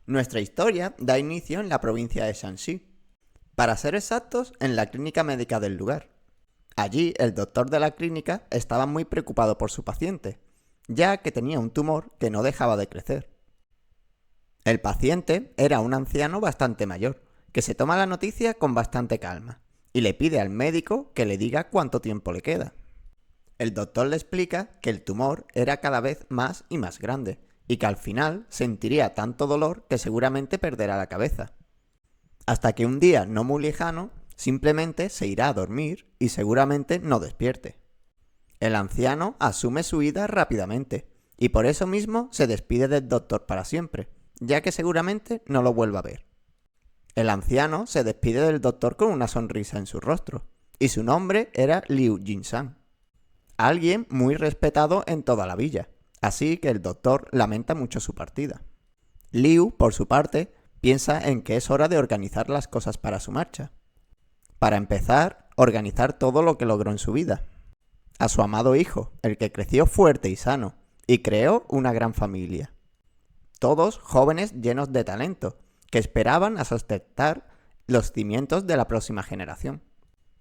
Nuestra historia da inicio en la provincia de Shanxi. Para ser exactos, en la clínica médica del lugar. Allí, el doctor de la clínica estaba muy preocupado por su paciente, ya que tenía un tumor que no dejaba de crecer. El paciente era un anciano bastante mayor, que se toma la noticia con bastante calma, y le pide al médico que le diga cuánto tiempo le queda. El doctor le explica que el tumor era cada vez más y más grande, y que al final sentiría tanto dolor que seguramente perderá la cabeza. Hasta que un día no muy lejano, simplemente se irá a dormir y seguramente no despierte. El anciano asume su ida rápidamente, y por eso mismo se despide del doctor para siempre, ya que seguramente no lo vuelva a ver. El anciano se despide del doctor con una sonrisa en su rostro, y su nombre era Liu Jinshan, alguien muy respetado en toda la villa, así que el doctor lamenta mucho su partida. Liu, por su parte, piensa en que es hora de organizar las cosas para su marcha. Para empezar, organizar todo lo que logró en su vida. A su amado hijo, el que creció fuerte y sano, y creó una gran familia. Todos jóvenes llenos de talento, que esperaban a sustentar los cimientos de la próxima generación.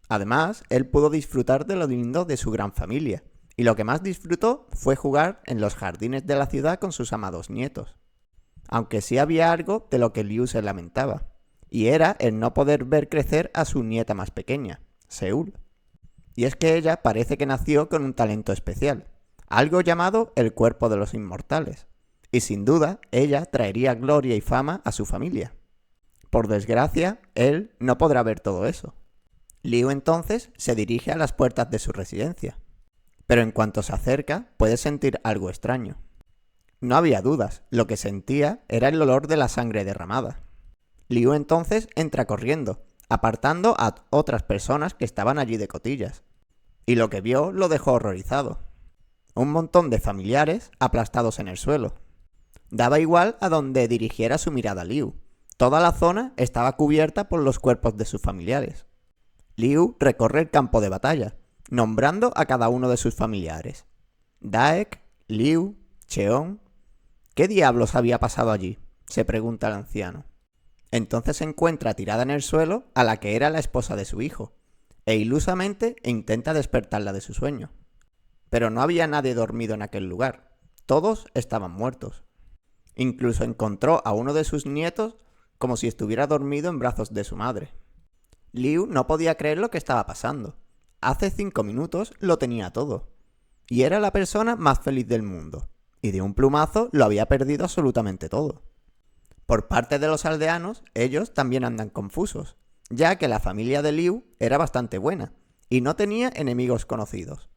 Además, él pudo disfrutar de lo lindo de su gran familia, y lo que más disfrutó fue jugar en los jardines de la ciudad con sus amados nietos. Aunque sí había algo de lo que Liu se lamentaba, y era el no poder ver crecer a su nieta más pequeña, Seúl. Y es que ella parece que nació con un talento especial, algo llamado el cuerpo de los inmortales, y sin duda ella traería gloria y fama a su familia. Por desgracia, él no podrá ver todo eso. Liu entonces se dirige a las puertas de su residencia, pero en cuanto se acerca puede sentir algo extraño. No había dudas, lo que sentía era el olor de la sangre derramada. Liu entonces entra corriendo, apartando a otras personas que estaban allí de cotillas, y lo que vio lo dejó horrorizado. Un montón de familiares aplastados en el suelo. Daba igual a donde dirigiera su mirada Liu. Toda la zona estaba cubierta por los cuerpos de sus familiares. Liu recorre el campo de batalla, nombrando a cada uno de sus familiares. Daek, Liu, Cheon. ¿Qué diablos había pasado allí?, se pregunta el anciano. Entonces se encuentra tirada en el suelo a la que era la esposa de su hijo, e ilusamente intenta despertarla de su sueño. Pero no había nadie dormido en aquel lugar, todos estaban muertos. Incluso encontró a uno de sus nietos como si estuviera dormido en brazos de su madre. Liu no podía creer lo que estaba pasando. Hace 5 minutos lo tenía todo, y era la persona más feliz del mundo, y de un plumazo lo había perdido absolutamente todo. Por parte de los aldeanos, ellos también andan confusos, ya que la familia de Liu era bastante buena, y no tenía enemigos conocidos.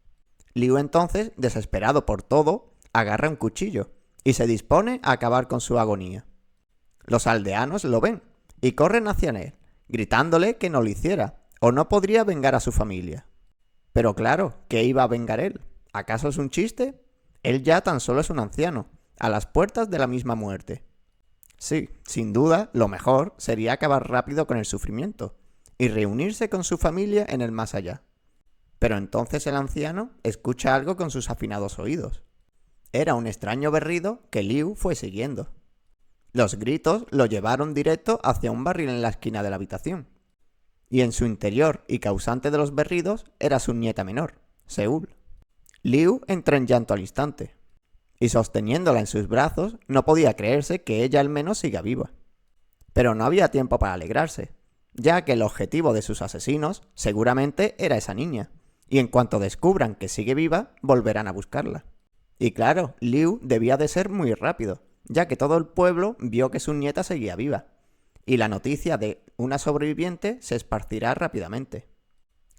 Liu entonces, desesperado por todo, agarra un cuchillo, y se dispone a acabar con su agonía. Los aldeanos lo ven, y corren hacia él, gritándole que no lo hiciera, o no podría vengar a su familia. Pero claro, ¿qué iba a vengar él? ¿Acaso es un chiste? Él ya tan solo es un anciano, a las puertas de la misma muerte. Sí, sin duda, lo mejor sería acabar rápido con el sufrimiento, y reunirse con su familia en el más allá. Pero entonces el anciano escucha algo con sus afinados oídos. Era un extraño berrido que Liu fue siguiendo. Los gritos lo llevaron directo hacia un barril en la esquina de la habitación. Y en su interior y causante de los berridos era su nieta menor, Seúl. Liu entró en llanto al instante, y sosteniéndola en sus brazos no podía creerse que ella al menos siga viva. Pero no había tiempo para alegrarse, ya que el objetivo de sus asesinos seguramente era esa niña, y en cuanto descubran que sigue viva, volverán a buscarla. Y claro, Liu debía de ser muy rápido, ya que todo el pueblo vio que su nieta seguía viva, y la noticia de una sobreviviente se esparcirá rápidamente.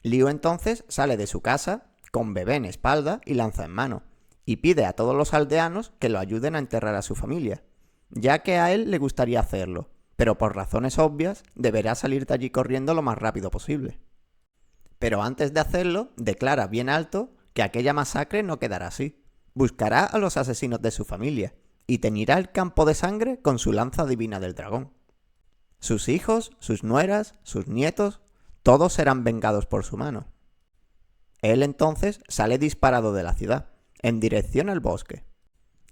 Liu entonces sale de su casa con bebé en espalda y lanza en mano, y pide a todos los aldeanos que lo ayuden a enterrar a su familia, ya que a él le gustaría hacerlo, pero por razones obvias deberá salir de allí corriendo lo más rápido posible. Pero antes de hacerlo, declara bien alto que aquella masacre no quedará así. Buscará a los asesinos de su familia, y teñirá el campo de sangre con su lanza divina del dragón. Sus hijos, sus nueras, sus nietos, todos serán vengados por su mano. Él entonces sale disparado de la ciudad, en dirección al bosque.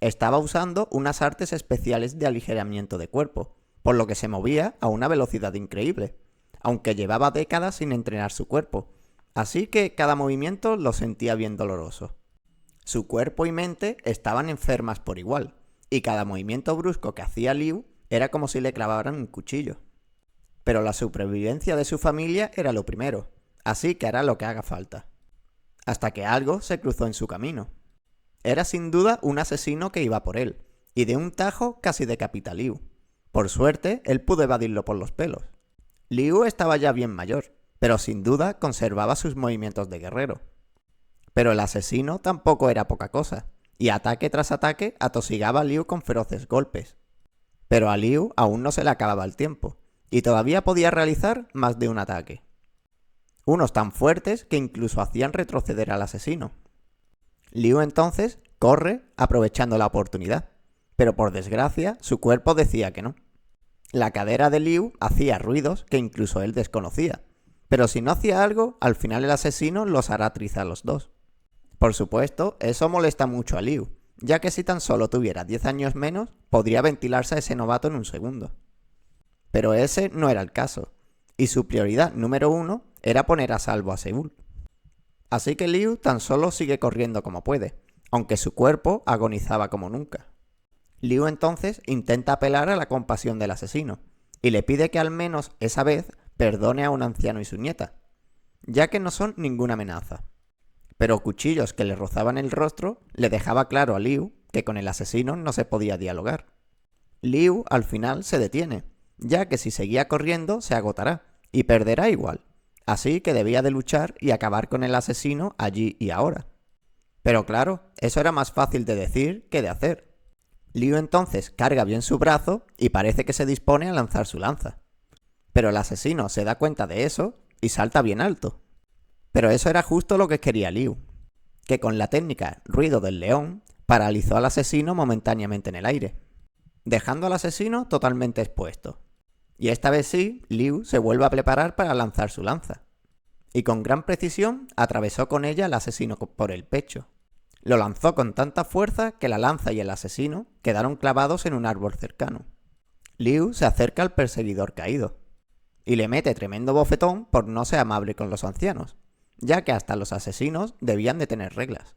Estaba usando unas artes especiales de aligeramiento de cuerpo, por lo que se movía a una velocidad increíble, aunque llevaba décadas sin entrenar su cuerpo, así que cada movimiento lo sentía bien doloroso. Su cuerpo y mente estaban enfermas por igual, y cada movimiento brusco que hacía Liu era como si le clavaran un cuchillo. Pero la supervivencia de su familia era lo primero, así que hará lo que haga falta. Hasta que algo se cruzó en su camino. Era sin duda un asesino que iba por él, y de un tajo casi decapita a Liu. Por suerte, él pudo evadirlo por los pelos. Liu estaba ya bien mayor, pero sin duda conservaba sus movimientos de guerrero. Pero el asesino tampoco era poca cosa, y ataque tras ataque atosigaba a Liu con feroces golpes. Pero a Liu aún no se le acababa el tiempo, y todavía podía realizar más de un ataque. Unos tan fuertes que incluso hacían retroceder al asesino. Liu entonces corre aprovechando la oportunidad, pero por desgracia su cuerpo decía que no. La cadera de Liu hacía ruidos que incluso él desconocía, pero si no hacía algo, al final el asesino los hará trizar los dos. Por supuesto, eso molesta mucho a Liu, ya que si tan solo tuviera 10 años menos, podría ventilarse a ese novato en un segundo. Pero ese no era el caso, y su prioridad número 1 era poner a salvo a Seúl. Así que Liu tan solo sigue corriendo como puede, aunque su cuerpo agonizaba como nunca. Liu entonces intenta apelar a la compasión del asesino, y le pide que al menos esa vez perdone a un anciano y su nieta, ya que no son ninguna amenaza. Pero cuchillos que le rozaban el rostro le dejaba claro a Liu que con el asesino no se podía dialogar. Liu al final se detiene, ya que si seguía corriendo se agotará, y perderá igual, así que debía de luchar y acabar con el asesino allí y ahora. Pero claro, eso era más fácil de decir que de hacer. Liu entonces carga bien su brazo y parece que se dispone a lanzar su lanza. Pero el asesino se da cuenta de eso y salta bien alto. Pero eso era justo lo que quería Liu, que con la técnica ruido del león paralizó al asesino momentáneamente en el aire, dejando al asesino totalmente expuesto. Y esta vez sí, Liu se vuelve a preparar para lanzar su lanza. Y con gran precisión atravesó con ella al asesino por el pecho. Lo lanzó con tanta fuerza que la lanza y el asesino quedaron clavados en un árbol cercano. Liu se acerca al perseguidor caído y le mete tremendo bofetón por no ser amable con los ancianos, ya que hasta los asesinos debían de tener reglas.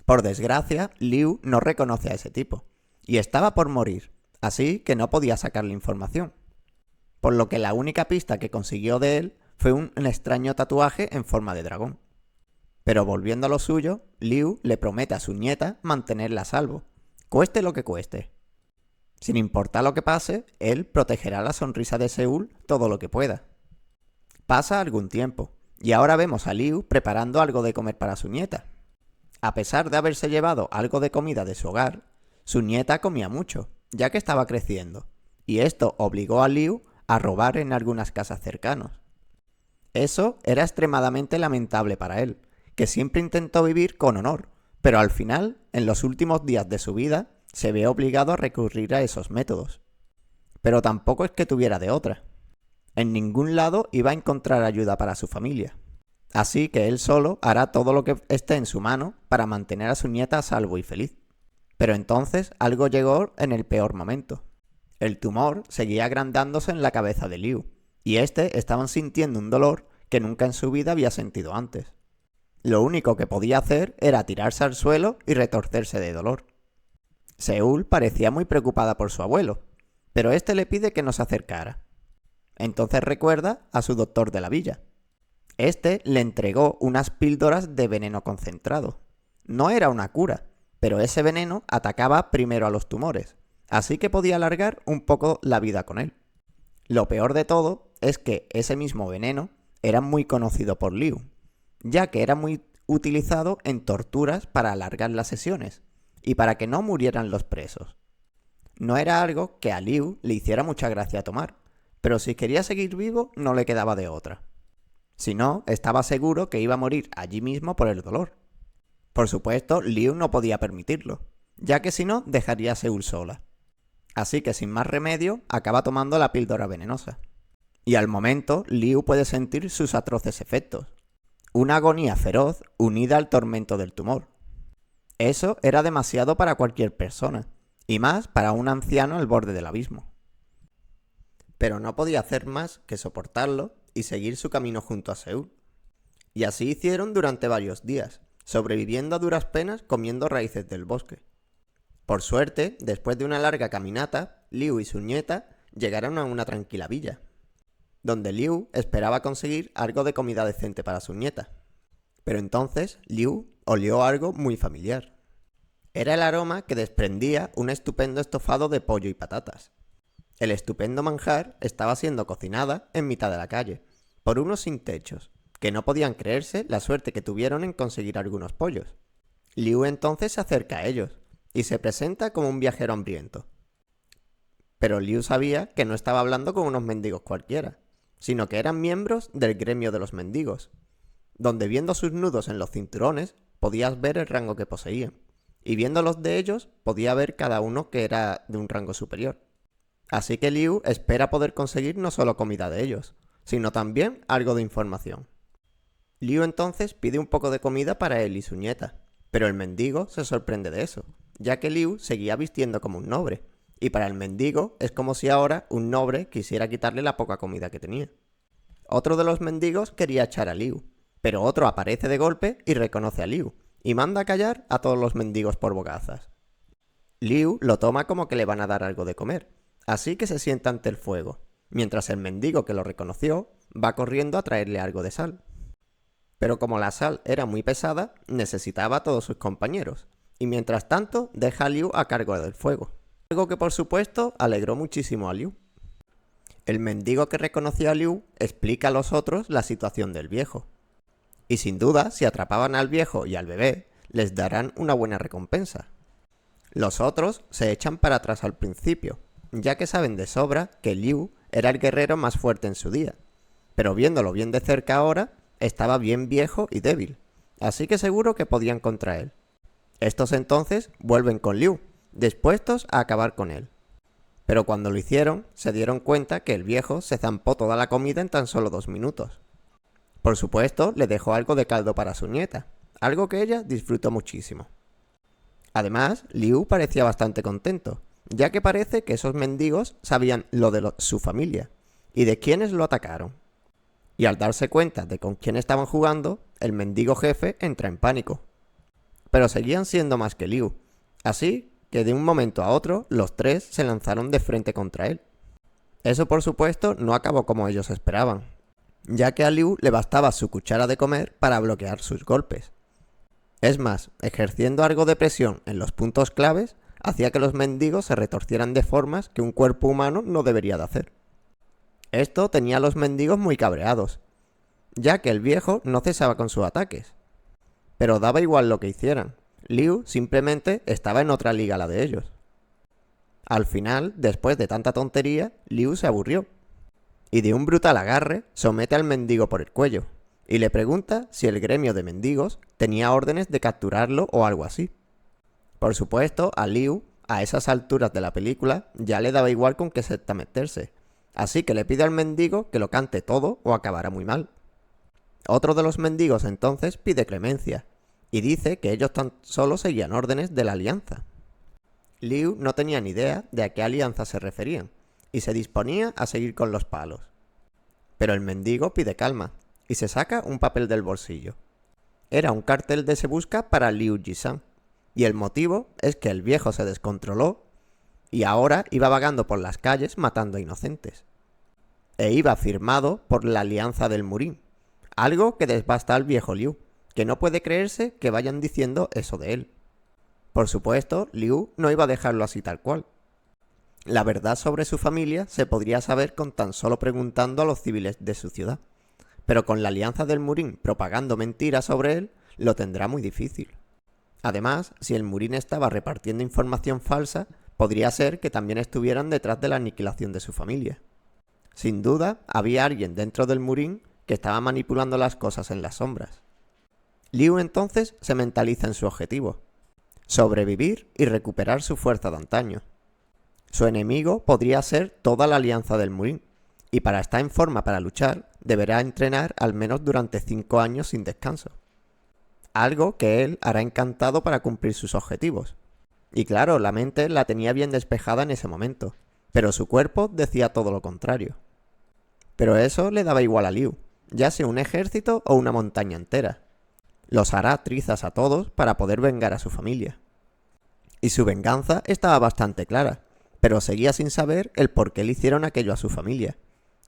Por desgracia, Liu no reconoce a ese tipo, y estaba por morir, así que no podía sacarle información. Por lo que la única pista que consiguió de él fue un extraño tatuaje en forma de dragón. Pero volviendo a lo suyo, Liu le promete a su nieta mantenerla a salvo, cueste lo que cueste. Sin importar lo que pase, él protegerá la sonrisa de Seúl todo lo que pueda. Pasa algún tiempo, y ahora vemos a Liu preparando algo de comer para su nieta. A pesar de haberse llevado algo de comida de su hogar, su nieta comía mucho, ya que estaba creciendo, y esto obligó a Liu a robar en algunas casas cercanas. Eso era extremadamente lamentable para él, que siempre intentó vivir con honor, pero al final, en los últimos días de su vida, se ve obligado a recurrir a esos métodos. Pero tampoco es que tuviera de otra. En ningún lado iba a encontrar ayuda para su familia. Así que él solo hará todo lo que esté en su mano para mantener a su nieta a salvo y feliz. Pero entonces algo llegó en el peor momento. El tumor seguía agrandándose en la cabeza de Liu, y estaban sintiendo un dolor que nunca en su vida había sentido antes. Lo único que podía hacer era tirarse al suelo y retorcerse de dolor. Seúl parecía muy preocupada por su abuelo, pero le pide que no se acercara. Entonces recuerda a su doctor de la villa. Le entregó unas píldoras de veneno concentrado. No era una cura, pero ese veneno atacaba primero a los tumores, así que podía alargar un poco la vida con él. Lo peor de todo es que ese mismo veneno era muy conocido por Liu, ya que era muy utilizado en torturas para alargar las sesiones y para que no murieran los presos. No era algo que a Liu le hiciera mucha gracia tomar, pero si quería seguir vivo no le quedaba de otra. Si no, estaba seguro que iba a morir allí mismo por el dolor. Por supuesto, Liu no podía permitirlo, ya que si no, dejaría a Seúl sola. Así que sin más remedio, acaba tomando la píldora venenosa. Y al momento, Liu puede sentir sus atroces efectos. Una agonía feroz unida al tormento del tumor. Eso era demasiado para cualquier persona, y más para un anciano al borde del abismo. Pero no podía hacer más que soportarlo y seguir su camino junto a Seúl. Y así hicieron durante varios días, sobreviviendo a duras penas comiendo raíces del bosque. Por suerte, después de una larga caminata, Liu y su nieta llegaron a una tranquila villa, donde Liu esperaba conseguir algo de comida decente para su nieta. Pero entonces Liu olió algo muy familiar. Era el aroma que desprendía un estupendo estofado de pollo y patatas. El estupendo manjar estaba siendo cocinada en mitad de la calle, por unos sin techos, que no podían creerse la suerte que tuvieron en conseguir algunos pollos. Liu entonces se acerca a ellos, y se presenta como un viajero hambriento. Pero Liu sabía que no estaba hablando con unos mendigos cualquiera, sino que eran miembros del gremio de los mendigos, donde viendo sus nudos en los cinturones podías ver el rango que poseían, y viendo los de ellos podía ver cada uno que era de un rango superior. Así que Liu espera poder conseguir no solo comida de ellos, sino también algo de información. Liu entonces pide un poco de comida para él y su nieta, pero el mendigo se sorprende de eso, ya que Liu seguía vistiendo como un noble, y para el mendigo es como si ahora un noble quisiera quitarle la poca comida que tenía. Otro de los mendigos quería echar a Liu, pero otro aparece de golpe y reconoce a Liu, y manda a callar a todos los mendigos por bogazas. Liu lo toma como que le van a dar algo de comer, así que se sienta ante el fuego, mientras el mendigo que lo reconoció va corriendo a traerle algo de sal. Pero como la sal era muy pesada, necesitaba a todos sus compañeros, y mientras tanto deja a Liu a cargo del fuego. Algo que por supuesto alegró muchísimo a Liu. El mendigo que reconoció a Liu explica a los otros la situación del viejo. Y sin duda, si atrapaban al viejo y al bebé, les darán una buena recompensa. Los otros se echan para atrás al principio, ya que saben de sobra que Liu era el guerrero más fuerte en su día. Pero viéndolo bien de cerca ahora, estaba bien viejo y débil, así que seguro que podían contra él. Estos entonces vuelven con Liu, dispuestos a acabar con él. Pero cuando lo hicieron, se dieron cuenta que el viejo se zampó toda la comida en tan solo 2 minutos. Por supuesto, le dejó algo de caldo para su nieta, algo que ella disfrutó muchísimo. Además, Liu parecía bastante contento, ya que parece que esos mendigos sabían lo de su familia y de quiénes lo atacaron. Y al darse cuenta de con quién estaban jugando, el mendigo jefe entra en pánico. Pero seguían siendo más que Liu, así que de un momento a otro los tres se lanzaron de frente contra él. Eso por supuesto no acabó como ellos esperaban, ya que a Liu le bastaba su cuchara de comer para bloquear sus golpes. Es más, ejerciendo algo de presión en los puntos claves, hacía que los mendigos se retorcieran de formas que un cuerpo humano no debería de hacer. Esto tenía a los mendigos muy cabreados, ya que el viejo no cesaba con sus ataques. Pero daba igual lo que hicieran, Liu simplemente estaba en otra liga la de ellos. Al final, después de tanta tontería, Liu se aburrió, y de un brutal agarre somete al mendigo por el cuello, y le pregunta si el gremio de mendigos tenía órdenes de capturarlo o algo así. Por supuesto, a Liu, a esas alturas de la película, ya le daba igual con qué secta meterse, así que le pide al mendigo que lo cante todo o acabará muy mal. Otro de los mendigos entonces pide clemencia, y dice que ellos tan solo seguían órdenes de la alianza. Liu no tenía ni idea de a qué alianza se referían, y se disponía a seguir con los palos. Pero el mendigo pide calma, y se saca un papel del bolsillo. Era un cartel de Se Busca para Liu Jishan, y el motivo es que el viejo se descontroló y ahora iba vagando por las calles matando a inocentes. E iba firmado por la Alianza del Murín, algo que desbasta al viejo Liu, que no puede creerse que vayan diciendo eso de él. Por supuesto, Liu no iba a dejarlo así tal cual. La verdad sobre su familia se podría saber con tan solo preguntando a los civiles de su ciudad, pero con la Alianza del Murín propagando mentiras sobre él, lo tendrá muy difícil. Además, si el Murín estaba repartiendo información falsa, podría ser que también estuvieran detrás de la aniquilación de su familia. Sin duda, había alguien dentro del Murín que estaba manipulando las cosas en las sombras. Liu entonces se mentaliza en su objetivo: sobrevivir y recuperar su fuerza de antaño. Su enemigo podría ser toda la Alianza del Murín, y para estar en forma para luchar, deberá entrenar al menos durante 5 años sin descanso. algo que él hará encantado para cumplir sus objetivos. Y claro, la mente la tenía bien despejada en ese momento, pero su cuerpo decía todo lo contrario. Pero eso le daba igual a Liu, ya sea un ejército o una montaña entera. Los hará trizas a todos para poder vengar a su familia. Y su venganza estaba bastante clara, pero seguía sin saber el por qué le hicieron aquello a su familia,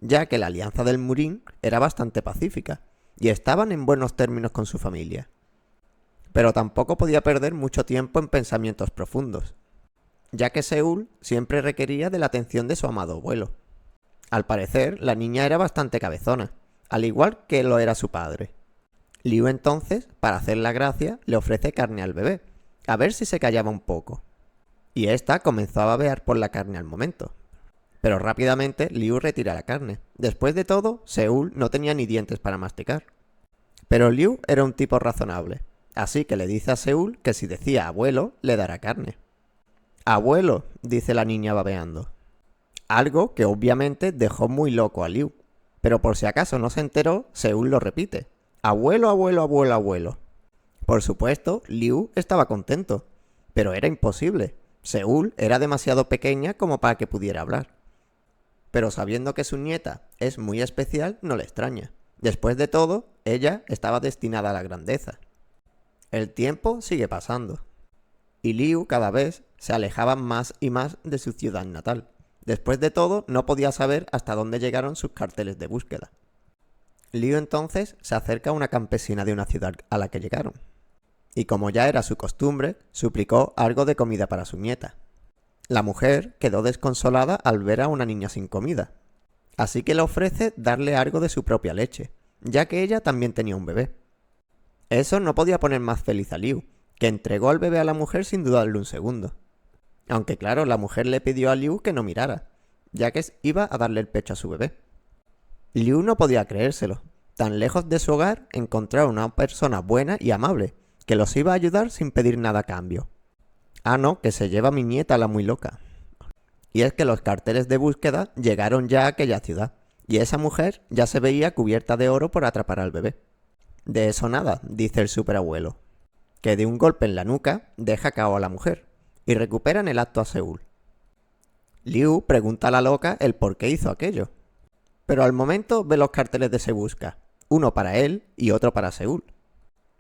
ya que la alianza del Murin era bastante pacífica, y estaban en buenos términos con su familia. Pero tampoco podía perder mucho tiempo en pensamientos profundos, ya que Seúl siempre requería de la atención de su amado abuelo. Al parecer, la niña era bastante cabezona, al igual que lo era su padre. Liu entonces, para hacer la gracia, le ofrece carne al bebé, a ver si se callaba un poco. Y ésta comenzó a babear por la carne al momento. Pero rápidamente Liu retira la carne. Después de todo, Seúl no tenía ni dientes para masticar. Pero Liu era un tipo razonable, así que le dice a Seúl que si decía abuelo, le dará carne. Abuelo, dice la niña babeando. Algo que obviamente dejó muy loco a Liu. Pero por si acaso no se enteró, Seúl lo repite. Abuelo, abuelo, abuelo, abuelo. Por supuesto, Liu estaba contento, pero era imposible. Seúl era demasiado pequeña como para que pudiera hablar. Pero sabiendo que su nieta es muy especial, no le extraña. Después de todo, ella estaba destinada a la grandeza. El tiempo sigue pasando, y Liu cada vez se alejaba más y más de su ciudad natal. Después de todo, no podía saber hasta dónde llegaron sus carteles de búsqueda. Liu entonces se acerca a una campesina de una ciudad a la que llegaron. Y como ya era su costumbre, suplicó algo de comida para su nieta. La mujer quedó desconsolada al ver a una niña sin comida, así que le ofrece darle algo de su propia leche, ya que ella también tenía un bebé. Eso no podía poner más feliz a Liu, que entregó al bebé a la mujer sin dudarle un segundo. Aunque claro, la mujer le pidió a Liu que no mirara, ya que iba a darle el pecho a su bebé. Liu no podía creérselo. Tan lejos de su hogar, encontrar una persona buena y amable, que los iba a ayudar sin pedir nada a cambio. Ah, no, que se lleva a mi nieta la muy loca. Y es que los carteles de búsqueda llegaron ya a aquella ciudad, y esa mujer ya se veía cubierta de oro por atrapar al bebé. De eso nada, dice el superabuelo, que de un golpe en la nuca deja cao a la mujer, y recuperan el acto a Seúl. Liu pregunta a la loca el por qué hizo aquello, pero al momento ve los carteles de Se Busca, uno para él y otro para Seúl.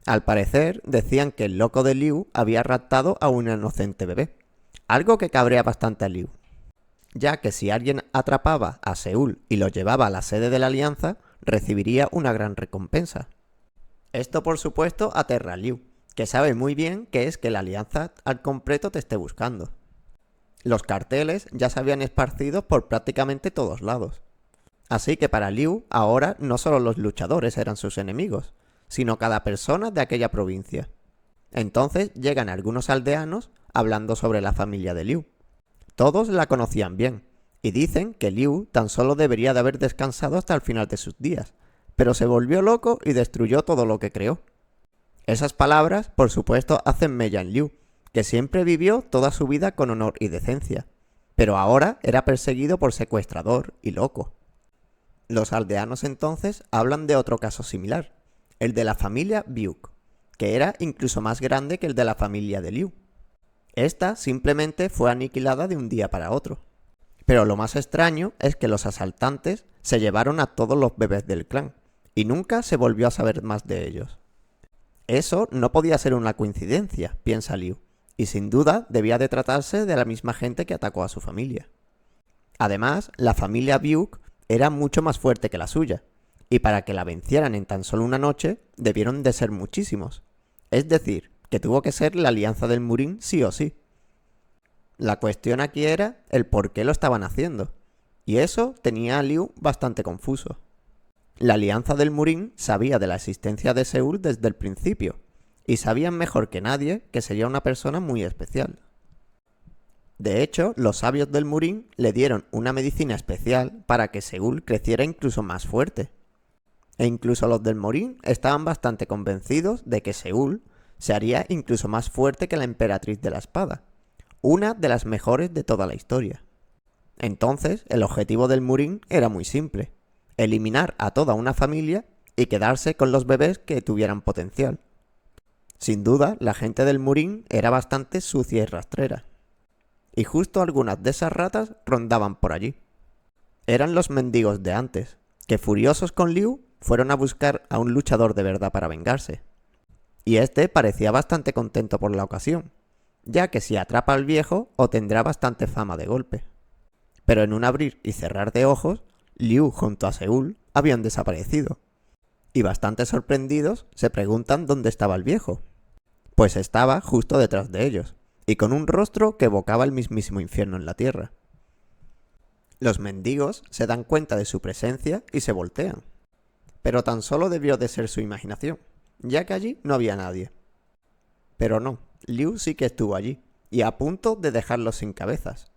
Al parecer decían que el loco de Liu había raptado a un inocente bebé, algo que cabrea bastante a Liu, ya que si alguien atrapaba a Seúl y lo llevaba a la sede de la alianza, recibiría una gran recompensa. Esto por supuesto aterra a Liu, que sabe muy bien que es que la alianza al completo te esté buscando. Los carteles ya se habían esparcido por prácticamente todos lados. Así que para Liu ahora no solo los luchadores eran sus enemigos, sino cada persona de aquella provincia. Entonces llegan algunos aldeanos hablando sobre la familia de Liu. Todos la conocían bien, y dicen que Liu tan solo debería de haber descansado hasta el final de sus días, pero se volvió loco y destruyó todo lo que creó. Esas palabras, por supuesto, hacen mella en Liu, que siempre vivió toda su vida con honor y decencia, pero ahora era perseguido por secuestrador y loco. Los aldeanos entonces hablan de otro caso similar, el de la familia Byuk, que era incluso más grande que el de la familia de Liu. Esta simplemente fue aniquilada de un día para otro. Pero lo más extraño es que los asaltantes se llevaron a todos los bebés del clan, y nunca se volvió a saber más de ellos. Eso no podía ser una coincidencia, piensa Liu, y sin duda debía de tratarse de la misma gente que atacó a su familia. Además, la familia Byuk era mucho más fuerte que la suya, y para que la vencieran en tan solo una noche, debieron de ser muchísimos. Es decir, que tuvo que ser la alianza del Murin sí o sí. La cuestión aquí era el por qué lo estaban haciendo, y eso tenía a Liu bastante confuso. La alianza del Murin sabía de la existencia de Seúl desde el principio, y sabían mejor que nadie que sería una persona muy especial. De hecho, los sabios del Murin le dieron una medicina especial para que Seúl creciera incluso más fuerte. E incluso los del Murin estaban bastante convencidos de que Seúl se haría incluso más fuerte que la emperatriz de la espada, una de las mejores de toda la historia. Entonces, el objetivo del Murin era muy simple: eliminar a toda una familia y quedarse con los bebés que tuvieran potencial. Sin duda, la gente del Murín era bastante sucia y rastrera. Y justo algunas de esas ratas rondaban por allí. Eran los mendigos de antes, que furiosos con Liu fueron a buscar a un luchador de verdad para vengarse. Y este parecía bastante contento por la ocasión, ya que si atrapa al viejo obtendrá bastante fama de golpe. Pero en un abrir y cerrar de ojos, Liu junto a Seúl habían desaparecido. Y bastante sorprendidos se preguntan dónde estaba el viejo. Pues estaba justo detrás de ellos, y con un rostro que evocaba el mismísimo infierno en la tierra. Los mendigos se dan cuenta de su presencia y se voltean. Pero tan solo debió de ser su imaginación, ya que allí no había nadie. Pero no, Liu sí que estuvo allí, y a punto de dejarlos sin cabezas.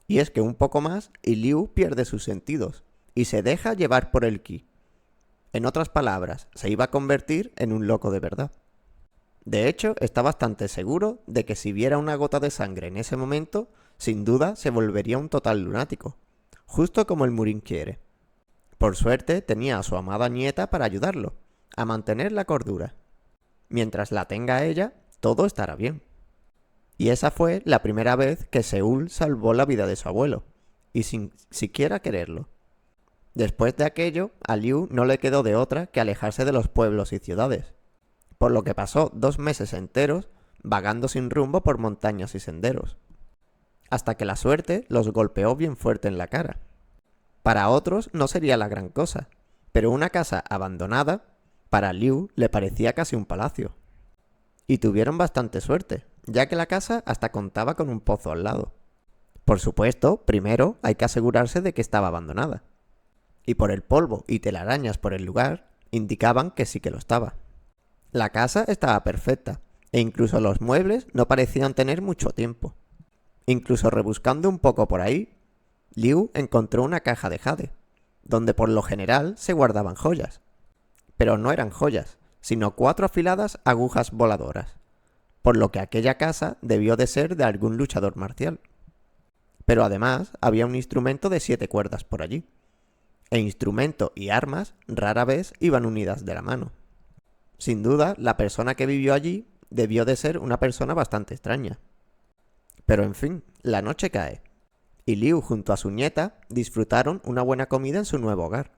Y es que un poco más y Liu pierde sus sentidos, y se deja llevar por el ki. En otras palabras, se iba a convertir en un loco de verdad. De hecho, está bastante seguro de que si viera una gota de sangre en ese momento, sin duda se volvería un total lunático, justo como el Murín quiere. Por suerte tenía a su amada nieta para ayudarlo, a mantener la cordura. Mientras la tenga ella, todo estará bien. Y esa fue la primera vez que Seúl salvó la vida de su abuelo, y sin siquiera quererlo. Después de aquello, a Liu no le quedó de otra que alejarse de los pueblos y ciudades, por lo que pasó 2 meses enteros vagando sin rumbo por montañas y senderos, hasta que la suerte los golpeó bien fuerte en la cara. Para otros no sería la gran cosa, pero una casa abandonada, para Liu le parecía casi un palacio. Y tuvieron bastante suerte, ya que la casa hasta contaba con un pozo al lado. Por supuesto, primero hay que asegurarse de que estaba abandonada. Y por el polvo y telarañas por el lugar, indicaban que sí que lo estaba. La casa estaba perfecta, e incluso los muebles no parecían tener mucho tiempo. Incluso rebuscando un poco por ahí, Liu encontró una caja de jade, donde por lo general se guardaban joyas. Pero no eran joyas, sino 4 afiladas agujas voladoras, por lo que aquella casa debió de ser de algún luchador marcial. Pero además había un instrumento de 7 cuerdas por allí, e instrumento y armas rara vez iban unidas de la mano. Sin duda, la persona que vivió allí debió de ser una persona bastante extraña. Pero en fin, la noche cae, y Liu junto a su nieta disfrutaron una buena comida en su nuevo hogar.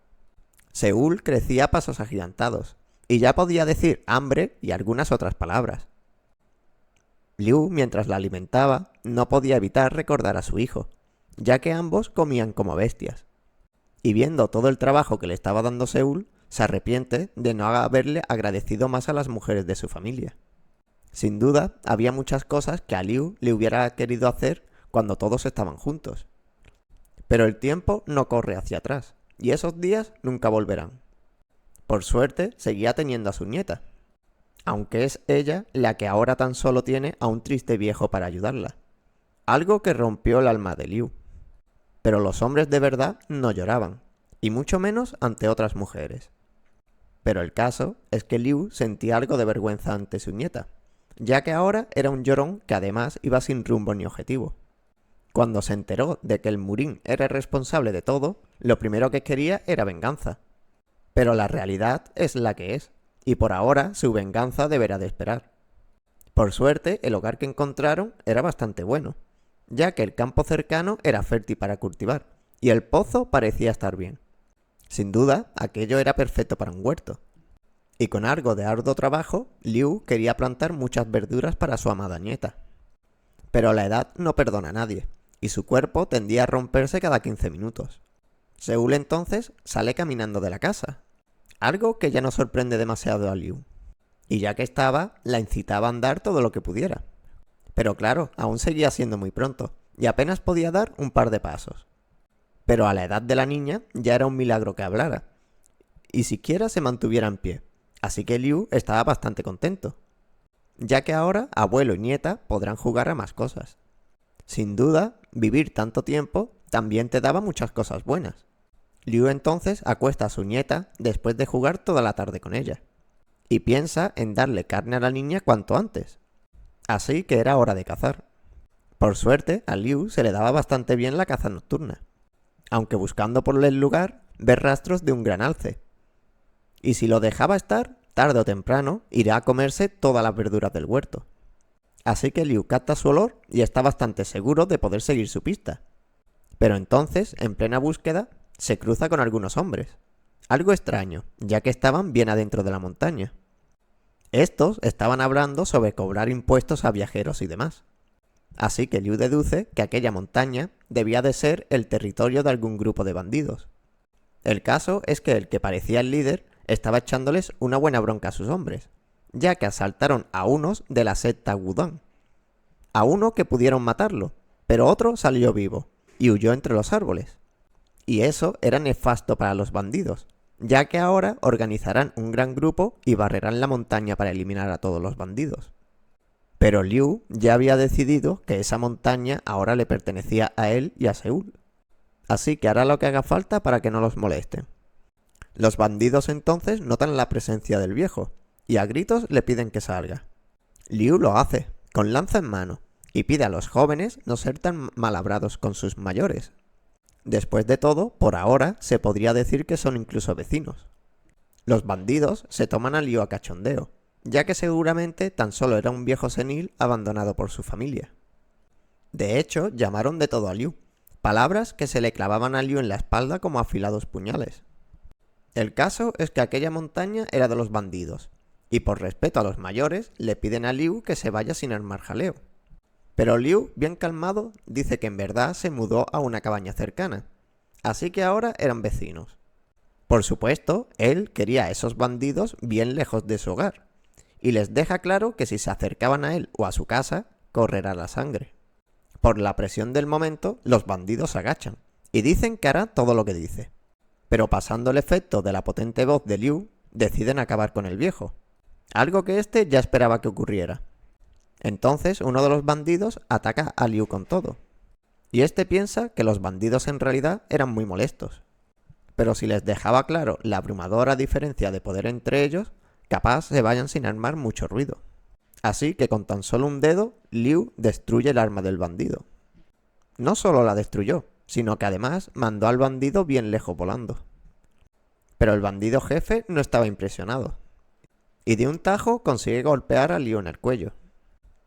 Seúl crecía a pasos agigantados, y ya podía decir hambre y algunas otras palabras. Liu, mientras la alimentaba, no podía evitar recordar a su hijo, ya que ambos comían como bestias. Y viendo todo el trabajo que le estaba dando Seúl, se arrepiente de no haberle agradecido más a las mujeres de su familia. Sin duda, había muchas cosas que a Liu le hubiera querido hacer cuando todos estaban juntos. Pero el tiempo no corre hacia atrás, y esos días nunca volverán. Por suerte, seguía teniendo a su nieta, aunque es ella la que ahora tan solo tiene a un triste viejo para ayudarla. Algo que rompió el alma de Liu. Pero los hombres de verdad no lloraban, y mucho menos ante otras mujeres. Pero el caso es que Liu sentía algo de vergüenza ante su nieta, ya que ahora era un llorón que además iba sin rumbo ni objetivo. Cuando se enteró de que el Murín era el responsable de todo, lo primero que quería era venganza. Pero la realidad es la que es, y por ahora su venganza deberá de esperar. Por suerte, el hogar que encontraron era bastante bueno, ya que el campo cercano era fértil para cultivar, y el pozo parecía estar bien. Sin duda, aquello era perfecto para un huerto. Y con algo de arduo trabajo, Liu quería plantar muchas verduras para su amada nieta. Pero la edad no perdona a nadie, y su cuerpo tendía a romperse cada 15 minutos. Seúl entonces sale caminando de la casa, algo que ya no sorprende demasiado a Liu. Y ya que estaba, la incitaba a andar todo lo que pudiera. Pero claro, aún seguía siendo muy pronto, y apenas podía dar un par de pasos. Pero a la edad de la niña ya era un milagro que hablara, y siquiera se mantuviera en pie, así que Liu estaba bastante contento, ya que ahora abuelo y nieta podrán jugar a más cosas. Sin duda, vivir tanto tiempo también te daba muchas cosas buenas. Liu entonces acuesta a su nieta después de jugar toda la tarde con ella, y piensa en darle carne a la niña cuanto antes. Así que era hora de cazar. Por suerte, a Liu se le daba bastante bien la caza nocturna, aunque buscando por el lugar ve rastros de un gran alce. Y si lo dejaba estar, Tarde o temprano irá a comerse todas las verduras del huerto. Así que Liu capta su olor y está bastante seguro de poder seguir su pista. Pero entonces, en plena búsqueda, se cruza con algunos hombres. Algo extraño, ya que estaban bien adentro de la montaña. Estos estaban hablando sobre cobrar impuestos a viajeros y demás. Así que Liu deduce que aquella montaña debía de ser el territorio de algún grupo de bandidos. El caso es que el que parecía el líder estaba echándoles una buena bronca a sus hombres, ya que asaltaron a unos de la secta Wudang. A uno que pudieron matarlo, pero otro salió vivo y huyó entre los árboles. Y eso era nefasto para los bandidos, ya que ahora organizarán un gran grupo y barrerán la montaña para eliminar a todos los bandidos. Pero Liu ya había decidido que esa montaña ahora le pertenecía a él y a Seúl. Así que hará lo que haga falta para que no los molesten. Los bandidos entonces notan la presencia del viejo, y a gritos le piden que salga. Liu lo hace, con lanza en mano, y pide a los jóvenes no ser tan malhablados con sus mayores. Después de todo, por ahora, se podría decir que son incluso vecinos. Los bandidos se toman a Liu a cachondeo, ya que seguramente tan solo era un viejo senil abandonado por su familia. De hecho, llamaron de todo a Liu, palabras que se le clavaban a Liu en la espalda como afilados puñales. El caso es que aquella montaña era de los bandidos, y por respeto a los mayores le piden a Liu que se vaya sin armar jaleo. Pero Liu, bien calmado, dice que en verdad se mudó a una cabaña cercana, así que ahora eran vecinos. Por supuesto, él quería a esos bandidos bien lejos de su hogar, y les deja claro que si se acercaban a él o a su casa, correrá la sangre. Por la presión del momento, los bandidos se agachan, y dicen que hará todo lo que dice. Pero pasando el efecto de la potente voz de Liu, deciden acabar con el viejo, algo que éste ya esperaba que ocurriera. Entonces uno de los bandidos ataca a Liu con todo, y este piensa que los bandidos en realidad eran muy molestos. Pero si les dejaba claro la abrumadora diferencia de poder entre ellos, capaz se vayan sin armar mucho ruido. Así que con tan solo un dedo, Liu destruye el arma del bandido. No solo la destruyó, sino que además mandó al bandido bien lejos volando. Pero el bandido jefe no estaba impresionado, y de un tajo consigue golpear a Liu en el cuello.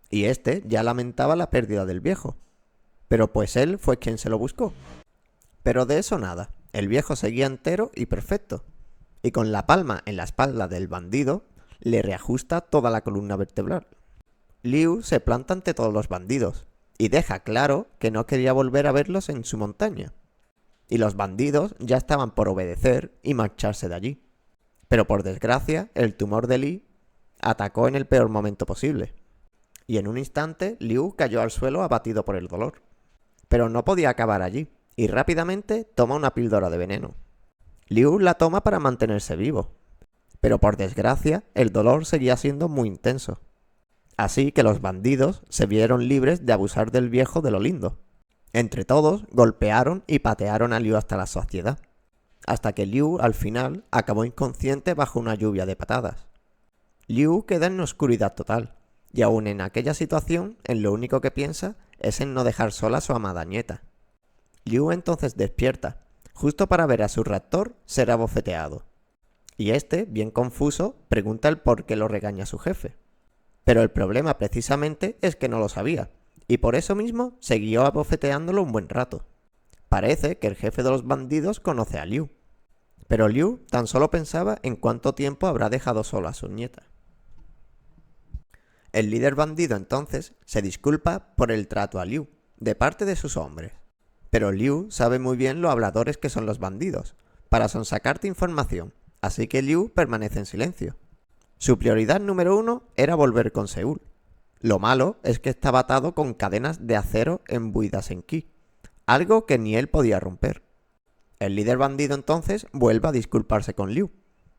Y este ya lamentaba la pérdida del viejo, pero pues él fue quien se lo buscó. Pero de eso nada, el viejo seguía entero y perfecto, y con la palma en la espalda del bandido le reajusta toda la columna vertebral. Liu se planta ante todos los bandidos, y deja claro que no quería volver a verlos en su montaña. Y los bandidos ya estaban por obedecer y marcharse de allí. Pero por desgracia, el tumor de Li atacó en el peor momento posible. Y en un instante, Liu cayó al suelo abatido por el dolor. Pero no podía acabar allí, y rápidamente toma una píldora de veneno. Liu la toma para mantenerse vivo. Pero por desgracia, el dolor seguía siendo muy intenso. Así que los bandidos se vieron libres de abusar del viejo de lo lindo. Entre todos, golpearon y patearon a Liu hasta la saciedad, hasta que Liu al final acabó inconsciente bajo una lluvia de patadas. Liu queda en oscuridad total, y aún en aquella situación, en lo único que piensa es en no dejar sola a su amada nieta. Liu entonces despierta, justo para ver a su raptor ser abofeteado. Y este, bien confuso, pregunta el por qué lo regaña a su jefe. Pero el problema precisamente es que no lo sabía, y por eso mismo siguió abofeteándolo un buen rato. Parece que el jefe de los bandidos conoce a Liu, pero Liu tan solo pensaba en cuánto tiempo habrá dejado sola a su nieta. El líder bandido entonces se disculpa por el trato a Liu, de parte de sus hombres. Pero Liu sabe muy bien lo habladores que son los bandidos, para sonsacarte información, así que Liu permanece en silencio. Su prioridad número 1 era volver con Seúl. Lo malo es que estaba atado con cadenas de acero embuidas en ki, algo que ni él podía romper. El líder bandido entonces vuelve a disculparse con Liu,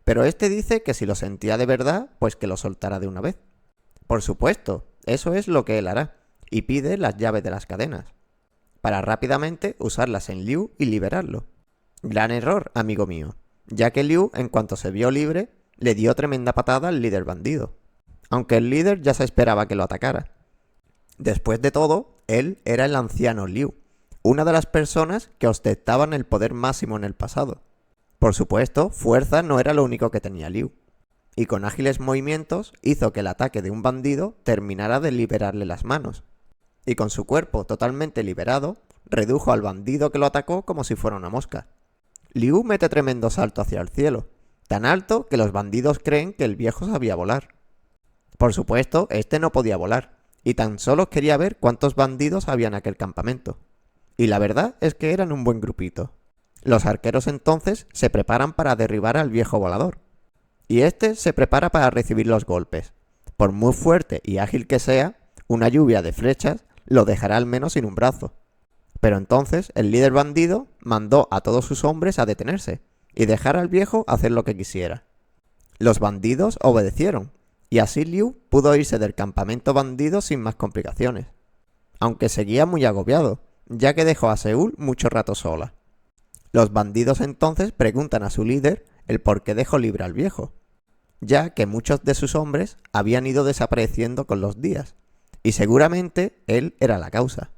pero este dice que si lo sentía de verdad, pues que lo soltara de una vez. Por supuesto, eso es lo que él hará, y pide las llaves de las cadenas, para rápidamente usarlas en Liu y liberarlo. Gran error, amigo mío, ya que Liu, en cuanto se vio libre, le dio tremenda patada al líder bandido, aunque el líder ya se esperaba que lo atacara. Después de todo, él era el anciano Liu, una de las personas que ostentaban el poder máximo en el pasado. Por supuesto, fuerza no era lo único que tenía Liu. y con ágiles movimientos hizo que el ataque de un bandido terminara de liberarle las manos. Y con su cuerpo totalmente liberado, redujo al bandido que lo atacó como si fuera una mosca. Liu mete tremendo salto hacia el cielo, tan alto que los bandidos creen que el viejo sabía volar. Por supuesto, este no podía volar, y tan solo quería ver cuántos bandidos había en aquel campamento. Y la verdad es que eran un buen grupito. Los arqueros entonces se preparan para derribar al viejo volador. Y este se prepara para recibir los golpes. Por muy fuerte y ágil que sea, una lluvia de flechas lo dejará al menos sin un brazo. Pero entonces el líder bandido mandó a todos sus hombres a detenerse y dejar al viejo hacer lo que quisiera. Los bandidos obedecieron, y así Liu pudo irse del campamento bandido sin más complicaciones. Aunque seguía muy agobiado, ya que dejó a Seúl mucho rato sola. Los bandidos entonces preguntan a su líder el por qué dejó libre al viejo, ya que muchos de sus hombres habían ido desapareciendo con los días, y seguramente él era la causa.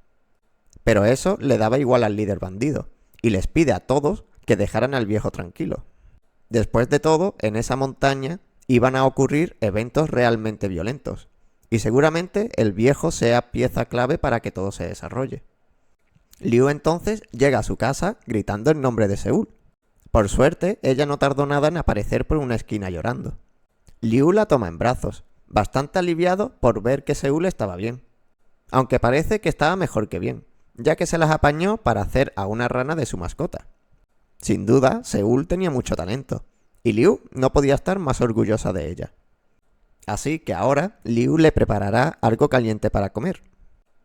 Pero eso le daba igual al líder bandido, y les pide a todos que dejaran al viejo tranquilo. Después de todo, en esa montaña iban a ocurrir eventos realmente violentos, y seguramente el viejo sea pieza clave para que todo se desarrolle. Liu entonces llega a su casa gritando el nombre de Seúl. Por suerte, ella no tardó nada en aparecer por una esquina llorando. Liu la toma en brazos, bastante aliviado por ver que Seúl estaba bien. Aunque parece que estaba mejor que bien, ya que se las apañó para hacer a una rana de su mascota. Sin duda, Seúl tenía mucho talento, y Liu no podía estar más orgullosa de ella. Así que ahora Liu le preparará algo caliente para comer.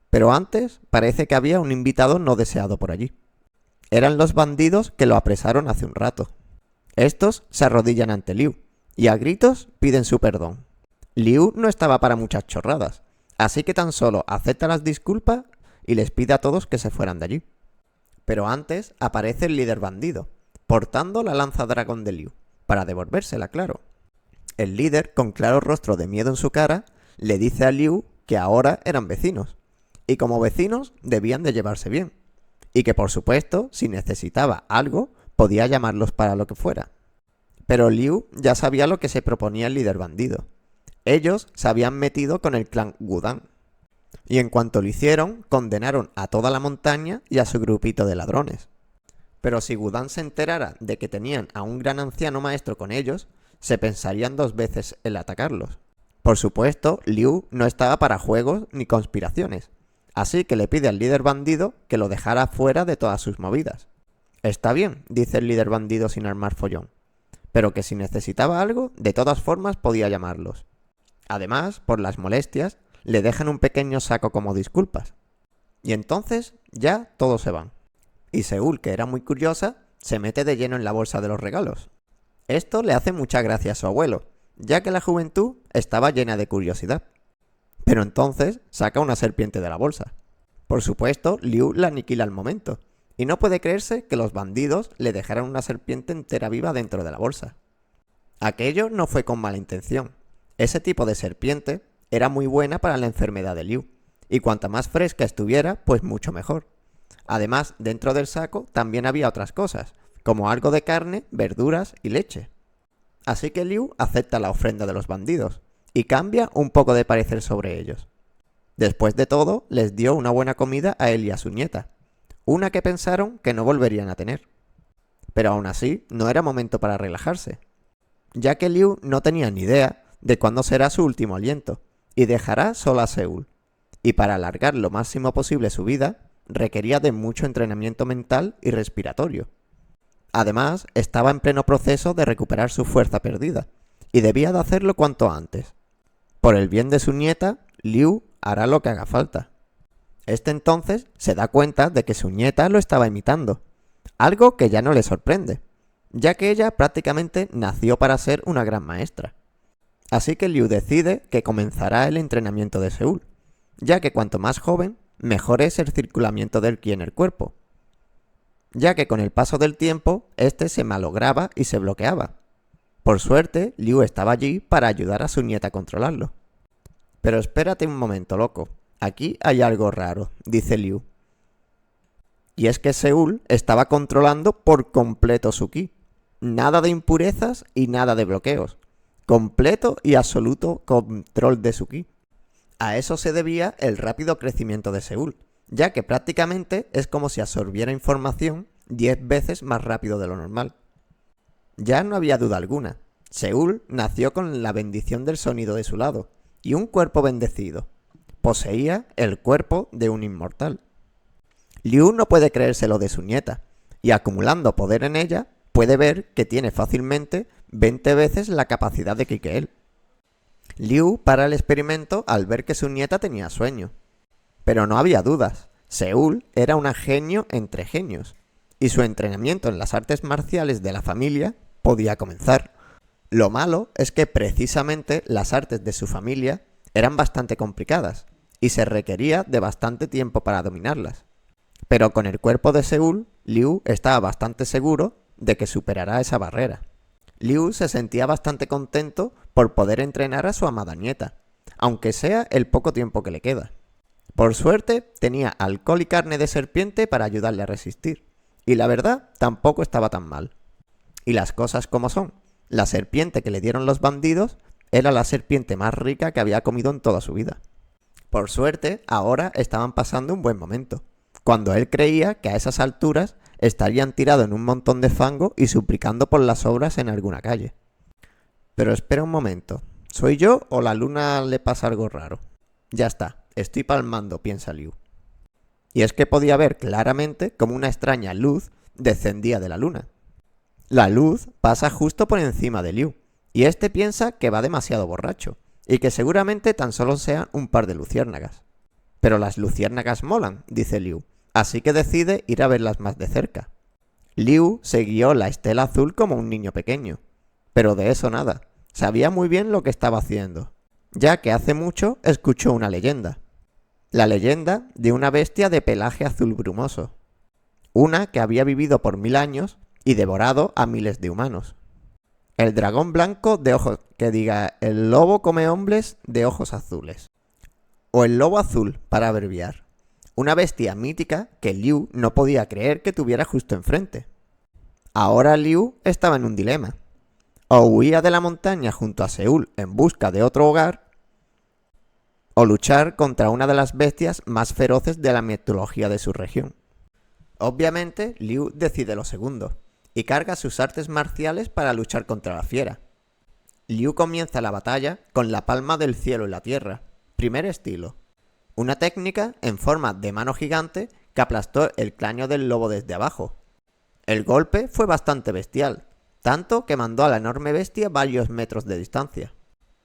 Pero antes parece que había un invitado no deseado por allí. Eran los bandidos que lo apresaron hace un rato. Estos se arrodillan ante Liu y a gritos piden su perdón. Liu no estaba para muchas chorradas, así que tan solo acepta las disculpas y les pide a todos que se fueran de allí. Pero antes aparece el líder bandido, portando la lanza dragón de Liu, para devolvérsela, claro. El líder, con claro rostro de miedo en su cara, le dice a Liu que ahora eran vecinos, y como vecinos debían de llevarse bien, y que por supuesto, si necesitaba algo, podía llamarlos para lo que fuera. Pero Liu ya sabía lo que se proponía el líder bandido. Ellos se habían metido con el clan Wudang, y en cuanto lo hicieron, condenaron a toda la montaña y a su grupito de ladrones. Pero si Wudang se enterara de que tenían a un gran anciano maestro con ellos, se pensarían dos veces en atacarlos. Por supuesto, Liu no estaba para juegos ni conspiraciones, así que le pide al líder bandido que lo dejara fuera de todas sus movidas. Está bien, dice el líder bandido sin armar follón, pero que si necesitaba algo, de todas formas podía llamarlos. Además, por las molestias, le dejan un pequeño saco como disculpas. Y entonces ya todos se van. Y Seúl, que era muy curiosa, se mete de lleno en la bolsa de los regalos. Esto le hace mucha gracia a su abuelo, ya que la juventud estaba llena de curiosidad. Pero entonces saca una serpiente de la bolsa. Por supuesto, Liu la aniquila al momento, y no puede creerse que los bandidos le dejaran una serpiente entera viva dentro de la bolsa. Aquello no fue con mala intención. Ese tipo de serpiente era muy buena para la enfermedad de Liu, y cuanta más fresca estuviera, pues mucho mejor. Además, dentro del saco también había otras cosas, como algo de carne, verduras y leche. Así que Liu acepta la ofrenda de los bandidos, y cambia un poco de parecer sobre ellos. Después de todo, les dio una buena comida a él y a su nieta, una que pensaron que no volverían a tener. Pero aún así, no era momento para relajarse, ya que Liu no tenía ni idea de cuándo será su último aliento, y dejará sola a Seúl. Y para alargar lo máximo posible su vida, requería de mucho entrenamiento mental y respiratorio. Además, estaba en pleno proceso de recuperar su fuerza perdida, y debía de hacerlo cuanto antes. Por el bien de su nieta, Liu hará lo que haga falta. Este entonces se da cuenta de que su nieta lo estaba imitando, algo que ya no le sorprende, ya que ella prácticamente nació para ser una gran maestra. Así que Liu decide que comenzará el entrenamiento de Seúl, ya que cuanto más joven, mejor es el circulamiento del ki en el cuerpo, ya que con el paso del tiempo, este se malograba y se bloqueaba. Por suerte, Liu estaba allí para ayudar a su nieta a controlarlo. Pero espérate un momento, loco. Aquí hay algo raro, dice Liu. Y es que Seúl estaba controlando por completo su ki. Nada de impurezas y nada de bloqueos. completo y absoluto control de su ki. A eso se debía el rápido crecimiento de Seúl, ya que prácticamente es como si absorbiera información 10 veces más rápido de lo normal. Ya no había duda alguna. Seúl nació con la bendición del sonido de su lado y un cuerpo bendecido. Poseía el cuerpo de un inmortal. Liu no puede creérselo de su nieta, y acumulando poder en ella, puede ver que tiene fácilmente 20 veces la capacidad de ki que él. Liu para el experimento al ver que su nieta tenía sueño. Pero no había dudas, Seúl era un genio entre genios, y su entrenamiento en las artes marciales de la familia podía comenzar. Lo malo es que precisamente las artes de su familia eran bastante complicadas, y se requería de bastante tiempo para dominarlas. Pero con el cuerpo de Seúl, Liu estaba bastante seguro de que superará esa barrera. Liu se sentía bastante contento por poder entrenar a su amada nieta, aunque sea el poco tiempo que le queda. Por suerte, tenía alcohol y carne de serpiente para ayudarle a resistir, y la verdad, tampoco estaba tan mal. Y las cosas como son, la serpiente que le dieron los bandidos era la serpiente más rica que había comido en toda su vida. Por suerte, ahora estaban pasando un buen momento, cuando él creía que a esas alturas estarían tirados en un montón de fango y suplicando por las obras en alguna calle. Pero espera un momento, ¿soy yo o la luna le pasa algo raro? Ya está, estoy palmando, piensa Liu. Y es que podía ver claramente cómo una extraña luz descendía de la luna. La luz pasa justo por encima de Liu, y este piensa que va demasiado borracho, y que seguramente tan solo sean un par de luciérnagas. Pero las luciérnagas molan, dice Liu, así que decide ir a verlas más de cerca. Liu siguió la estela azul como un niño pequeño, pero de eso nada, sabía muy bien lo que estaba haciendo, ya que hace mucho escuchó una leyenda. La leyenda de una bestia de pelaje azul brumoso, una que había vivido por 1000 años y devorado a miles de humanos. El dragón blanco de ojos, el lobo come hombres de ojos azules. O el lobo azul, para abreviar. Una bestia mítica que Liu no podía creer que tuviera justo enfrente. Ahora Liu estaba en un dilema. O huía de la montaña junto a Seúl en busca de otro hogar, o luchar contra una de las bestias más feroces de la mitología de su región. Obviamente, Liu decide lo segundo, y carga sus artes marciales para luchar contra la fiera. Liu comienza la batalla con la palma del cielo y la tierra, primer estilo. Una técnica en forma de mano gigante que aplastó el cráneo del lobo desde abajo. El golpe fue bastante bestial, tanto que mandó a la enorme bestia varios metros de distancia.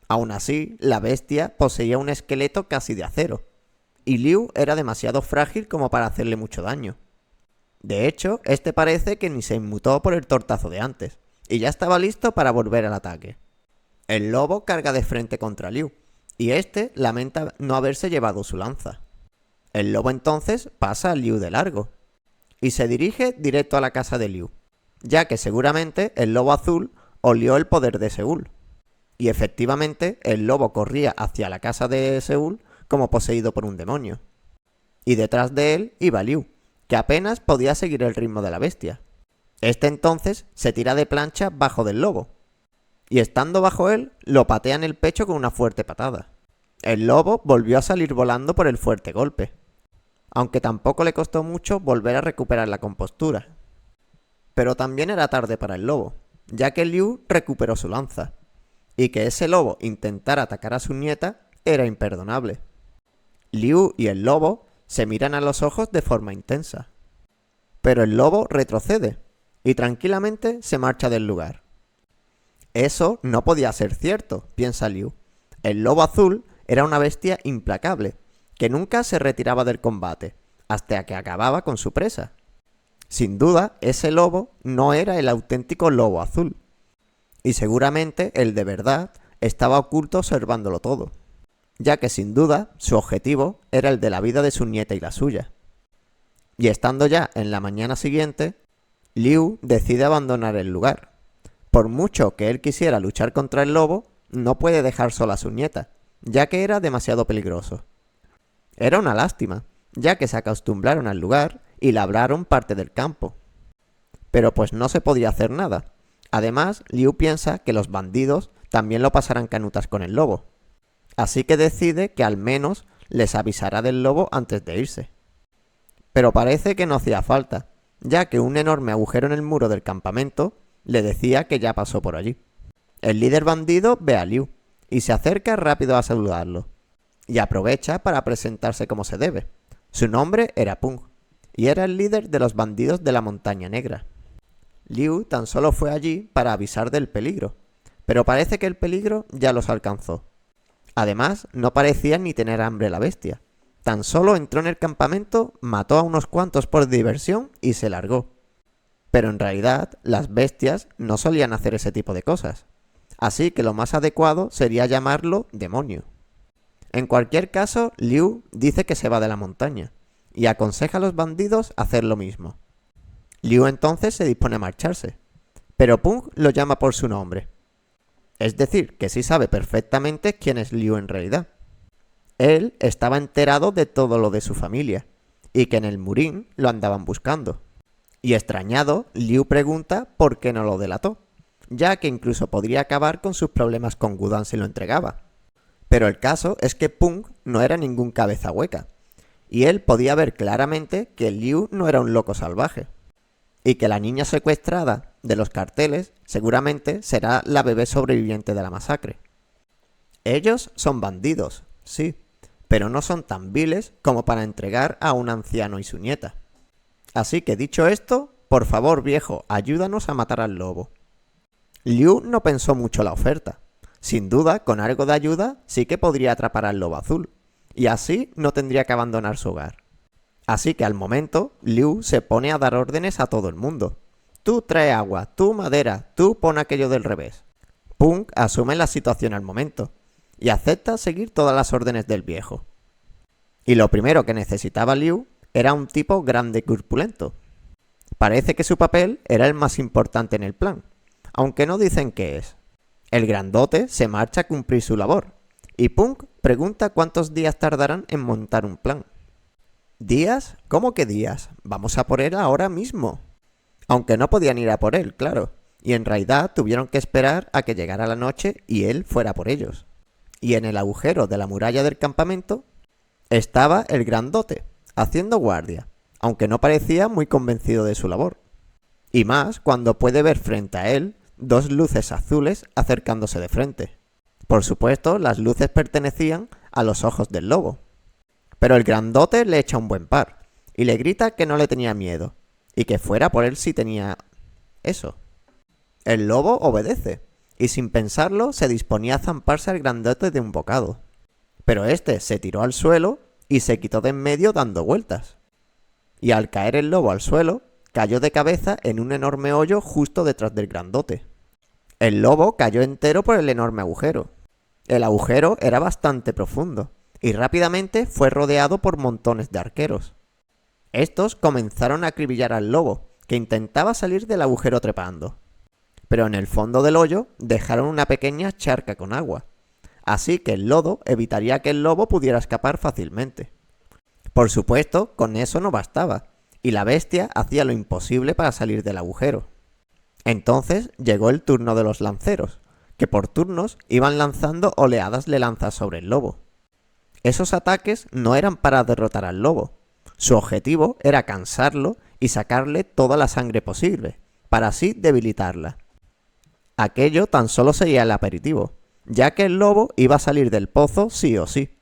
Aún así, la bestia poseía un esqueleto casi de acero, y Liu era demasiado frágil como para hacerle mucho daño. De hecho, este parece que ni se inmutó por el tortazo de antes, y ya estaba listo para volver al ataque. El lobo carga de frente contra Liu, y este lamenta no haberse llevado su lanza. El lobo entonces pasa a Liu de largo, y se dirige directo a la casa de Liu, ya que seguramente el lobo azul olió el poder de Seúl. Y efectivamente, el lobo corría hacia la casa de Seúl como poseído por un demonio. Y detrás de él iba Liu, que apenas podía seguir el ritmo de la bestia. Este entonces se tira de plancha bajo del lobo, y estando bajo él, lo patea en el pecho con una fuerte patada. El lobo volvió a salir volando por el fuerte golpe, aunque tampoco le costó mucho volver a recuperar la compostura. Pero también era tarde para el lobo, ya que Liu recuperó su lanza, y que ese lobo intentara atacar a su nieta era imperdonable. Liu y el lobo se miran a los ojos de forma intensa. Pero el lobo retrocede, y tranquilamente se marcha del lugar. Eso no podía ser cierto, piensa Liu. El lobo azul era una bestia implacable, que nunca se retiraba del combate, hasta que acababa con su presa. Sin duda, ese lobo no era el auténtico lobo azul, y seguramente el de verdad estaba oculto observándolo todo, ya que sin duda su objetivo era el de la vida de su nieta y la suya. Y estando ya en la mañana siguiente, Liu decide abandonar el lugar. Por mucho que él quisiera luchar contra el lobo, no puede dejar sola a su nieta, ya que era demasiado peligroso. Era una lástima, ya que se acostumbraron al lugar y labraron parte del campo. Pero pues no se podía hacer nada. Además, Liu piensa que los bandidos también lo pasarán canutas con el lobo. Así que decide que al menos les avisará del lobo antes de irse. Pero parece que no hacía falta, ya que un enorme agujero en el muro del campamento le decía que ya pasó por allí. El líder bandido ve a Liu y se acerca rápido a saludarlo. Y aprovecha para presentarse como se debe. Su nombre era Pung, y era el líder de los bandidos de la Montaña Negra. Liu tan solo fue allí para avisar del peligro, pero parece que el peligro ya los alcanzó. Además, no parecía ni tener hambre la bestia. Tan solo entró en el campamento, mató a unos cuantos por diversión y se largó. Pero en realidad, las bestias no solían hacer ese tipo de cosas. Así que lo más adecuado sería llamarlo demonio. En cualquier caso, Liu dice que se va de la montaña y aconseja a los bandidos hacer lo mismo. Liu entonces se dispone a marcharse, pero Pung lo llama por su nombre. Es decir, que sí sabe perfectamente quién es Liu en realidad. Él estaba enterado de todo lo de su familia, y que en el Murín lo andaban buscando. Y extrañado, Liu pregunta por qué no lo delató, ya que incluso podría acabar con sus problemas con Gudan si lo entregaba. Pero el caso es que Pung no era ningún cabeza hueca, y él podía ver claramente que Liu no era un loco salvaje, y que la niña secuestrada de los carteles seguramente será la bebé sobreviviente de la masacre. Ellos son bandidos, sí, pero no son tan viles como para entregar a un anciano y su nieta. Así que dicho esto, por favor viejo, ayúdanos a matar al lobo. Liu no pensó mucho la oferta. Sin duda, con algo de ayuda sí que podría atrapar al lobo azul, y así no tendría que abandonar su hogar. Así que al momento, Liu se pone a dar órdenes a todo el mundo. Tú trae agua, tú madera, tú pon aquello del revés. Pung asume la situación al momento, y acepta seguir todas las órdenes del viejo. Y lo primero que necesitaba Liu era un tipo grande y corpulento. Parece que su papel era el más importante en el plan, aunque no dicen qué es. El grandote se marcha a cumplir su labor, y Pung pregunta cuántos días tardarán en montar un plan. ¿Días? ¿Cómo que días? Vamos a por él ahora mismo. Aunque no podían ir a por él, claro, y en realidad tuvieron que esperar a que llegara la noche y él fuera por ellos. Y en el agujero de la muralla del campamento estaba el grandote, haciendo guardia, aunque no parecía muy convencido de su labor. Y más cuando puede ver frente a él dos luces azules acercándose de frente. Por supuesto, las luces pertenecían a los ojos del lobo. Pero el grandote le echa un buen par y le grita que no le tenía miedo y que fuera por él si tenía eso. El lobo obedece y sin pensarlo se disponía a zamparse al grandote de un bocado. Pero este se tiró al suelo y se quitó de en medio dando vueltas. Y al caer el lobo al suelo, cayó de cabeza en un enorme hoyo justo detrás del grandote. El lobo cayó entero por el enorme agujero. El agujero era bastante profundo y rápidamente fue rodeado por montones de arqueros. Estos comenzaron a acribillar al lobo, que intentaba salir del agujero trepando. Pero en el fondo del hoyo dejaron una pequeña charca con agua, así que el lodo evitaría que el lobo pudiera escapar fácilmente. Por supuesto, con eso no bastaba, y la bestia hacía lo imposible para salir del agujero. Entonces llegó el turno de los lanceros, que por turnos iban lanzando oleadas de lanzas sobre el lobo. Esos ataques no eran para derrotar al lobo. Su objetivo era cansarlo y sacarle toda la sangre posible, para así debilitarla. Aquello tan solo sería el aperitivo, ya que el lobo iba a salir del pozo sí o sí.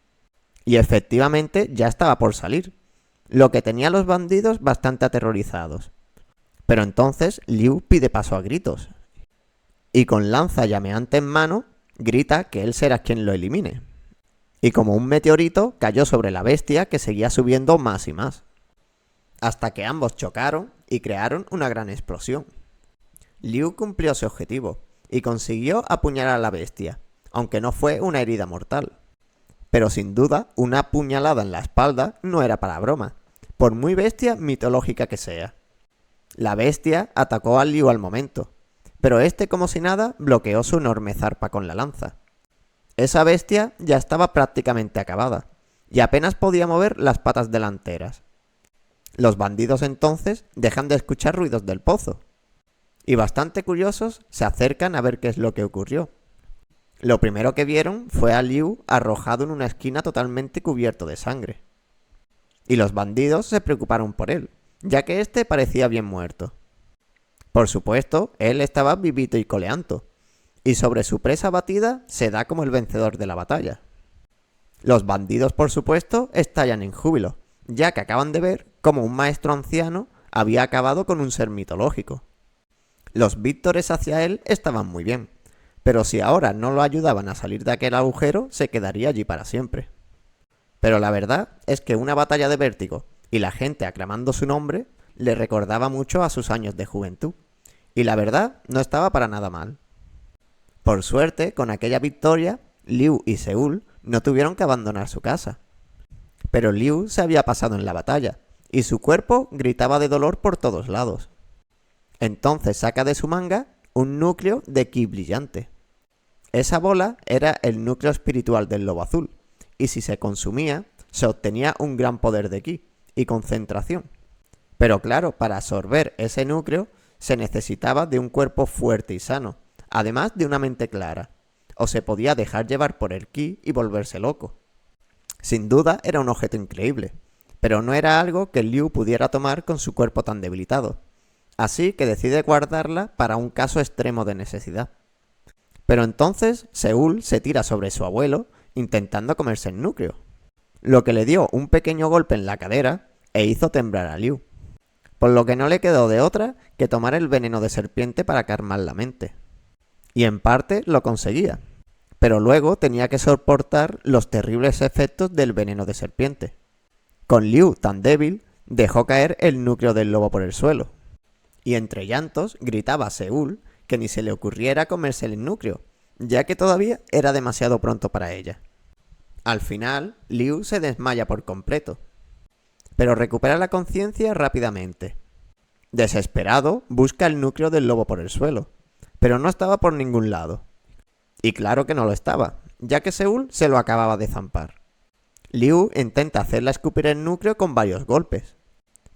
Y efectivamente ya estaba por salir, lo que tenía a los bandidos bastante aterrorizados. Pero entonces Liu pide paso a gritos, y con lanza llameante en mano, grita que él será quien lo elimine. Y como un meteorito cayó sobre la bestia que seguía subiendo más y más, hasta que ambos chocaron y crearon una gran explosión. Liu cumplió su objetivo y consiguió apuñalar a la bestia, aunque no fue una herida mortal. Pero sin duda, una puñalada en la espalda no era para broma, por muy bestia mitológica que sea. La bestia atacó a Liu al momento, pero este como si nada bloqueó su enorme zarpa con la lanza. Esa bestia ya estaba prácticamente acabada, y apenas podía mover las patas delanteras. Los bandidos entonces dejan de escuchar ruidos del pozo, y bastante curiosos se acercan a ver qué es lo que ocurrió. Lo primero que vieron fue a Liu arrojado en una esquina totalmente cubierto de sangre. Y los bandidos se preocuparon por él, ya que éste parecía bien muerto. Por supuesto, él estaba vivito y coleanto, y sobre su presa batida se da como el vencedor de la batalla. Los bandidos, por supuesto, estallan en júbilo, ya que acaban de ver cómo un maestro anciano había acabado con un ser mitológico. Los víctores hacia él estaban muy bien, pero si ahora no lo ayudaban a salir de aquel agujero, se quedaría allí para siempre. Pero la verdad es que una batalla de vértigo y la gente aclamando su nombre le recordaba mucho a sus años de juventud, y la verdad no estaba para nada mal. Por suerte, con aquella victoria, Liu y Seúl no tuvieron que abandonar su casa. Pero Liu se había pasado en la batalla, y su cuerpo gritaba de dolor por todos lados. Entonces saca de su manga un núcleo de ki brillante. Esa bola era el núcleo espiritual del lobo azul, y si se consumía, se obtenía un gran poder de ki y concentración. Pero claro, para absorber ese núcleo se necesitaba de un cuerpo fuerte y sano, además de una mente clara, o se podía dejar llevar por el ki y volverse loco. Sin duda era un objeto increíble, pero no era algo que Liu pudiera tomar con su cuerpo tan debilitado, así que decide guardarla para un caso extremo de necesidad. Pero entonces Seúl se tira sobre su abuelo intentando comerse el núcleo, lo que le dio un pequeño golpe en la cadera e hizo temblar a Liu, por lo que no le quedó de otra que tomar el veneno de serpiente para calmar la mente. Y en parte lo conseguía, pero luego tenía que soportar los terribles efectos del veneno de serpiente. Con Liu tan débil, dejó caer el núcleo del lobo por el suelo, y entre llantos gritaba a Seúl que ni se le ocurriera comerse el núcleo, ya que todavía era demasiado pronto para ella. Al final, Liu se desmaya por completo, pero recupera la conciencia rápidamente. Desesperado, busca el núcleo del lobo por el suelo, pero no estaba por ningún lado. Y claro que no lo estaba, ya que Seúl se lo acababa de zampar. Liu intenta hacerla escupir el núcleo con varios golpes,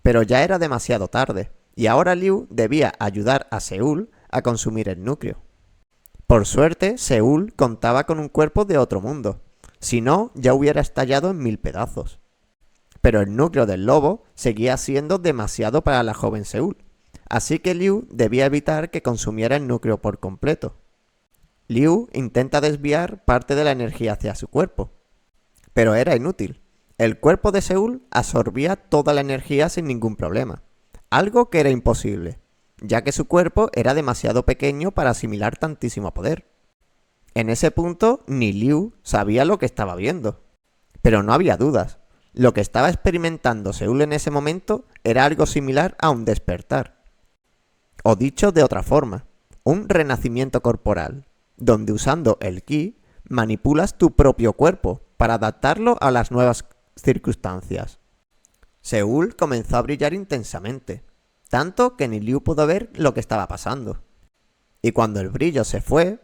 pero ya era demasiado tarde, y ahora Liu debía ayudar a Seúl a consumir el núcleo. Por suerte, Seúl contaba con un cuerpo de otro mundo, si no, ya hubiera estallado en 1000 pedazos. Pero el núcleo del lobo seguía siendo demasiado para la joven Seúl, así que Liu debía evitar que consumiera el núcleo por completo. Liu intenta desviar parte de la energía hacia su cuerpo, pero era inútil. El cuerpo de Seúl absorbía toda la energía sin ningún problema, algo que era imposible, ya que su cuerpo era demasiado pequeño para asimilar tantísimo poder. En ese punto, ni Liu sabía lo que estaba viendo. Pero no había dudas. Lo que estaba experimentando Seúl en ese momento era algo similar a un despertar. O dicho de otra forma, un renacimiento corporal, donde usando el ki manipulas tu propio cuerpo para adaptarlo a las nuevas circunstancias. Seúl comenzó a brillar intensamente, tanto que ni Liu pudo ver lo que estaba pasando. Y cuando el brillo se fue,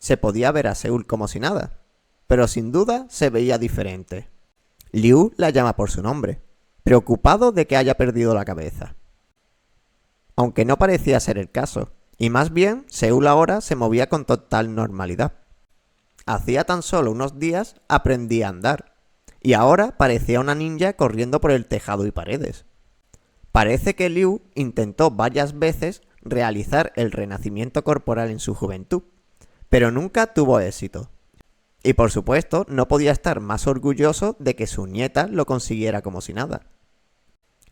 se podía ver a Seúl como si nada, pero sin duda se veía diferente. Liu la llama por su nombre, preocupado de que haya perdido la cabeza. Aunque no parecía ser el caso, y más bien Seúl ahora se movía con total normalidad. Hacía tan solo unos días aprendía a andar, y ahora parecía una ninja corriendo por el tejado y paredes. Parece que Liu intentó varias veces realizar el renacimiento corporal en su juventud, pero nunca tuvo éxito. Y por supuesto, no podía estar más orgulloso de que su nieta lo consiguiera como si nada.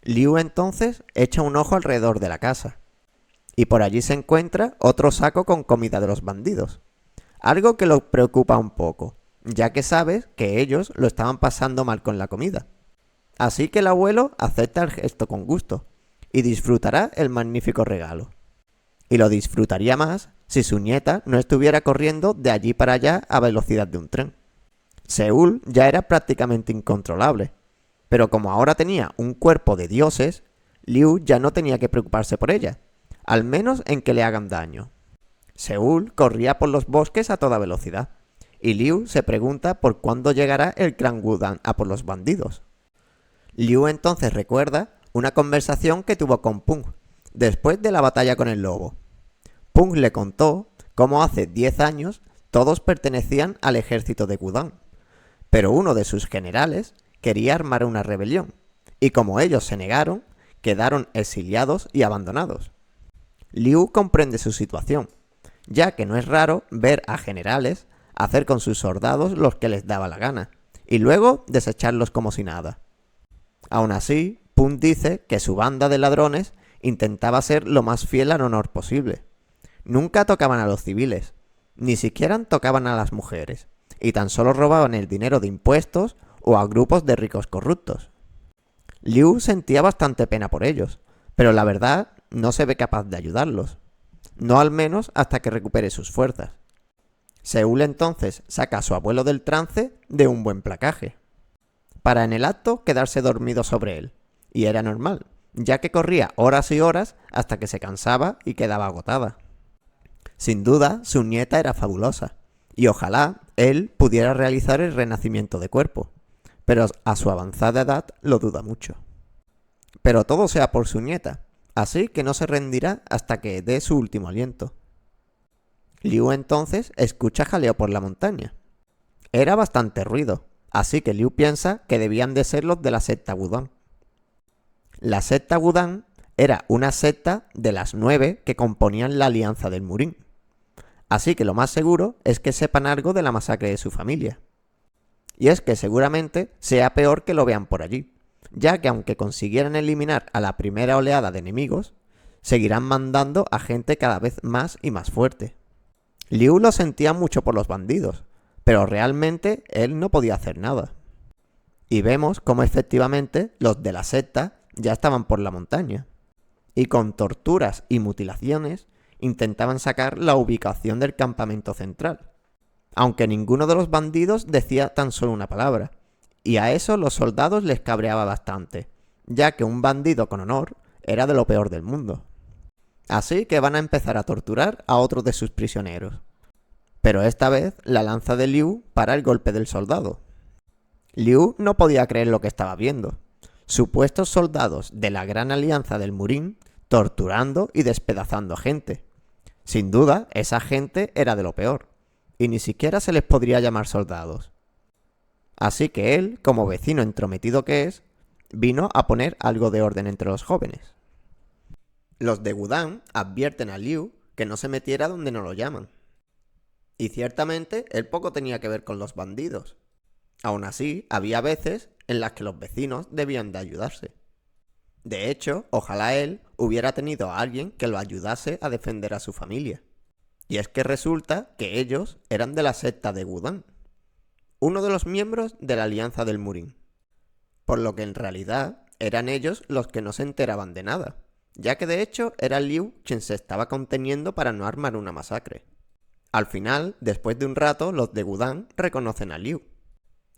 Liu entonces echa un ojo alrededor de la casa, y por allí se encuentra otro saco con comida de los bandidos, algo que lo preocupa un poco, ya que sabe que ellos lo estaban pasando mal con la comida. Así que el abuelo acepta el gesto con gusto, y disfrutará el magnífico regalo. Y lo disfrutaría más si su nieta no estuviera corriendo de allí para allá a velocidad de un tren. Seúl ya era prácticamente incontrolable, pero como ahora tenía un cuerpo de dioses, Liu ya no tenía que preocuparse por ella, al menos en que le hagan daño. Seúl corría por los bosques a toda velocidad, y Liu se pregunta por cuándo llegará el clan Wudang a por los bandidos. Liu entonces recuerda una conversación que tuvo con Pung, después de la batalla con el lobo. Pung le contó cómo hace 10 años Todos pertenecían al ejército de Wudang, pero uno de sus generales quería armar una rebelión, y como ellos se negaron, quedaron exiliados y abandonados. Liu comprende su situación, ya que no es raro ver a generales hacer con sus soldados lo que les daba la gana, y luego desecharlos como si nada. Aún así, Pun dice que su banda de ladrones intentaba ser lo más fiel al honor posible. Nunca tocaban a los civiles, ni siquiera tocaban a las mujeres, y tan solo robaban el dinero de impuestos o a grupos de ricos corruptos. Liu sentía bastante pena por ellos, pero la verdad no se ve capaz de ayudarlos. No al menos hasta que recupere sus fuerzas. Seúl entonces saca a su abuelo del trance de un buen placaje, para en el acto quedarse dormido sobre él, y era normal, ya que corría horas y horas hasta que se cansaba y quedaba agotada. Sin duda, su nieta era fabulosa, y ojalá él pudiera realizar el renacimiento de cuerpo, pero a su avanzada edad lo duda mucho. Pero todo sea por su nieta, así que no se rendirá hasta que dé su último aliento. Liu entonces escucha jaleo por la montaña. Era bastante ruido, así que Liu piensa que debían de ser los de la secta Wudang. La secta Wudang era una secta de las 9 que componían la Alianza del Murín. Así que lo más seguro es que sepan algo de la masacre de su familia. Y es que seguramente sea peor que lo vean por allí, ya que aunque consiguieran eliminar a la primera oleada de enemigos, seguirán mandando a gente cada vez más y más fuerte. Liu lo sentía mucho por los bandidos, pero realmente él no podía hacer nada. Y vemos cómo efectivamente los de la secta ya estaban por la montaña, y con torturas y mutilaciones intentaban sacar la ubicación del campamento central, aunque ninguno de los bandidos decía tan solo una palabra, y a eso los soldados les cabreaba bastante, ya que un bandido con honor era de lo peor del mundo. Así que van a empezar a torturar a otro de sus prisioneros. Pero esta vez la lanza de Liu para el golpe del soldado. Liu no podía creer lo que estaba viendo. Supuestos soldados de la Gran Alianza del Murín torturando y despedazando a gente. Sin duda, esa gente era de lo peor, y ni siquiera se les podría llamar soldados. Así que él, como vecino entrometido que es, vino a poner algo de orden entre los jóvenes. Los de Wudang advierten a Liu que no se metiera donde no lo llaman. Y ciertamente él poco tenía que ver con los bandidos. Aún así, había veces en las que los vecinos debían de ayudarse. De hecho, ojalá él hubiera tenido a alguien que lo ayudase a defender a su familia. Y es que resulta que ellos eran de la secta de Wudang, uno de los miembros de la Alianza del Murín. Por lo que en realidad eran ellos los que no se enteraban de nada, ya que de hecho era Liu quien se estaba conteniendo para no armar una masacre. Al final, después de un rato, los de Wudang reconocen a Liu,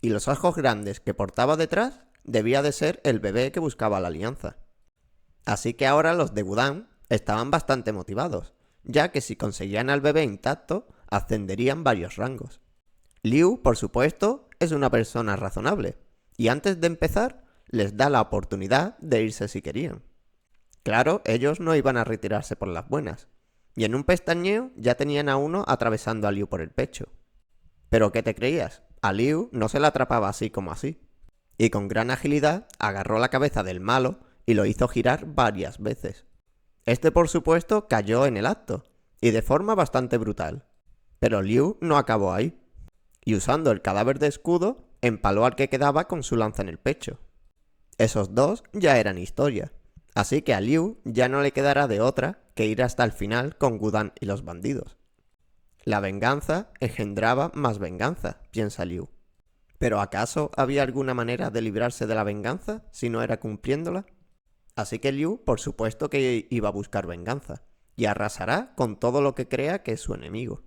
y los ojos grandes que portaba detrás debía de ser el bebé que buscaba la alianza. Así que ahora los de Wudang estaban bastante motivados, ya que si conseguían al bebé intacto, ascenderían varios rangos. Liu, por supuesto, es una persona razonable, y antes de empezar, les da la oportunidad de irse si querían. Claro, ellos no iban a retirarse por las buenas, y en un pestañeo ya tenían a uno atravesando a Liu por el pecho. ¿Pero qué te creías? A Liu no se la atrapaba así como así, y con gran agilidad agarró la cabeza del malo y lo hizo girar varias veces. Este, por supuesto, cayó en el acto, y de forma bastante brutal. Pero Liu no acabó ahí, y usando el cadáver de escudo, empaló al que quedaba con su lanza en el pecho. Esos dos ya eran historia, así que a Liu ya no le quedará de otra que ir hasta el final con Wudang y los bandidos. La venganza engendraba más venganza, piensa Liu. ¿Pero acaso había alguna manera de librarse de la venganza si no era cumpliéndola? Así que Liu, por supuesto que iba a buscar venganza, y arrasará con todo lo que crea que es su enemigo.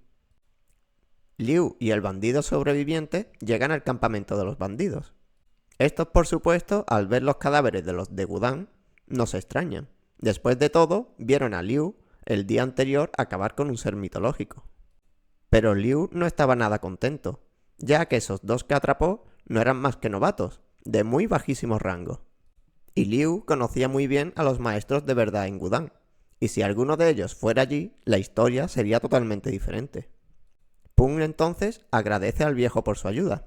Liu y el bandido sobreviviente llegan al campamento de los bandidos. Estos, por supuesto, al ver los cadáveres de los de Wudang, no se extrañan. Después de todo, vieron a Liu el día anterior acabar con un ser mitológico. Pero Liu no estaba nada contento, ya que esos dos que atrapó no eran más que novatos, de muy bajísimo rango. Y Liu conocía muy bien a los maestros de verdad en Wudang, y si alguno de ellos fuera allí, la historia sería totalmente diferente. Punk entonces agradece al viejo por su ayuda,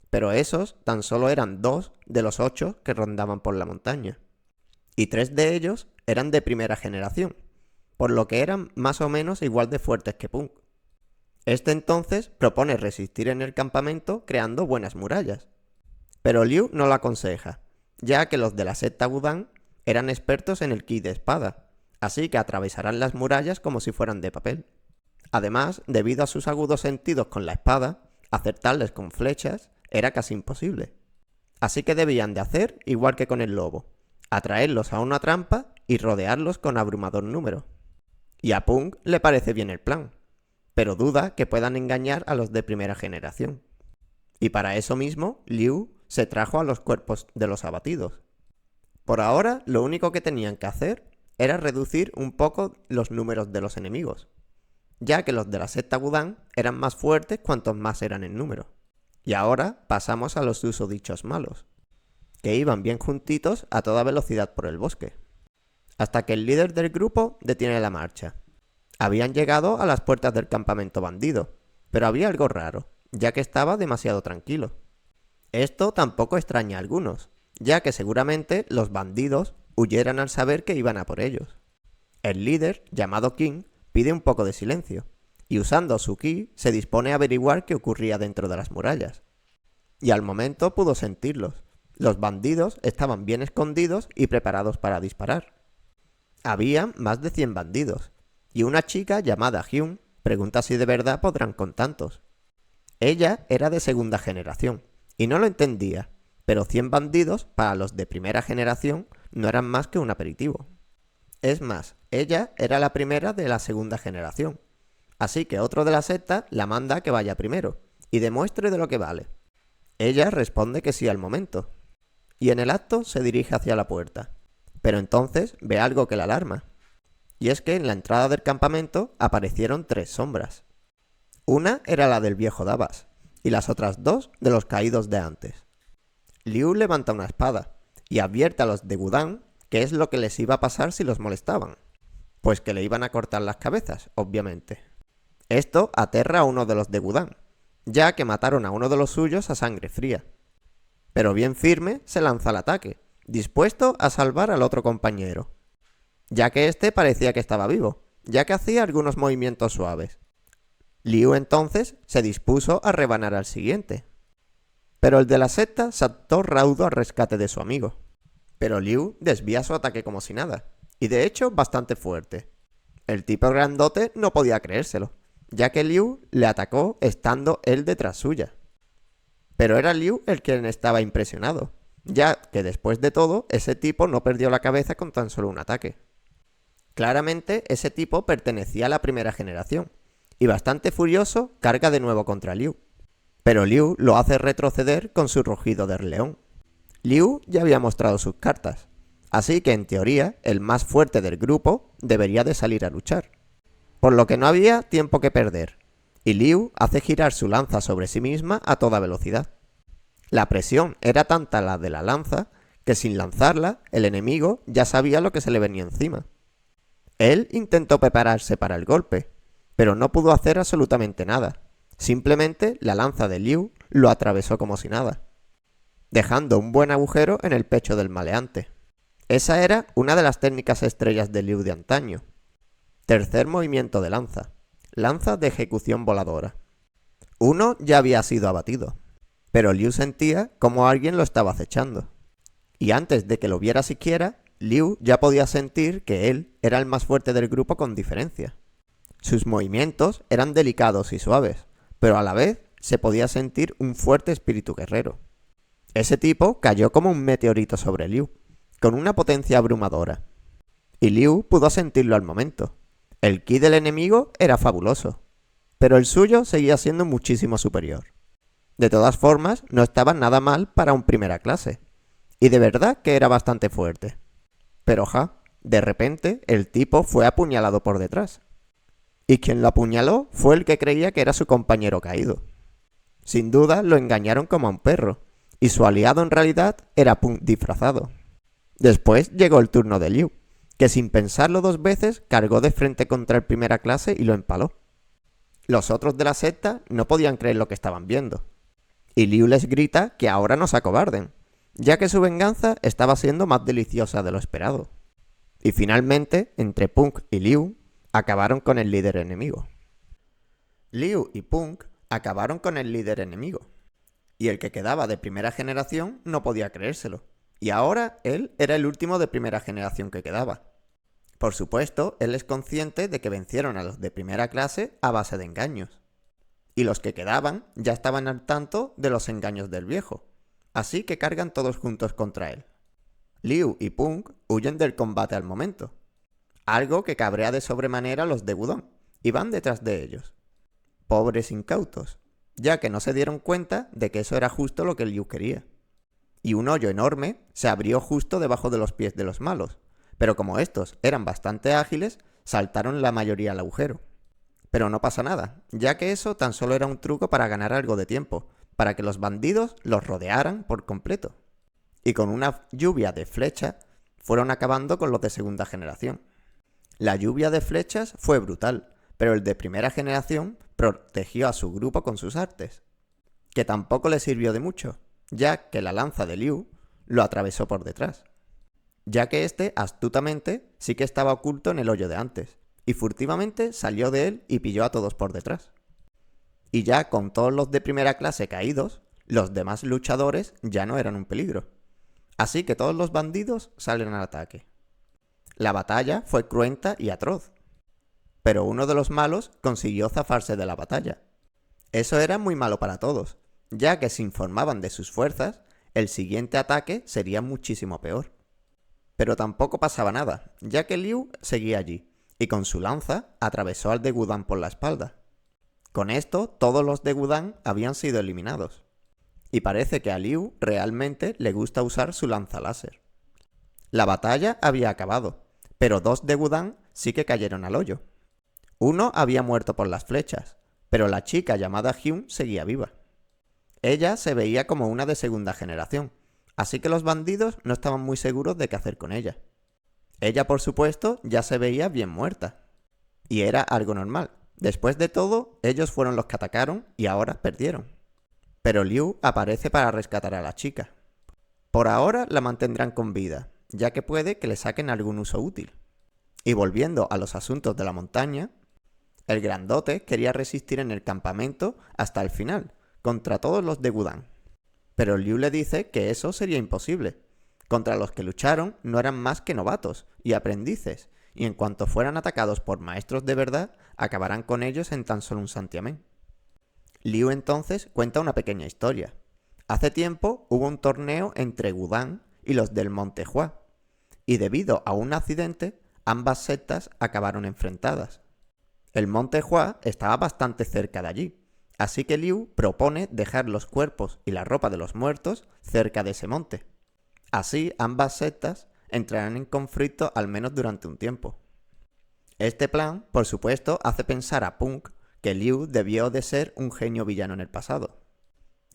pero esos tan solo eran 2 de los 8 que rondaban por la montaña, y 3 de ellos eran de primera generación, por lo que eran más o menos igual de fuertes que Punk. Este entonces propone resistir en el campamento creando buenas murallas, pero Liu no lo aconseja, ya que los de la secta Wudang eran expertos en el ki de espada, así que atravesarán las murallas como si fueran de papel. Además, debido a sus agudos sentidos con la espada, acertarles con flechas era casi imposible. Así que debían de hacer igual que con el lobo, atraerlos a una trampa y rodearlos con abrumador número. Y a Punk le parece bien el plan, pero duda que puedan engañar a los de primera generación. Y para eso mismo, Liu se trajo a los cuerpos de los abatidos. Por ahora, lo único que tenían que hacer era reducir un poco los números de los enemigos, ya que los de la secta Wudang eran más fuertes cuantos más eran en número. Y ahora pasamos a los susodichos malos, que iban bien juntitos a toda velocidad por el bosque, hasta que el líder del grupo detiene la marcha. Habían llegado a las puertas del campamento bandido, pero había algo raro, ya que estaba demasiado tranquilo. Esto tampoco extraña a algunos, ya que seguramente los bandidos huyeran al saber que iban a por ellos. El líder, llamado King, pide un poco de silencio, y usando su ki se dispone a averiguar qué ocurría dentro de las murallas. Y al momento pudo sentirlos. Los bandidos estaban bien escondidos y preparados para disparar. Había más de 100 bandidos, y una chica llamada Hyun pregunta si de verdad podrán con tantos. Ella era de segunda generación, y no lo entendía, pero 100 bandidos para los de primera generación no eran más que un aperitivo. Es más, ella era la primera de la segunda generación, así que otro de la secta la manda a que vaya primero, y demuestre de lo que vale. Ella responde que sí al momento, y en el acto se dirige hacia la puerta, pero entonces ve algo que la alarma, y es que en la entrada del campamento aparecieron 3 sombras. Una era la del viejo Dabas, y las otras 2 de los caídos de antes. Liu levanta una espada, y advierte a los de Wudang qué es lo que les iba a pasar si los molestaban, pues que le iban a cortar las cabezas, obviamente. Esto aterra a uno de los de Wudang, ya que mataron a uno de los suyos a sangre fría. Pero bien firme se lanza al ataque, dispuesto a salvar al otro compañero, ya que este parecía que estaba vivo, ya que hacía algunos movimientos suaves. Liu entonces se dispuso a rebanar al siguiente, pero el de la secta saltó raudo al rescate de su amigo. Pero Liu desvía su ataque como si nada, y de hecho bastante fuerte. El tipo grandote no podía creérselo, ya que Liu le atacó estando él detrás suya. Pero era Liu el quien estaba impresionado, ya que después de todo ese tipo no perdió la cabeza con tan solo un ataque. Claramente ese tipo pertenecía a la primera generación, y bastante furioso carga de nuevo contra Liu. Pero Liu lo hace retroceder con su rugido del león. Liu ya había mostrado sus cartas, así que en teoría el más fuerte del grupo debería de salir a luchar. Por lo que no había tiempo que perder, y Liu hace girar su lanza sobre sí misma a toda velocidad. La presión era tanta la de la lanza que sin lanzarla el enemigo ya sabía lo que se le venía encima. Él intentó prepararse para el golpe, pero no pudo hacer absolutamente nada. Simplemente la lanza de Liu lo atravesó como si nada, dejando un buen agujero en el pecho del maleante. Esa era una de las técnicas estrellas de Liu de antaño. Tercer movimiento de lanza. Lanza de ejecución voladora. Uno ya había sido abatido, pero Liu sentía como alguien lo estaba acechando. Y antes de que lo viera siquiera, Liu ya podía sentir que él era el más fuerte del grupo con diferencia. Sus movimientos eran delicados y suaves, pero a la vez se podía sentir un fuerte espíritu guerrero. Ese tipo cayó como un meteorito sobre Liu, con una potencia abrumadora. Y Liu pudo sentirlo al momento. El ki del enemigo era fabuloso, pero el suyo seguía siendo muchísimo superior. De todas formas, no estaba nada mal para un primera clase, y de verdad que era bastante fuerte. Pero de repente el tipo fue apuñalado por detrás. Y quien lo apuñaló fue el que creía que era su compañero caído. Sin duda lo engañaron como a un perro, y su aliado en realidad era Punk disfrazado. Después llegó el turno de Liu, que sin pensarlo 2 veces cargó de frente contra el primera clase y lo empaló. Los otros de la secta no podían creer lo que estaban viendo. Y Liu les grita que ahora no se acobarden, ya que su venganza estaba siendo más deliciosa de lo esperado. Y finalmente, entre Punk y Liu, acabaron con el líder enemigo. Liu y Punk acabaron con el líder enemigo, y el que quedaba de primera generación no podía creérselo, y ahora él era el último de primera generación que quedaba. Por supuesto, él es consciente de que vencieron a los de primera clase a base de engaños. Y los que quedaban ya estaban al tanto de los engaños del viejo, así que cargan todos juntos contra él. Liu y Punk huyen del combate al momento, algo que cabrea de sobremanera a los de Wudong, y van detrás de ellos. Pobres incautos, ya que no se dieron cuenta de que eso era justo lo que Liu quería. Y un hoyo enorme se abrió justo debajo de los pies de los malos, pero como estos eran bastante ágiles, saltaron la mayoría al agujero. Pero no pasa nada, ya que eso tan solo era un truco para ganar algo de tiempo, para que los bandidos los rodearan por completo. Y con una lluvia de flechas fueron acabando con los de segunda generación. La lluvia de flechas fue brutal, pero el de primera generación protegió a su grupo con sus artes, que tampoco le sirvió de mucho, ya que la lanza de Liu lo atravesó por detrás, ya que este astutamente sí que estaba oculto en el hoyo de antes, y furtivamente salió de él y pilló a todos por detrás. Y ya con todos los de primera clase caídos, los demás luchadores ya no eran un peligro. Así que todos los bandidos salen al ataque. La batalla fue cruenta y atroz, pero uno de los malos consiguió zafarse de la batalla. Eso era muy malo para todos, ya que si informaban de sus fuerzas, el siguiente ataque sería muchísimo peor. Pero tampoco pasaba nada, ya que Liu seguía allí, y con su lanza atravesó al de Wudang por la espalda. Con esto, todos los de Wudang habían sido eliminados. Y parece que a Liu realmente le gusta usar su lanza láser. La batalla había acabado, pero dos de Wudang sí que cayeron al hoyo. Uno había muerto por las flechas, pero la chica llamada Hyun seguía viva. Ella se veía como una de segunda generación, así que los bandidos no estaban muy seguros de qué hacer con ella. Ella, por supuesto, ya se veía bien muerta. Y era algo normal. Después de todo, ellos fueron los que atacaron y ahora perdieron. Pero Liu aparece para rescatar a la chica. Por ahora la mantendrán con vida, ya que puede que le saquen algún uso útil. Y volviendo a los asuntos de la montaña, el grandote quería resistir en el campamento hasta el final, contra todos los de Wudang. Pero Liu le dice que eso sería imposible. Contra los que lucharon no eran más que novatos y aprendices, y en cuanto fueran atacados por maestros de verdad, acabarán con ellos en tan solo un santiamén. Liu entonces cuenta una pequeña historia. Hace tiempo hubo un torneo entre Wudang y los del Monte Hua, y debido a un accidente, ambas sectas acabaron enfrentadas. El Monte Hua estaba bastante cerca de allí, así que Liu propone dejar los cuerpos y la ropa de los muertos cerca de ese monte. Así ambas sectas entrarán en conflicto al menos durante un tiempo. Este plan, por supuesto, hace pensar a Punk que Liu debió de ser un genio villano en el pasado.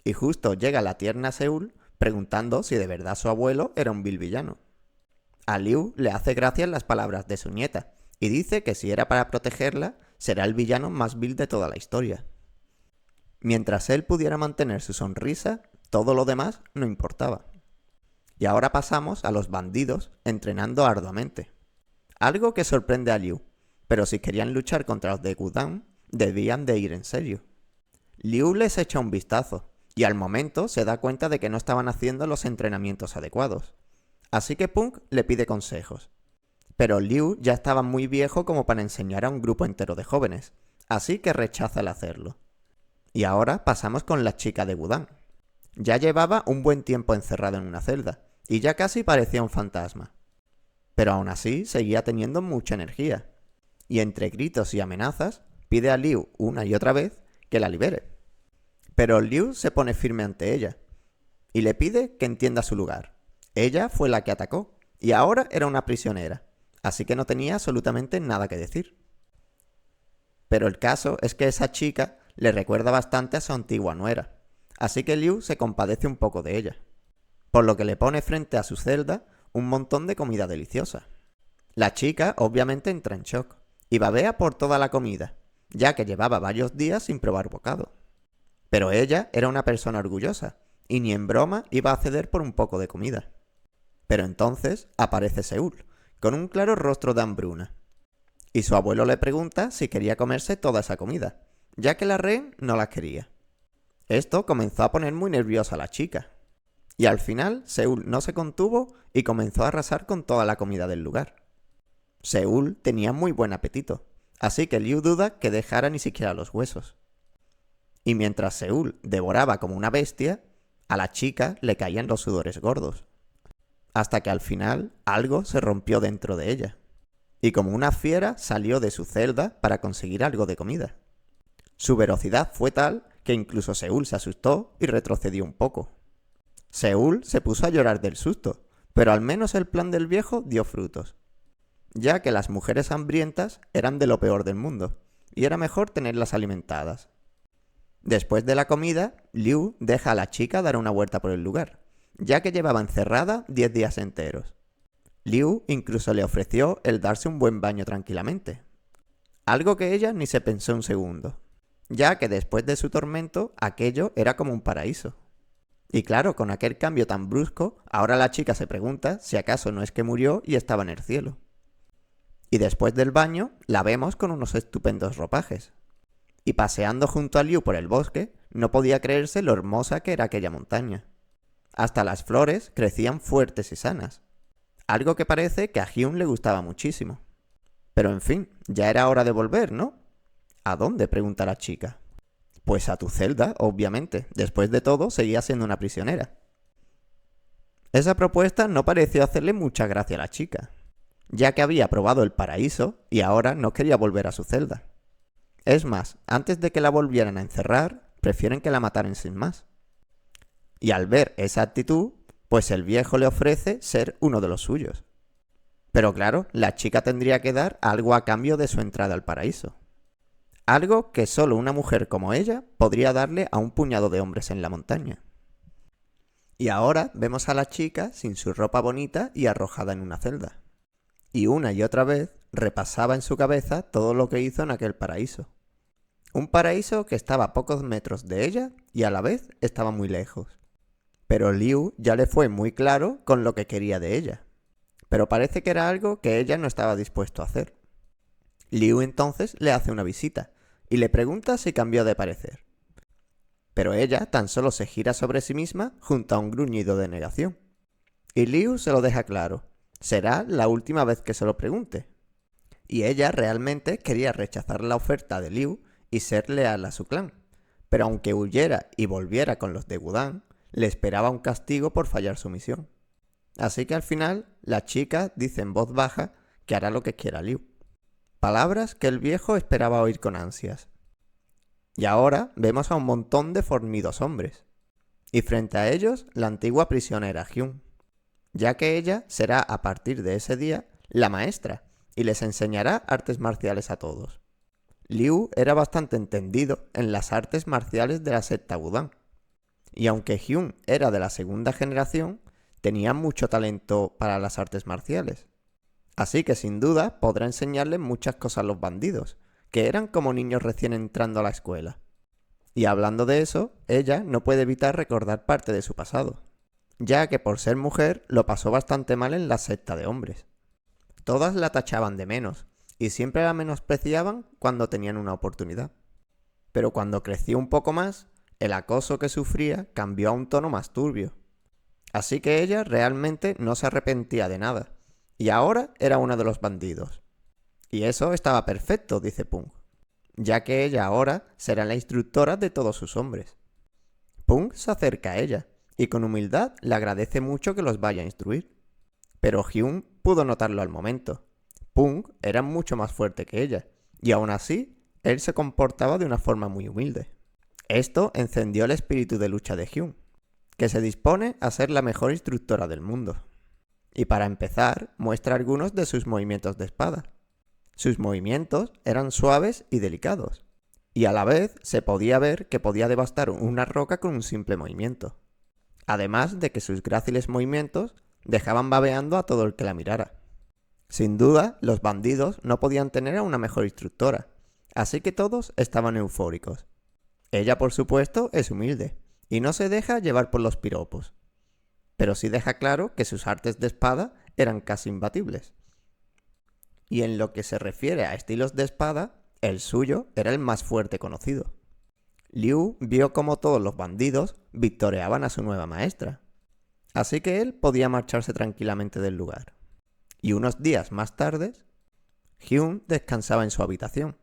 Y justo llega la tierna Seúl preguntando si de verdad su abuelo era un vil villano. A Liu le hace gracia las palabras de su nieta, y dice que si era para protegerla, será el villano más vil de toda la historia. Mientras él pudiera mantener su sonrisa, todo lo demás no importaba. Y ahora pasamos a los bandidos entrenando arduamente. Algo que sorprende a Liu, pero si querían luchar contra los de Wudang, debían de ir en serio. Liu les echa un vistazo, y al momento se da cuenta de que no estaban haciendo los entrenamientos adecuados. Así que Punk le pide consejos. Pero Liu ya estaba muy viejo como para enseñar a un grupo entero de jóvenes, así que rechaza el hacerlo. Y ahora pasamos con la chica de Wudang. Ya llevaba un buen tiempo encerrado en una celda, y ya casi parecía un fantasma. Pero aún así seguía teniendo mucha energía, y entre gritos y amenazas pide a Liu una y otra vez que la libere. Pero Liu se pone firme ante ella, y le pide que entienda su lugar. Ella fue la que atacó, y ahora era una prisionera, así que no tenía absolutamente nada que decir. Pero el caso es que esa chica le recuerda bastante a su antigua nuera, así que Liu se compadece un poco de ella, por lo que le pone frente a su celda un montón de comida deliciosa. La chica obviamente entra en shock y babea por toda la comida, ya que llevaba varios días sin probar bocado. Pero ella era una persona orgullosa, y ni en broma iba a ceder por un poco de comida. Pero entonces aparece Seúl, con un claro rostro de hambruna. Y su abuelo le pregunta si quería comerse toda esa comida, ya que la rehén no la quería. Esto comenzó a poner muy nerviosa a la chica. Y al final, Seúl no se contuvo y comenzó a arrasar con toda la comida del lugar. Seúl tenía muy buen apetito, así que Liu duda que dejara ni siquiera los huesos. Y mientras Seúl devoraba como una bestia, a la chica le caían los sudores gordos. Hasta que al final algo se rompió dentro de ella. Y como una fiera salió de su celda para conseguir algo de comida. Su velocidad fue tal que incluso Seúl se asustó y retrocedió un poco. Seúl se puso a llorar del susto, pero al menos el plan del viejo dio frutos, ya que las mujeres hambrientas eran de lo peor del mundo, y era mejor tenerlas alimentadas. Después de la comida, Liu deja a la chica dar una vuelta por el lugar, ya que llevaba encerrada 10 días enteros. Liu incluso le ofreció el darse un buen baño tranquilamente, algo que ella ni se pensó un segundo, ya que después de su tormento aquello era como un paraíso. Y claro, con aquel cambio tan brusco, ahora la chica se pregunta si acaso no es que murió y estaba en el cielo. Y después del baño, la vemos con unos estupendos ropajes. Y paseando junto a Liu por el bosque, no podía creerse lo hermosa que era aquella montaña. Hasta las flores crecían fuertes y sanas, algo que parece que a Hyun le gustaba muchísimo. Pero en fin, ya era hora de volver, ¿no? ¿A dónde?, pregunta la chica. Pues a tu celda, obviamente. Después de todo, seguía siendo una prisionera. Esa propuesta no pareció hacerle mucha gracia a la chica, ya que había probado el paraíso y ahora no quería volver a su celda. Es más, antes de que la volvieran a encerrar, prefieren que la mataran sin más. Y al ver esa actitud, pues el viejo le ofrece ser uno de los suyos. Pero claro, la chica tendría que dar algo a cambio de su entrada al paraíso. Algo que solo una mujer como ella podría darle a un puñado de hombres en la montaña. Y ahora vemos a la chica sin su ropa bonita y arrojada en una celda. Y una y otra vez repasaba en su cabeza todo lo que hizo en aquel paraíso. Un paraíso que estaba a pocos metros de ella y a la vez estaba muy lejos. Pero Liu ya le fue muy claro con lo que quería de ella. Pero parece que era algo que ella no estaba dispuesto a hacer. Liu entonces le hace una visita y le pregunta si cambió de parecer. Pero ella tan solo se gira sobre sí misma junto a un gruñido de negación. Y Liu se lo deja claro. Será la última vez que se lo pregunte. Y ella realmente quería rechazar la oferta de Liu y ser leal a su clan. Pero aunque huyera y volviera con los de Wudang, le esperaba un castigo por fallar su misión. Así que al final, la chica dice en voz baja que hará lo que quiera Liu. Palabras que el viejo esperaba oír con ansias. Y ahora vemos a un montón de fornidos hombres. Y frente a ellos, la antigua prisionera Hyun, ya que ella será a partir de ese día la maestra y les enseñará artes marciales a todos. Liu era bastante entendido en las artes marciales de la secta Wudang. Y aunque Hyun era de la segunda generación, tenía mucho talento para las artes marciales. Así que sin duda podrá enseñarle muchas cosas a los bandidos, que eran como niños recién entrando a la escuela. Y hablando de eso, ella no puede evitar recordar parte de su pasado, ya que por ser mujer lo pasó bastante mal en la secta de hombres. Todas la tachaban de menos, y siempre la menospreciaban cuando tenían una oportunidad. Pero cuando creció un poco más, el acoso que sufría cambió a un tono más turbio. Así que ella realmente no se arrepentía de nada, y ahora era una de los bandidos. Y eso estaba perfecto, dice Pung, ya que ella ahora será la instructora de todos sus hombres. Pung se acerca a ella, y con humildad le agradece mucho que los vaya a instruir. Pero Hyun pudo notarlo al momento. Pung era mucho más fuerte que ella, y aún así, él se comportaba de una forma muy humilde. Esto encendió el espíritu de lucha de Hyun, que se dispone a ser la mejor instructora del mundo. Y para empezar, muestra algunos de sus movimientos de espada. Sus movimientos eran suaves y delicados, y a la vez se podía ver que podía devastar una roca con un simple movimiento. Además de que sus gráciles movimientos dejaban babeando a todo el que la mirara. Sin duda, los bandidos no podían tener a una mejor instructora, Así que todos estaban eufóricos. Ella, por supuesto, es humilde y no se deja llevar por los piropos, pero sí deja claro que sus artes de espada eran casi imbatibles. Y en lo que se refiere a estilos de espada, el suyo era el más fuerte conocido. Liu vio cómo todos los bandidos victoreaban a su nueva maestra, así que él podía marcharse tranquilamente del lugar. Y unos días más tarde, Hyun descansaba en su habitación,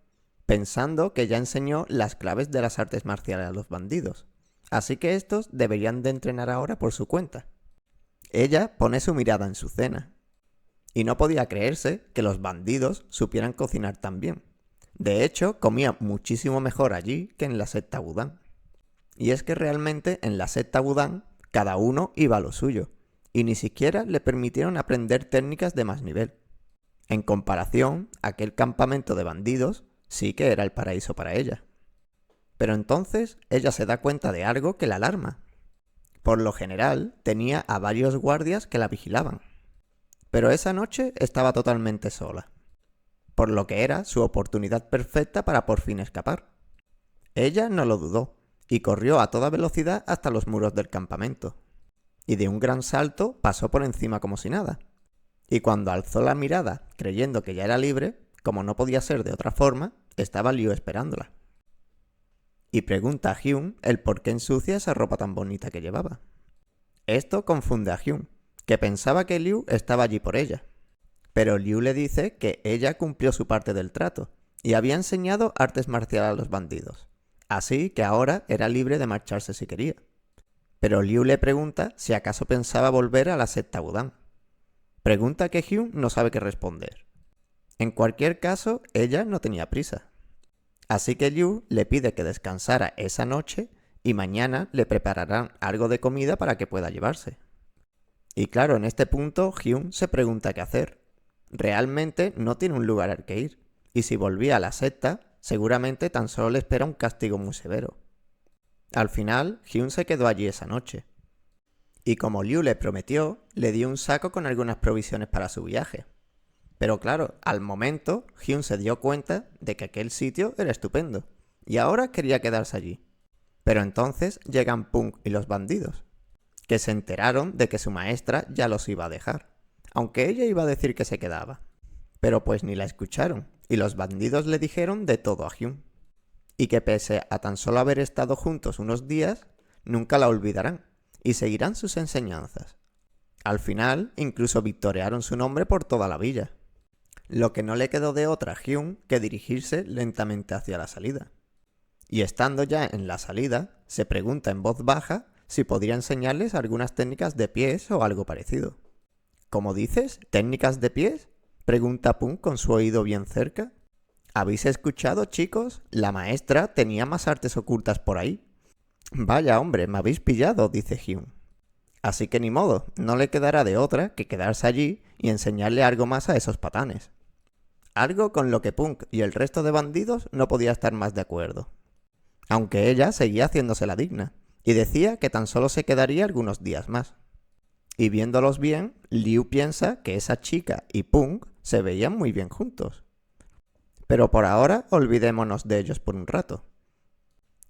pensando que ya enseñó las claves de las artes marciales a los bandidos, así que estos deberían de entrenar ahora por su cuenta. Ella pone su mirada en su cena, y no podía creerse que los bandidos supieran cocinar tan bien. De hecho, comía muchísimo mejor allí que en la secta Wudang. Y es que realmente en la secta Wudang cada uno iba a lo suyo, y ni siquiera le permitieron aprender técnicas de más nivel. En comparación, aquel campamento de bandidos sí que era el paraíso para ella. Pero entonces ella se da cuenta de algo que la alarma. Por lo general, tenía a varios guardias que la vigilaban. Pero esa noche estaba totalmente sola, por lo que era su oportunidad perfecta para por fin escapar. Ella no lo dudó, y corrió a toda velocidad hasta los muros del campamento. Y de un gran salto pasó por encima como si nada. Y cuando alzó la mirada, creyendo que ya era libre, como no podía ser de otra forma, estaba Liu esperándola. Y pregunta a Hyun el por qué ensucia esa ropa tan bonita que llevaba. Esto confunde a Hyun, que pensaba que Liu estaba allí por ella. Pero Liu le dice que ella cumplió su parte del trato y había enseñado artes marciales a los bandidos, así que ahora era libre de marcharse si quería. Pero Liu le pregunta si acaso pensaba volver a la secta Wudang. Pregunta que Hyun no sabe qué responder. En cualquier caso, ella no tenía prisa. Así que Liu le pide que descansara esa noche y mañana le prepararán algo de comida para que pueda llevarse. Y claro, en este punto Hyun se pregunta qué hacer. Realmente no tiene un lugar al que ir, y si volvía a la secta, seguramente tan solo le espera un castigo muy severo. Al final, Hyun se quedó allí esa noche. Y como Liu le prometió, le dio un saco con algunas provisiones para su viaje. Pero claro, al momento, Hyun se dio cuenta de que aquel sitio era estupendo, y ahora quería quedarse allí. Pero entonces llegan Punk y los bandidos, que se enteraron de que su maestra ya los iba a dejar, aunque ella iba a decir que se quedaba. Pero pues ni la escucharon, y los bandidos le dijeron de todo a Hyun. Y que pese a tan solo haber estado juntos unos días, nunca la olvidarán, y seguirán sus enseñanzas. Al final, incluso victorearon su nombre por toda la villa. Lo que no le quedó de otra a Hyun que dirigirse lentamente hacia la salida. Y estando ya en la salida, se pregunta en voz baja si podría enseñarles algunas técnicas de pies o algo parecido. ¿Cómo dices? ¿Técnicas de pies?, pregunta Punk con su oído bien cerca. ¿Habéis escuchado, chicos? La maestra tenía más artes ocultas por ahí. Vaya hombre, me habéis pillado, dice Hyun. Así que ni modo, no le quedará de otra que quedarse allí y enseñarle algo más a esos patanes. Algo con lo que Punk y el resto de bandidos no podía estar más de acuerdo. Aunque ella seguía haciéndose la digna, y decía que tan solo se quedaría algunos días más. Y viéndolos bien, Liu piensa que esa chica y Punk se veían muy bien juntos. Pero por ahora olvidémonos de ellos por un rato,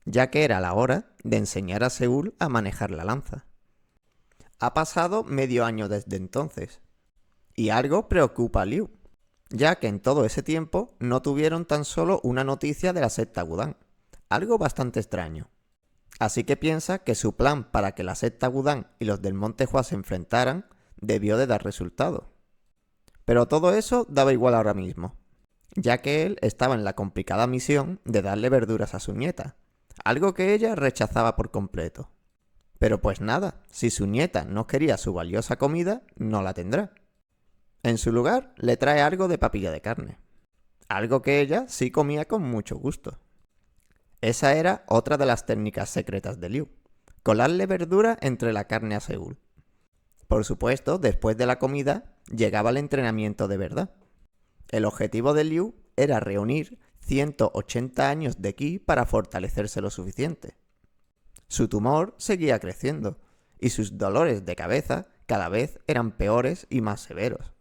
ya que era la hora de enseñar a Seúl a manejar la lanza. Ha pasado medio año desde entonces, y algo preocupa a Liu, ya que en todo ese tiempo no tuvieron tan solo una noticia de la secta Wudang, algo bastante extraño. Así que piensa que su plan para que la secta Wudang y los del Monte Hua se enfrentaran debió de dar resultado. Pero todo eso daba igual ahora mismo, ya que él estaba en la complicada misión de darle verduras a su nieta, algo que ella rechazaba por completo. Pero pues nada, si su nieta no quería su valiosa comida, no la tendrá. En su lugar, le trae algo de papilla de carne, algo que ella sí comía con mucho gusto. Esa era otra de las técnicas secretas de Liu, colarle verdura entre la carne a Seúl. Por supuesto, después de la comida, llegaba el entrenamiento de verdad. El objetivo de Liu era reunir 180 años de ki para fortalecerse lo suficiente. Su tumor seguía creciendo, y sus dolores de cabeza cada vez eran peores y más severos.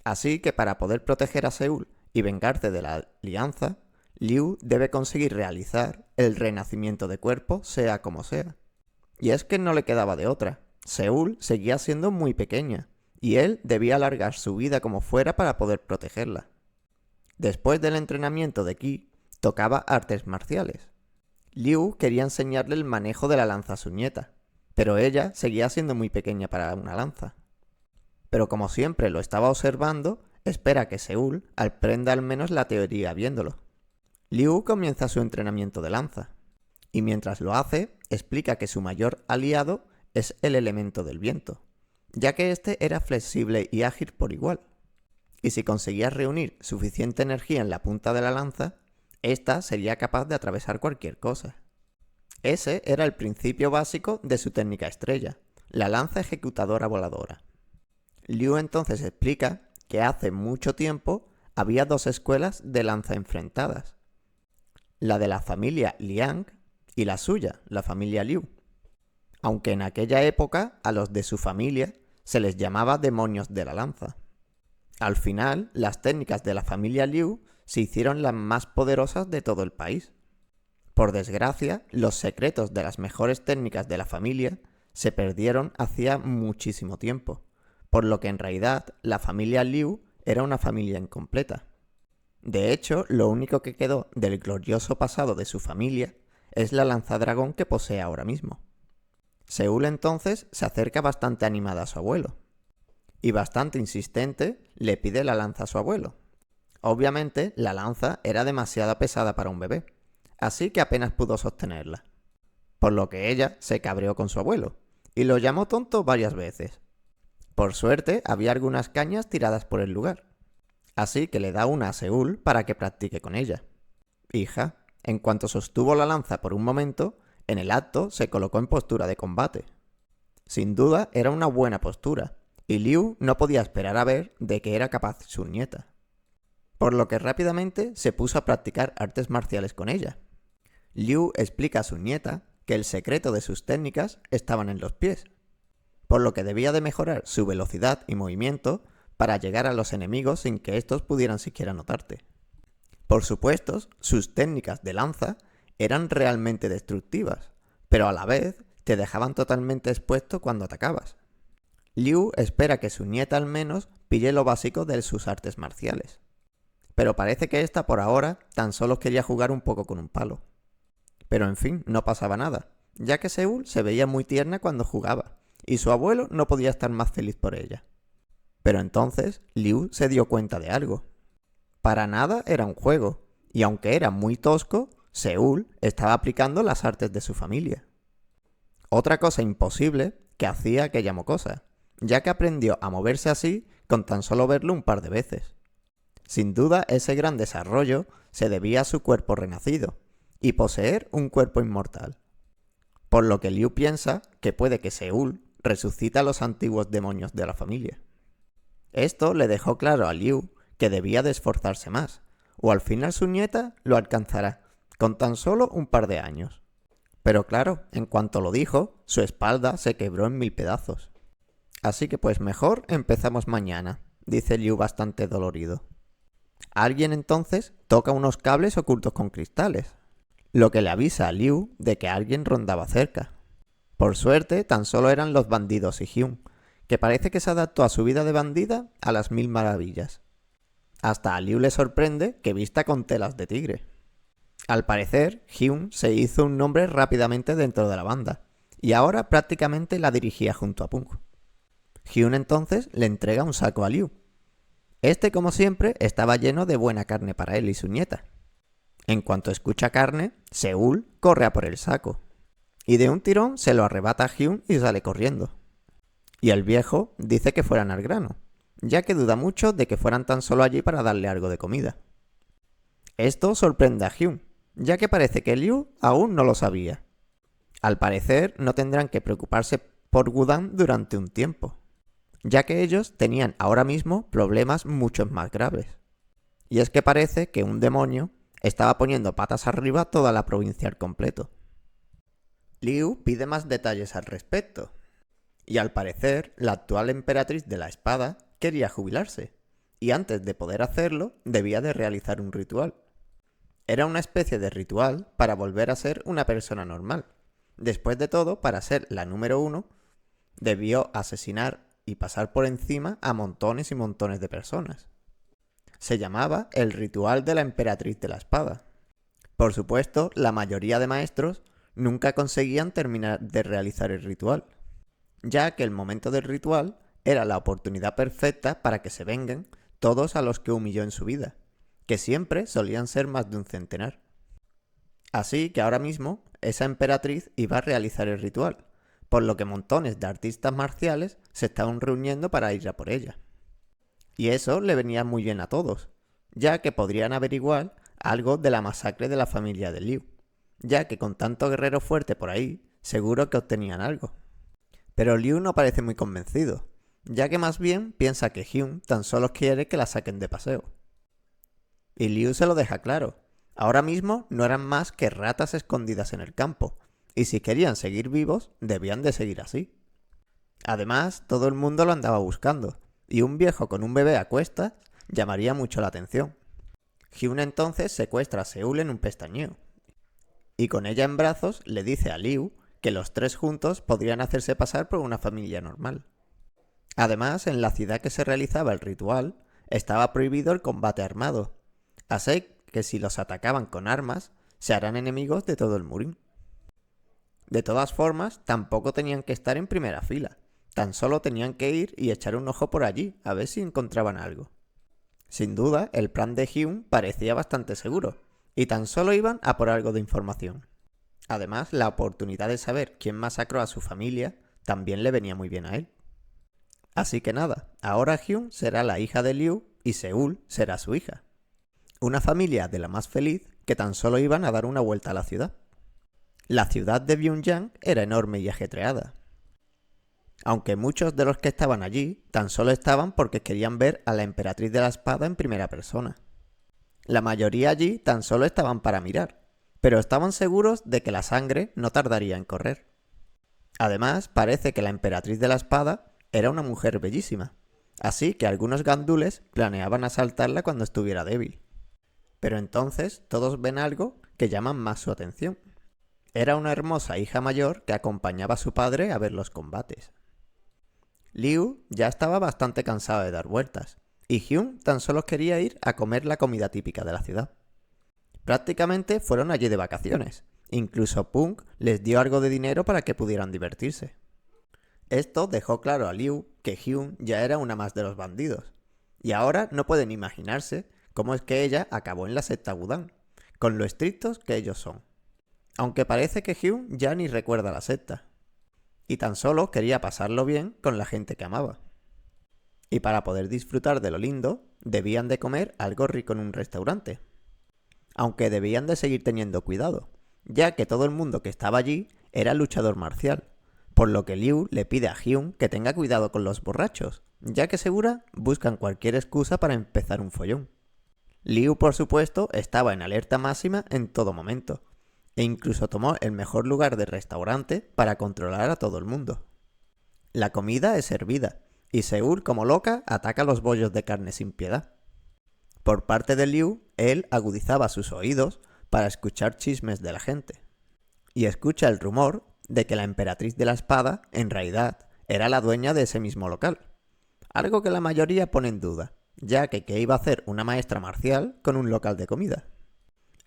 Así que para poder proteger a Seúl y vengarse de la alianza, Liu debe conseguir realizar el renacimiento de cuerpo sea como sea. Y es que no le quedaba de otra. Seúl seguía siendo muy pequeña, y él debía alargar su vida como fuera para poder protegerla. Después del entrenamiento de Ki, tocaba artes marciales. Liu quería enseñarle el manejo de la lanza a su nieta, pero ella seguía siendo muy pequeña para una lanza. Pero como siempre lo estaba observando, espera que Seúl aprenda al menos la teoría viéndolo. Liu comienza su entrenamiento de lanza, y mientras lo hace, explica que su mayor aliado es el elemento del viento, ya que este era flexible y ágil por igual. Y si conseguía reunir suficiente energía en la punta de la lanza, ésta sería capaz de atravesar cualquier cosa. Ese era el principio básico de su técnica estrella, la lanza ejecutadora voladora. Liu entonces explica que hace mucho tiempo había dos escuelas de lanza enfrentadas, la de la familia Liang y la suya, la familia Liu. Aunque en aquella época a los de su familia se les llamaba demonios de la lanza. Al final, las técnicas de la familia Liu se hicieron las más poderosas de todo el país. Por desgracia, los secretos de las mejores técnicas de la familia se perdieron hacía muchísimo tiempo, por lo que en realidad la familia Liu era una familia incompleta. De hecho, lo único que quedó del glorioso pasado de su familia es la lanzadragón que posee ahora mismo. Seúl entonces se acerca bastante animada a su abuelo, y bastante insistente le pide la lanza a su abuelo. Obviamente, la lanza era demasiado pesada para un bebé, así que apenas pudo sostenerla, por lo que ella se cabreó con su abuelo, y lo llamó tonto varias veces. Por suerte, había algunas cañas tiradas por el lugar, así que le da una a Seúl para que practique con ella. Hija, en cuanto sostuvo la lanza por un momento, en el acto se colocó en postura de combate. Sin duda era una buena postura, y Liu no podía esperar a ver de qué era capaz su nieta. Por lo que rápidamente se puso a practicar artes marciales con ella. Liu explica a su nieta que el secreto de sus técnicas estaban en los pies, por lo que debía de mejorar su velocidad y movimiento para llegar a los enemigos sin que estos pudieran siquiera notarte. Por supuesto, sus técnicas de lanza eran realmente destructivas, pero a la vez te dejaban totalmente expuesto cuando atacabas. Liu espera que su nieta al menos pille lo básico de sus artes marciales, pero parece que esta por ahora tan solo quería jugar un poco con un palo. Pero en fin, no pasaba nada, ya que Seúl se veía muy tierna cuando jugaba, y su abuelo no podía estar más feliz por ella. Pero entonces Liu se dio cuenta de algo. Para nada era un juego, y aunque era muy tosco, Seúl estaba aplicando las artes de su familia. Otra cosa imposible que hacía aquella mocosa, ya que aprendió a moverse así con tan solo verlo un par de veces. Sin duda ese gran desarrollo se debía a su cuerpo renacido, y poseer un cuerpo inmortal. Por lo que Liu piensa que puede que Seúl resucite a los antiguos demonios de la familia. Esto le dejó claro a Liu que debía de esforzarse más, o al final su nieta lo alcanzará, con tan solo un par de años. Pero claro, en cuanto lo dijo, su espalda se quebró en 1000 pedazos. Así que pues mejor empezamos mañana, dice Liu bastante dolorido. Alguien entonces toca unos cables ocultos con cristales, lo que le avisa a Liu de que alguien rondaba cerca. Por suerte, tan solo eran los bandidos y Hyun, que parece que se adaptó a su vida de bandida a las 1000 maravillas. Hasta a Liu le sorprende que vista con telas de tigre. Al parecer, Hyun se hizo un nombre rápidamente dentro de la banda, y ahora prácticamente la dirigía junto a Punk. Hyun entonces le entrega un saco a Liu. Este, como siempre, estaba lleno de buena carne para él y su nieta. En cuanto escucha carne, Seúl corre a por el saco, y de un tirón se lo arrebata a Hyun y sale corriendo. Y el viejo dice que fueran al grano, ya que duda mucho de que fueran tan solo allí para darle algo de comida. Esto sorprende a Hyun, ya que parece que Liu aún no lo sabía. Al parecer no tendrán que preocuparse por Wudang durante un tiempo, ya que ellos tenían ahora mismo problemas mucho más graves. Y es que parece que un demonio estaba poniendo patas arriba toda la provincia al completo. Liu pide más detalles al respecto, y al parecer la actual emperatriz de la espada quería jubilarse, y antes de poder hacerlo debía de realizar un ritual. Era una especie de ritual para volver a ser una persona normal. Después de todo, para ser la número 1, debió asesinar y pasar por encima a montones y montones de personas. Se llamaba el ritual de la emperatriz de la espada. Por supuesto, la mayoría de maestros nunca conseguían terminar de realizar el ritual, ya que el momento del ritual era la oportunidad perfecta para que se vengan todos a los que humilló en su vida, que siempre solían ser más de un centenar. Así que ahora mismo esa emperatriz iba a realizar el ritual, por lo que montones de artistas marciales se estaban reuniendo para ir a por ella. Y eso le venía muy bien a todos, ya que podrían averiguar algo de la masacre de la familia de Liu, ya que con tanto guerrero fuerte por ahí, seguro que obtenían algo. Pero Liu no parece muy convencido, ya que más bien piensa que Hyun tan solo quiere que la saquen de paseo. Y Liu se lo deja claro, ahora mismo no eran más que ratas escondidas en el campo, y si querían seguir vivos, debían de seguir así. Además, todo el mundo lo andaba buscando, y un viejo con un bebé a cuestas llamaría mucho la atención. Hyun entonces secuestra a Seúl en un pestañeo, y con ella en brazos le dice a Liu que los tres juntos podrían hacerse pasar por una familia normal. Además, en la ciudad que se realizaba el ritual, estaba prohibido el combate armado, así que si los atacaban con armas, se harán enemigos de todo el Murín. De todas formas, tampoco tenían que estar en primera fila, tan solo tenían que ir y echar un ojo por allí, a ver si encontraban algo. Sin duda, el plan de Hyun parecía bastante seguro, y tan solo iban a por algo de información. Además, la oportunidad de saber quién masacró a su familia también le venía muy bien a él. Así que nada, ahora Hyun será la hija de Liu y Seúl será su hija. Una familia de la más feliz que tan solo iban a dar una vuelta a la ciudad. La ciudad de Byungyang era enorme y ajetreada, aunque muchos de los que estaban allí tan solo estaban porque querían ver a la emperatriz de la espada en primera persona. La mayoría allí tan solo estaban para mirar, pero estaban seguros de que la sangre no tardaría en correr. Además, parece que la emperatriz de la espada era una mujer bellísima, así que algunos gandules planeaban asaltarla cuando estuviera débil. Pero entonces todos ven algo que llama más su atención. Era una hermosa hija mayor que acompañaba a su padre a ver los combates. Liu ya estaba bastante cansado de dar vueltas, y Hyun tan solo quería ir a comer la comida típica de la ciudad. Prácticamente fueron allí de vacaciones, incluso Punk les dio algo de dinero para que pudieran divertirse. Esto dejó claro a Liu que Hyun ya era una más de los bandidos, y ahora no pueden imaginarse cómo es que ella acabó en la secta Wudang, con lo estrictos que ellos son. Aunque parece que Hyun ya ni recuerda la secta, y tan solo quería pasarlo bien con la gente que amaba. Y para poder disfrutar de lo lindo, debían de comer algo rico en un restaurante. Aunque debían de seguir teniendo cuidado, ya que todo el mundo que estaba allí era luchador marcial, por lo que Liu le pide a Hyun que tenga cuidado con los borrachos, ya que segura buscan cualquier excusa para empezar un follón. Liu, por supuesto, estaba en alerta máxima en todo momento, e incluso tomó el mejor lugar del restaurante para controlar a todo el mundo. La comida es servida, y Seúl, como loca, ataca los bollos de carne sin piedad. Por parte de Liu, él agudizaba sus oídos para escuchar chismes de la gente, y escucha el rumor de que la emperatriz de la espada, en realidad, era la dueña de ese mismo local, algo que la mayoría pone en duda, ya que ¿qué iba a hacer una maestra marcial con un local de comida?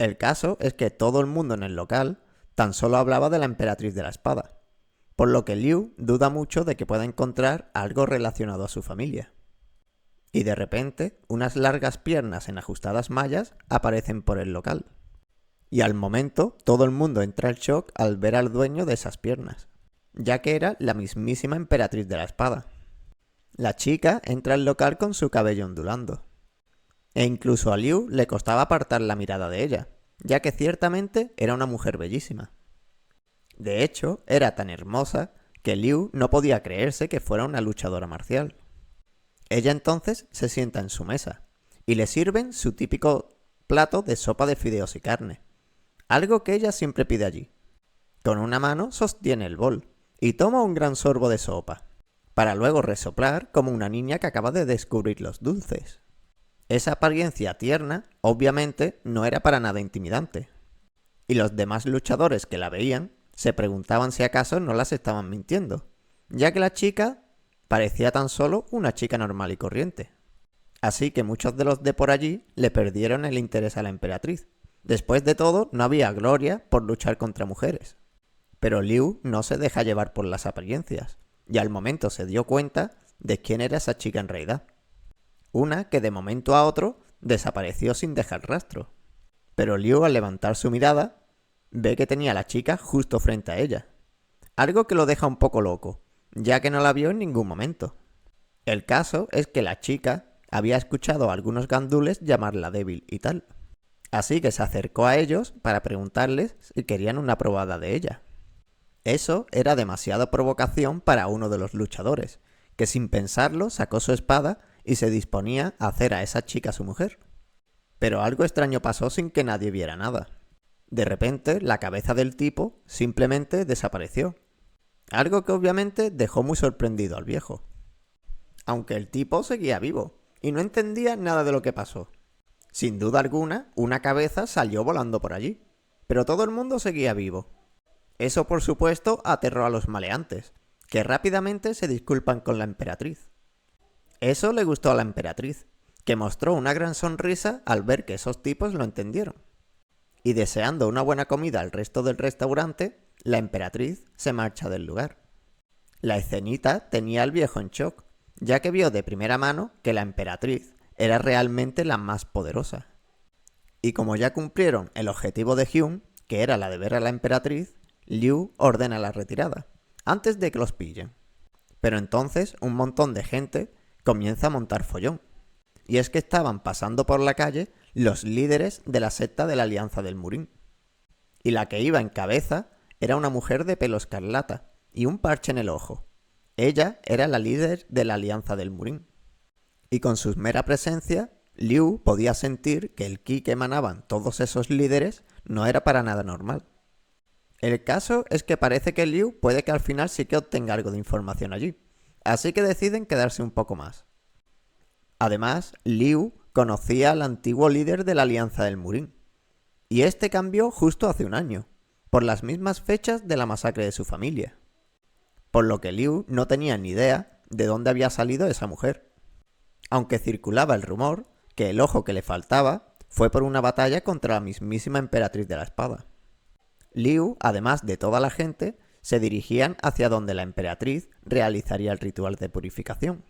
El caso es que todo el mundo en el local tan solo hablaba de la emperatriz de la espada, por lo que Liu duda mucho de que pueda encontrar algo relacionado a su familia. Y de repente, unas largas piernas en ajustadas mallas aparecen por el local. Y al momento, todo el mundo entra en shock al ver al dueño de esas piernas, ya que era la mismísima emperatriz de la espada. La chica entra al local con su cabello ondulando. E incluso a Liu le costaba apartar la mirada de ella, ya que ciertamente era una mujer bellísima. De hecho, era tan hermosa que Liu no podía creerse que fuera una luchadora marcial. Ella entonces se sienta en su mesa, y le sirven su típico plato de sopa de fideos y carne, algo que ella siempre pide allí. Con una mano sostiene el bol, y toma un gran sorbo de sopa, para luego resoplar como una niña que acaba de descubrir los dulces. Esa apariencia tierna, obviamente, no era para nada intimidante. Y los demás luchadores que la veían se preguntaban si acaso no las estaban mintiendo, ya que la chica parecía tan solo una chica normal y corriente. Así que muchos de los de por allí le perdieron el interés a la emperatriz. Después de todo, no había gloria por luchar contra mujeres. Pero Liu no se deja llevar por las apariencias, y al momento se dio cuenta de quién era esa chica en realidad. Una que de momento a otro desapareció sin dejar rastro. Pero Liu, al levantar su mirada, ve que tenía a la chica justo frente a ella. Algo que lo deja un poco loco, ya que no la vio en ningún momento. El caso es que la chica había escuchado a algunos gandules llamarla débil y tal. Así que se acercó a ellos para preguntarles si querían una probada de ella. Eso era demasiada provocación para uno de los luchadores, que sin pensarlo sacó su espada y se disponía a hacer a esa chica su mujer. Pero algo extraño pasó sin que nadie viera nada. De repente, la cabeza del tipo simplemente desapareció. Algo que obviamente dejó muy sorprendido al viejo. Aunque el tipo seguía vivo y no entendía nada de lo que pasó. Sin duda alguna, una cabeza salió volando por allí, pero todo el mundo seguía vivo. Eso, por supuesto, aterró a los maleantes, que rápidamente se disculpan con la emperatriz. Eso le gustó a la emperatriz, que mostró una gran sonrisa al ver que esos tipos lo entendieron. Y deseando una buena comida al resto del restaurante, la emperatriz se marcha del lugar. La escenita tenía al viejo en shock, ya que vio de primera mano que la emperatriz era realmente la más poderosa. Y como ya cumplieron el objetivo de Hyun, que era la de ver a la emperatriz, Liu ordena la retirada, antes de que los pillen. Pero entonces un montón de gente comienza a montar follón. Y es que estaban pasando por la calle los líderes de la secta de la Alianza del Murín. Y la que iba en cabeza era una mujer de pelo escarlata y un parche en el ojo. Ella era la líder de la Alianza del Murín. Y con su mera presencia, Liu podía sentir que el ki que emanaban todos esos líderes no era para nada normal. El caso es que parece que Liu puede que al final sí que obtenga algo de información allí, así que deciden quedarse un poco más. Además, Liu conocía al antiguo líder de la Alianza del Murín, y este cambió justo hace un año, por las mismas fechas de la masacre de su familia. Por lo que Liu no tenía ni idea de dónde había salido esa mujer. Aunque circulaba el rumor que el ojo que le faltaba fue por una batalla contra la mismísima emperatriz de la espada. Liu, además de toda la gente, se dirigían hacia donde la emperatriz realizaría el ritual de purificación.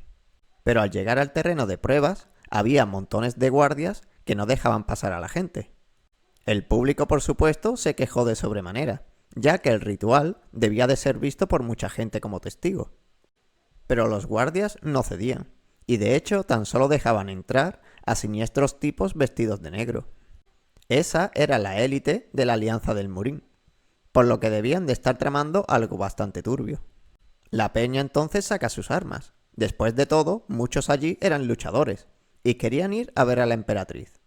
Pero al llegar al terreno de pruebas, había montones de guardias que no dejaban pasar a la gente. El público, por supuesto, se quejó de sobremanera, ya que el ritual debía de ser visto por mucha gente como testigo. Pero los guardias no cedían, y de hecho tan solo dejaban entrar a siniestros tipos vestidos de negro. Esa era la élite de la Alianza del Murín, por lo que debían de estar tramando algo bastante turbio. La peña entonces saca sus armas. Después de todo, muchos allí eran luchadores, y querían ir a ver a la emperatriz.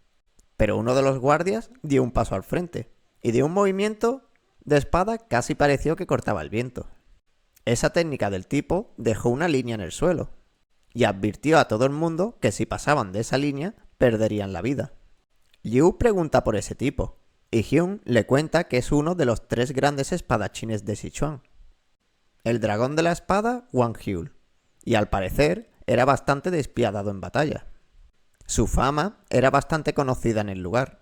Pero uno de los guardias dio un paso al frente, y de un movimiento de espada casi pareció que cortaba el viento. Esa técnica del tipo dejó una línea en el suelo, y advirtió a todo el mundo que si pasaban de esa línea, perderían la vida. Liu pregunta por ese tipo, y Hyun le cuenta que es uno de los 3 grandes espadachines de Sichuan. El dragón de la espada, Wang Hyul, y al parecer era bastante despiadado en batalla. Su fama era bastante conocida en el lugar,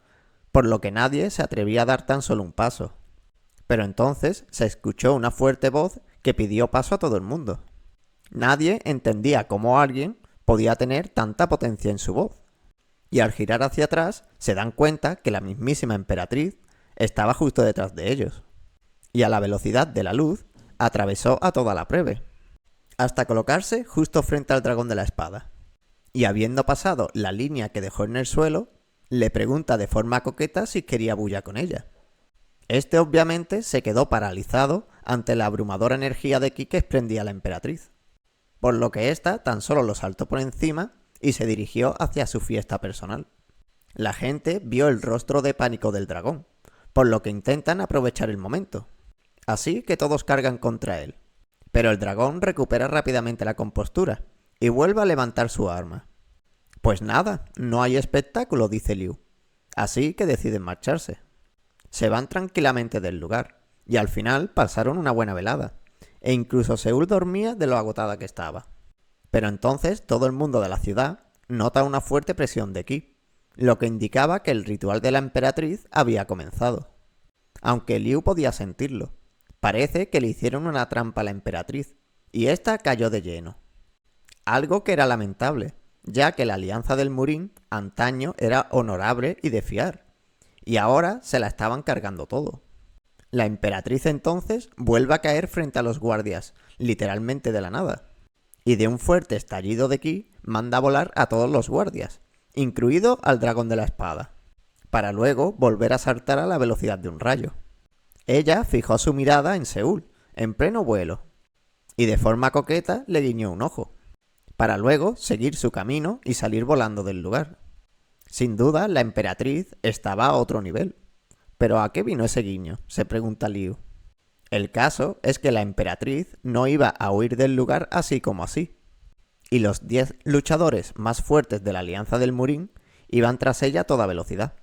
por lo que nadie se atrevía a dar tan solo un paso. Pero entonces se escuchó una fuerte voz que pidió paso a todo el mundo. Nadie entendía cómo alguien podía tener tanta potencia en su voz. Y al girar hacia atrás se dan cuenta que la mismísima emperatriz estaba justo detrás de ellos. Y a la velocidad de la luz atravesó a toda la plebe, hasta colocarse justo frente al dragón de la espada. Y habiendo pasado la línea que dejó en el suelo, le pregunta de forma coqueta si quería bulla con ella. Este obviamente se quedó paralizado ante la abrumadora energía de ki que expendía la emperatriz, por lo que ésta tan solo lo saltó por encima y se dirigió hacia su fiesta personal. La gente vio el rostro de pánico del dragón, por lo que intentan aprovechar el momento. Así que todos cargan contra él. Pero el dragón recupera rápidamente la compostura y vuelve a levantar su arma. Pues nada, no hay espectáculo, dice Liu. Así que deciden marcharse. Se van tranquilamente del lugar, y al final pasaron una buena velada, e incluso Seúl dormía de lo agotada que estaba. Pero entonces todo el mundo de la ciudad nota una fuerte presión de ki, lo que indicaba que el ritual de la emperatriz había comenzado. Aunque Liu podía sentirlo, parece que le hicieron una trampa a la emperatriz, y ésta cayó de lleno. Algo que era lamentable, ya que la alianza del Murin antaño era honorable y de fiar, y ahora se la estaban cargando todo. La emperatriz entonces vuelve a caer frente a los guardias, literalmente de la nada, y de un fuerte estallido de ki manda a volar a todos los guardias, incluido al dragón de la espada, para luego volver a saltar a la velocidad de un rayo. Ella fijó su mirada en Seúl, en pleno vuelo, y de forma coqueta le guiñó un ojo, para luego seguir su camino y salir volando del lugar. Sin duda, la emperatriz estaba a otro nivel. ¿Pero a qué vino ese guiño?, se pregunta Liu. El caso es que la emperatriz no iba a huir del lugar así como así, y los 10 luchadores más fuertes de la Alianza del Murin iban tras ella a toda velocidad.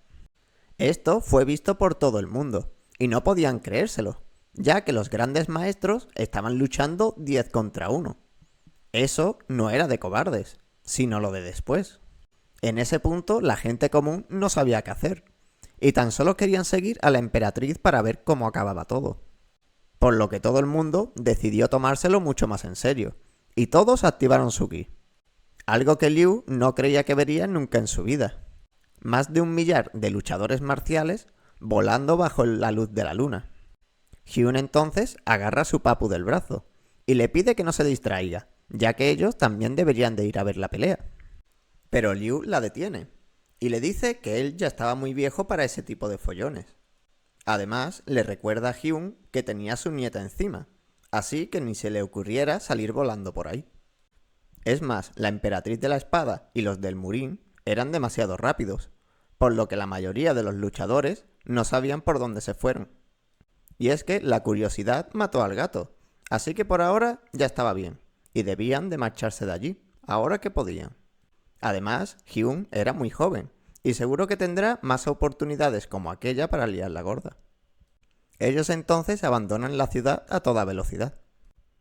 Esto fue visto por todo el mundo, y no podían creérselo, ya que los grandes maestros estaban luchando 10 contra 1. Eso no era de cobardes, sino lo de después. En ese punto la gente común no sabía qué hacer, y tan solo querían seguir a la emperatriz para ver cómo acababa todo. Por lo que todo el mundo decidió tomárselo mucho más en serio, y todos activaron su ki. Algo que Liu no creía que vería nunca en su vida. Más de 1 millar de luchadores marciales volando bajo la luz de la luna. Hyun entonces agarra a su papu del brazo, y le pide que no se distraiga, ya que ellos también deberían de ir a ver la pelea. Pero Liu la detiene, y le dice que él ya estaba muy viejo para ese tipo de follones. Además, le recuerda a Hyun que tenía a su nieta encima, así que ni se le ocurriera salir volando por ahí. Es más, la emperatriz de la espada y los del Murin eran demasiado rápidos, por lo que la mayoría de los luchadores no sabían por dónde se fueron. Y es que la curiosidad mató al gato, así que por ahora ya estaba bien, y debían de marcharse de allí, ahora que podían. Además, Hyun era muy joven, y seguro que tendrá más oportunidades como aquella para liar la gorda. Ellos entonces abandonan la ciudad a toda velocidad,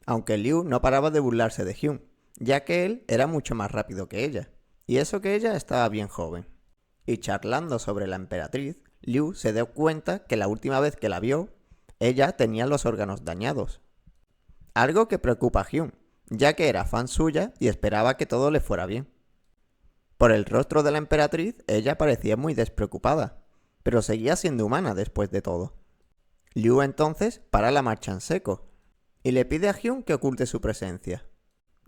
aunque Liu no paraba de burlarse de Hyun, ya que él era mucho más rápido que ella, y eso que ella estaba bien joven. Y charlando sobre la emperatriz, Liu se dio cuenta que la última vez que la vio, ella tenía los órganos dañados. Algo que preocupa a Hyun, ya que era fan suya y esperaba que todo le fuera bien. Por el rostro de la emperatriz, ella parecía muy despreocupada, pero seguía siendo humana después de todo. Liu entonces para la marcha en seco, y le pide a Hyun que oculte su presencia,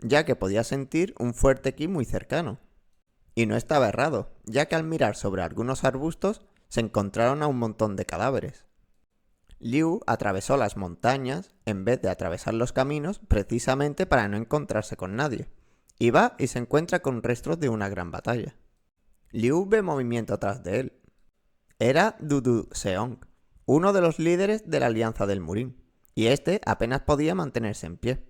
ya que podía sentir un fuerte ki muy cercano. Y no estaba errado, ya que al mirar sobre algunos arbustos se encontraron a un montón de cadáveres. Liu atravesó las montañas en vez de atravesar los caminos precisamente para no encontrarse con nadie, y va y se encuentra con restos de una gran batalla. Liu ve movimiento atrás de él. Era Dudu Seong, uno de los líderes de la Alianza del Murin, y este apenas podía mantenerse en pie.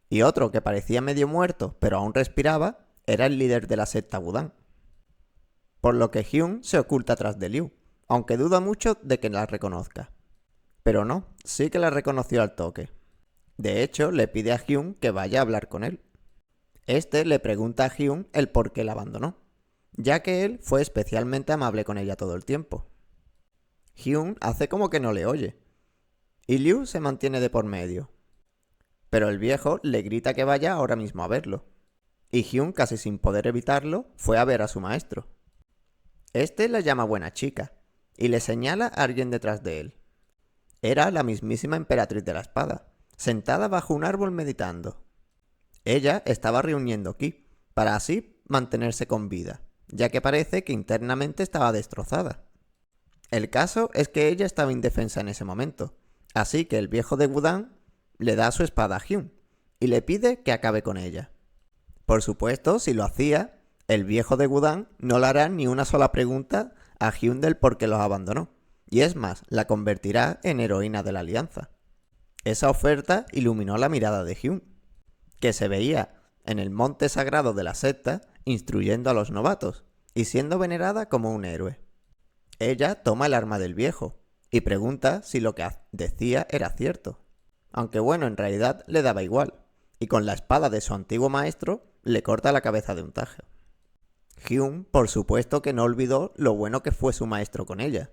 Y otro que parecía medio muerto, pero aún respiraba, era el líder de la secta Wudang. Por lo que Hyun se oculta tras de Liu, aunque duda mucho de que la reconozca. Pero no, sí que la reconoció al toque. De hecho, le pide a Hyun que vaya a hablar con él. Este le pregunta a Hyun el por qué la abandonó, ya que él fue especialmente amable con ella todo el tiempo. Hyun hace como que no le oye, y Liu se mantiene de por medio. Pero el viejo le grita que vaya ahora mismo a verlo, y Hyun, casi sin poder evitarlo, fue a ver a su maestro. Este la llama buena chica, y le señala a alguien detrás de él. Era la mismísima emperatriz de la espada, sentada bajo un árbol meditando. Ella estaba reuniendo ki, para así mantenerse con vida, ya que parece que internamente estaba destrozada. El caso es que ella estaba indefensa en ese momento, así que el viejo de Wudang le da su espada a Hyun, y le pide que acabe con ella. Por supuesto, si lo hacía, el viejo de Wudang no le hará ni una sola pregunta a Hyun del por qué los abandonó, y es más, la convertirá en heroína de la alianza. Esa oferta iluminó la mirada de Hyun, que se veía en el monte sagrado de la secta instruyendo a los novatos y siendo venerada como un héroe. Ella toma el arma del viejo y pregunta si lo que decía era cierto. Aunque bueno, en realidad le daba igual, y con la espada de su antiguo maestro le corta la cabeza de un tajo. Hyun, por supuesto que no olvidó lo bueno que fue su maestro con ella,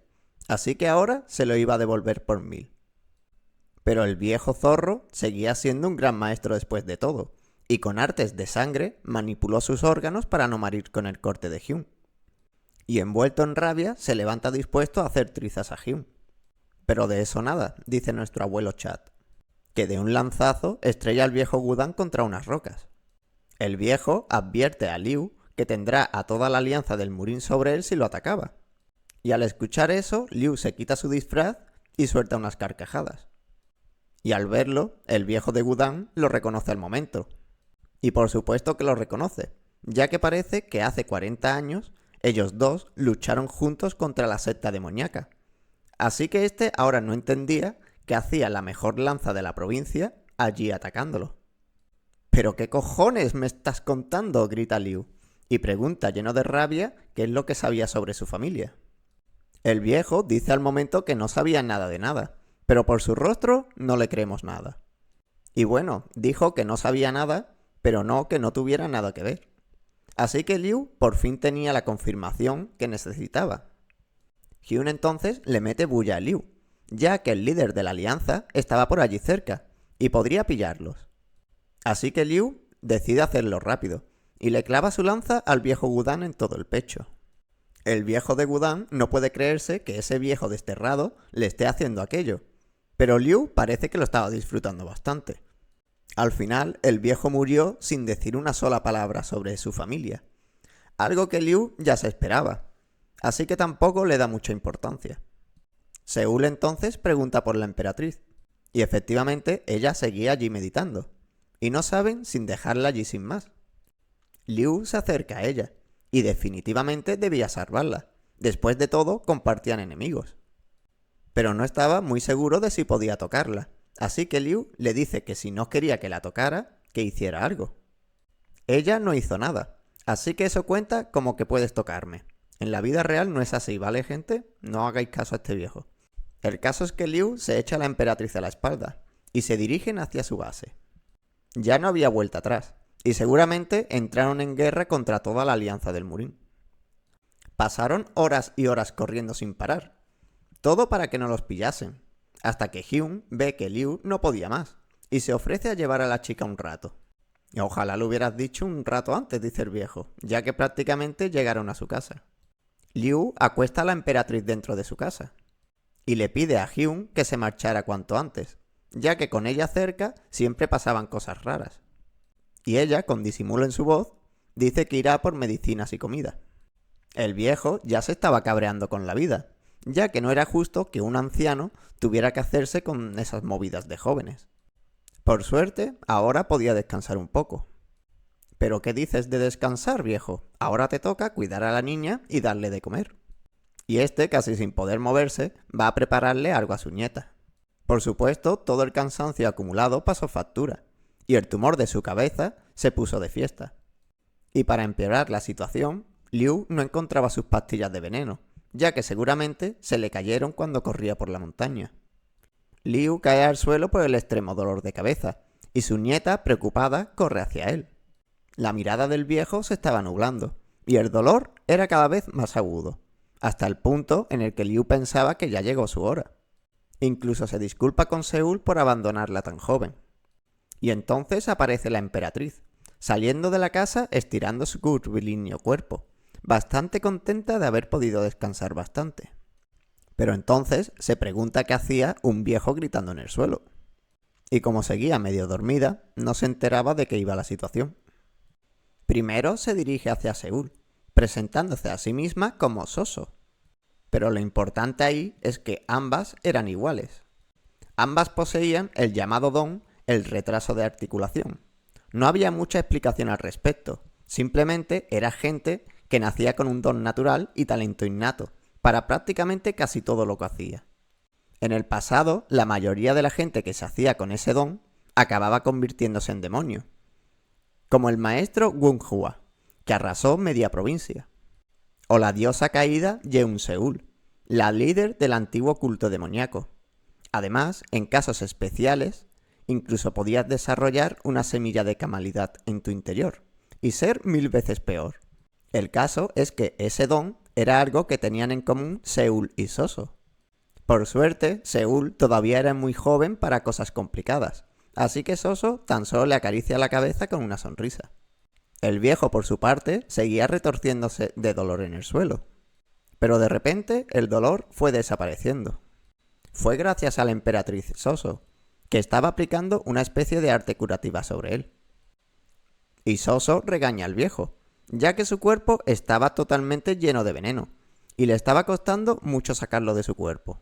así que ahora se lo iba a devolver por 1000. Pero el viejo zorro seguía siendo un gran maestro después de todo, y con artes de sangre manipuló sus órganos para no morir con el corte de Hyun. Y envuelto en rabia se levanta dispuesto a hacer trizas a Hyun. Pero de eso nada, dice nuestro abuelo Chad, que de un lanzazo estrella al viejo Gudan contra unas rocas. El viejo advierte a Liu que tendrá a toda la alianza del Murin sobre él si lo atacaba. Y al escuchar eso, Liu se quita su disfraz y suelta unas carcajadas. Y al verlo, el viejo de Gudan lo reconoce al momento. Y por supuesto que lo reconoce, ya que parece que hace 40 años ellos dos lucharon juntos contra la secta demoníaca. Así que este ahora no entendía que hacía la mejor lanza de la provincia allí atacándolo. ¿Pero qué cojones me estás contando?, grita Liu, y pregunta lleno de rabia qué es lo que sabía sobre su familia. El viejo dice al momento que no sabía nada de nada, pero por su rostro no le creemos nada. Y bueno, dijo que no sabía nada, pero no que no tuviera nada que ver. Así que Liu por fin tenía la confirmación que necesitaba. Hyun entonces le mete bulla a Liu, ya que el líder de la alianza estaba por allí cerca y podría pillarlos. Así que Liu decide hacerlo rápido y le clava su lanza al viejo Gudan en todo el pecho. El viejo de Gudan no puede creerse que ese viejo desterrado le esté haciendo aquello, pero Liu parece que lo estaba disfrutando bastante. Al final, el viejo murió sin decir una sola palabra sobre su familia, algo que Liu ya se esperaba, así que tampoco le da mucha importancia. Seúl entonces pregunta por la emperatriz, y efectivamente ella seguía allí meditando, y no saben sin dejarla allí sin más. Liu se acerca a ella, y definitivamente debía salvarla. Después de todo, compartían enemigos. Pero no estaba muy seguro de si podía tocarla, así que Liu le dice que si no quería que la tocara, que hiciera algo. Ella no hizo nada, así que eso cuenta como que puedes tocarme. En la vida real no es así, ¿vale, gente? No hagáis caso a este viejo. El caso es que Liu se echa a la emperatriz a la espalda, y se dirigen hacia su base. Ya no había vuelta atrás, y seguramente entraron en guerra contra toda la alianza del Murin. Pasaron horas y horas corriendo sin parar, todo para que no los pillasen, hasta que Hyun ve que Liu no podía más, y se ofrece a llevar a la chica un rato. Y ojalá lo hubieras dicho un rato antes, dice el viejo, ya que prácticamente llegaron a su casa. Liu acuesta a la emperatriz dentro de su casa, y le pide a Hyun que se marchara cuanto antes, ya que con ella cerca siempre pasaban cosas raras. Y ella, con disimulo en su voz, dice que irá por medicinas y comida. El viejo ya se estaba cabreando con la vida, ya que no era justo que un anciano tuviera que hacerse con esas movidas de jóvenes. Por suerte, ahora podía descansar un poco. ¿Pero qué dices de descansar, viejo? Ahora te toca cuidar a la niña y darle de comer. Y este, casi sin poder moverse, va a prepararle algo a su nieta. Por supuesto, todo el cansancio acumulado pasó factura, y el tumor de su cabeza se puso de fiesta. Y para empeorar la situación, Liu no encontraba sus pastillas de veneno, ya que seguramente se le cayeron cuando corría por la montaña. Liu cae al suelo por el extremo dolor de cabeza, y su nieta, preocupada, corre hacia él. La mirada del viejo se estaba nublando, y el dolor era cada vez más agudo, hasta el punto en el que Liu pensaba que ya llegó su hora. Incluso se disculpa con Seúl por abandonarla tan joven. Y entonces aparece la emperatriz, saliendo de la casa estirando su curvilíneo cuerpo, bastante contenta de haber podido descansar bastante. Pero entonces se pregunta qué hacía un viejo gritando en el suelo. Y como seguía medio dormida, no se enteraba de qué iba la situación. Primero se dirige hacia Seúl, presentándose a sí misma como Soso. Pero lo importante ahí es que ambas eran iguales. Ambas poseían el llamado don, el retraso de articulación. No había mucha explicación al respecto, simplemente era gente que nacía con un don natural y talento innato, para prácticamente casi todo lo que hacía. En el pasado, la mayoría de la gente que se hacía con ese don acababa convirtiéndose en demonio. Como el maestro Wun Hua, que arrasó media provincia. O la diosa caída Yeun-Seul, la líder del antiguo culto demoníaco. Además, en casos especiales, incluso podías desarrollar una semilla de calamidad en tu interior y ser 1000 veces peor. El caso es que ese don era algo que tenían en común Seul y Soso. Por suerte, Seul todavía era muy joven para cosas complicadas, así que Soso tan solo le acaricia la cabeza con una sonrisa. El viejo, por su parte, seguía retorciéndose de dolor en el suelo. Pero de repente el dolor fue desapareciendo. Fue gracias a la emperatriz Soso, que estaba aplicando una especie de arte curativa sobre él. Y Soso regaña al viejo, ya que su cuerpo estaba totalmente lleno de veneno, y le estaba costando mucho sacarlo de su cuerpo.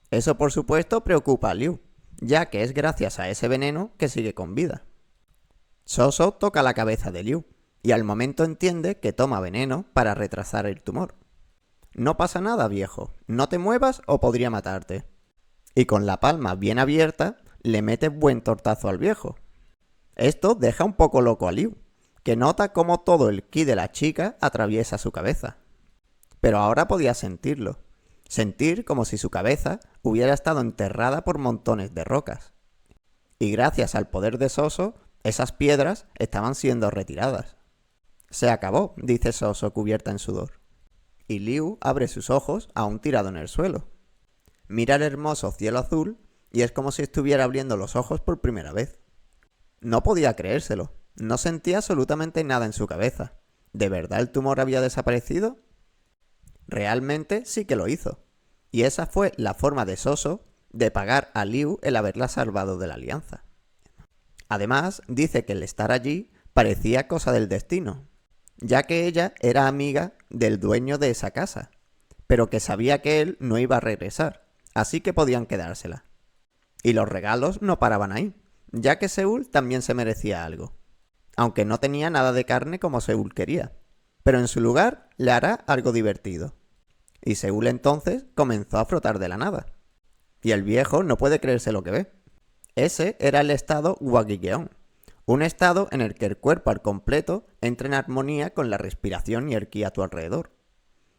Eso por supuesto preocupa a Liu, ya que es gracias a ese veneno que sigue con vida. Soso toca la cabeza de Liu, y al momento entiende que toma veneno para retrasar el tumor. No pasa nada, viejo, no te muevas o podría matarte. Y con la palma bien abierta, le mete buen tortazo al viejo. Esto deja un poco loco a Liu, que nota cómo todo el ki de la chica atraviesa su cabeza. Pero ahora podía sentirlo. Sentir como si su cabeza hubiera estado enterrada por montones de rocas. Y gracias al poder de Soso, esas piedras estaban siendo retiradas. Se acabó, dice Soso cubierta en sudor. Y Liu abre sus ojos aún tirado en el suelo. Mira el hermoso cielo azul y es como si estuviera abriendo los ojos por primera vez. No podía creérselo, no sentía absolutamente nada en su cabeza. ¿De verdad el tumor había desaparecido? Realmente sí que lo hizo. Y esa fue la forma de Soso de pagar a Liu el haberla salvado de la alianza. Además, dice que el estar allí parecía cosa del destino, ya que ella era amiga del dueño de esa casa, pero que sabía que él no iba a regresar, así que podían quedársela. Y los regalos no paraban ahí, ya que Seul también se merecía algo, aunque no tenía nada de carne como Seul quería, pero en su lugar le hará algo divertido. Y Seul entonces comenzó a frotar de la nada. Y el viejo no puede creerse lo que ve. Ese era el estado Hwagige-on, un estado en el que el cuerpo al completo entra en armonía con la respiración y el ki a tu alrededor.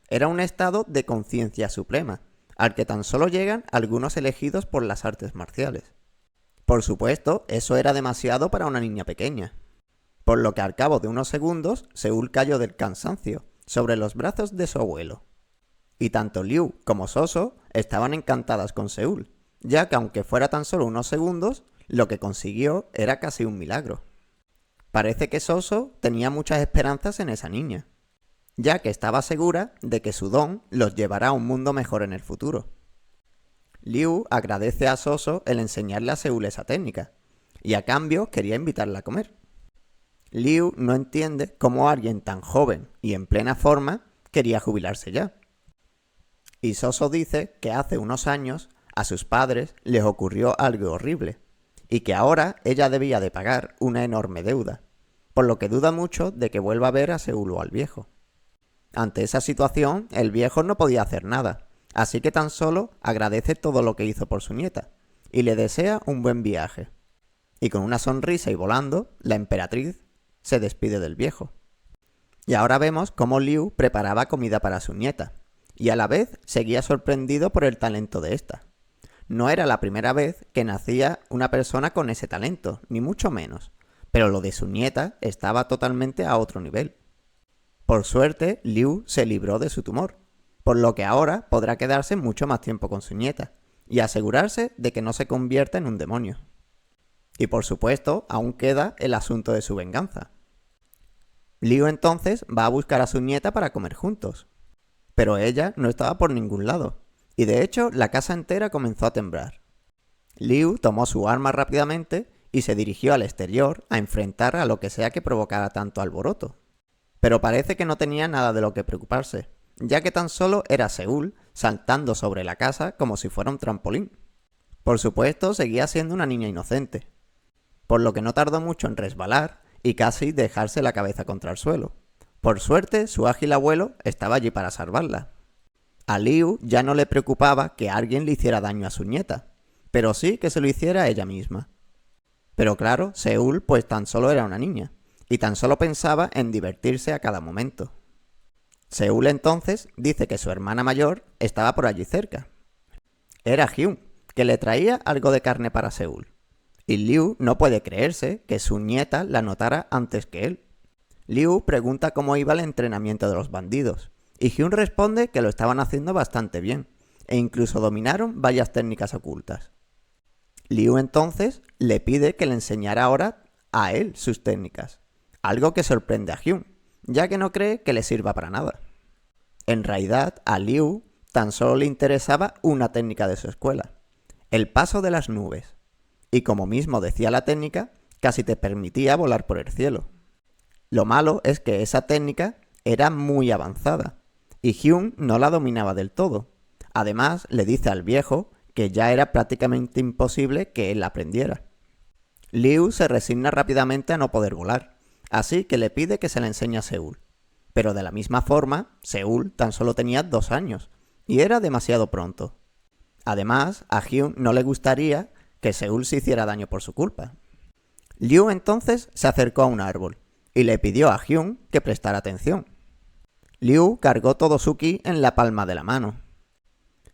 Era un estado de conciencia suprema, al que tan solo llegan algunos elegidos por las artes marciales. Por supuesto, eso era demasiado para una niña pequeña, por lo que al cabo de unos segundos Seul cayó del cansancio sobre los brazos de su abuelo. Y tanto Liu como Soso estaban encantadas con Seul, ya que aunque fuera tan solo unos segundos, lo que consiguió era casi un milagro. Parece que Soso tenía muchas esperanzas en esa niña, ya que estaba segura de que su don los llevará a un mundo mejor en el futuro. Liu agradece a Soso el enseñarle a Seul esa técnica, y a cambio quería invitarla a comer. Liu no entiende cómo alguien tan joven y en plena forma quería jubilarse ya. Y Soso dice que hace unos años a sus padres les ocurrió algo horrible, y que ahora ella debía de pagar una enorme deuda, por lo que duda mucho de que vuelva a ver a Seul o al viejo. Ante esa situación, el viejo no podía hacer nada, así que tan solo agradece todo lo que hizo por su nieta, y le desea un buen viaje. Y con una sonrisa y volando, la emperatriz se despide del viejo. Y ahora vemos cómo Liu preparaba comida para su nieta, y a la vez seguía sorprendido por el talento de esta. No era la primera vez que nacía una persona con ese talento, ni mucho menos, pero lo de su nieta estaba totalmente a otro nivel. Por suerte, Liu se libró de su tumor, por lo que ahora podrá quedarse mucho más tiempo con su nieta, y asegurarse de que no se convierta en un demonio. Y por supuesto, aún queda el asunto de su venganza. Liu entonces va a buscar a su nieta para comer juntos, pero ella no estaba por ningún lado, y de hecho la casa entera comenzó a temblar. Liu tomó su arma rápidamente y se dirigió al exterior a enfrentar a lo que sea que provocara tanto alboroto. Pero parece que no tenía nada de lo que preocuparse, ya que tan solo era Seul saltando sobre la casa como si fuera un trampolín. Por supuesto, seguía siendo una niña inocente, por lo que no tardó mucho en resbalar y casi dejarse la cabeza contra el suelo. Por suerte, su ágil abuelo estaba allí para salvarla. A Liu ya no le preocupaba que alguien le hiciera daño a su nieta, pero sí que se lo hiciera a ella misma. Pero claro, Seul pues tan solo era una niña, y tan solo pensaba en divertirse a cada momento. Seúl entonces dice que su hermana mayor estaba por allí cerca. Era Hyun, que le traía algo de carne para Seúl. Y Liu no puede creerse que su nieta la notara antes que él. Liu pregunta cómo iba el entrenamiento de los bandidos, y Hyun responde que lo estaban haciendo bastante bien, e incluso dominaron varias técnicas ocultas. Liu entonces le pide que le enseñara ahora a él sus técnicas, algo que sorprende a Hyun, ya que no cree que le sirva para nada. En realidad, a Liu tan solo le interesaba una técnica de su escuela, el paso de las nubes, y como mismo decía la técnica, casi te permitía volar por el cielo. Lo malo es que esa técnica era muy avanzada, y Hyun no la dominaba del todo. Además, le dice al viejo que ya era prácticamente imposible que él la aprendiera. Liu se resigna rápidamente a no poder volar, así que le pide que se la enseñe a Seúl. Pero de la misma forma, Seúl tan solo tenía 2 años, y era demasiado pronto. Además, a Hyun no le gustaría que Seúl se hiciera daño por su culpa. Liu entonces se acercó a un árbol, y le pidió a Hyun que prestara atención. Liu cargó todo su ki en la palma de la mano,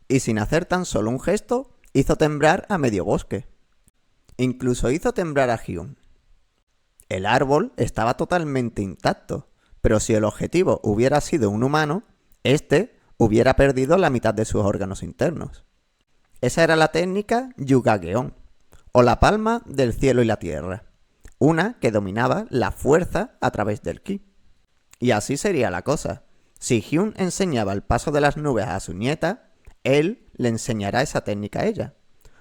y sin hacer tan solo un gesto, hizo temblar a medio bosque. Incluso hizo temblar a Hyun. El árbol estaba totalmente intacto, pero si el objetivo hubiera sido un humano, este hubiera perdido la mitad de sus órganos internos. Esa era la técnica Yugageon, o la palma del cielo y la tierra, una que dominaba la fuerza a través del ki. Y así sería la cosa. Si Hyun enseñaba el paso de las nubes a su nieta, él le enseñará esa técnica a ella.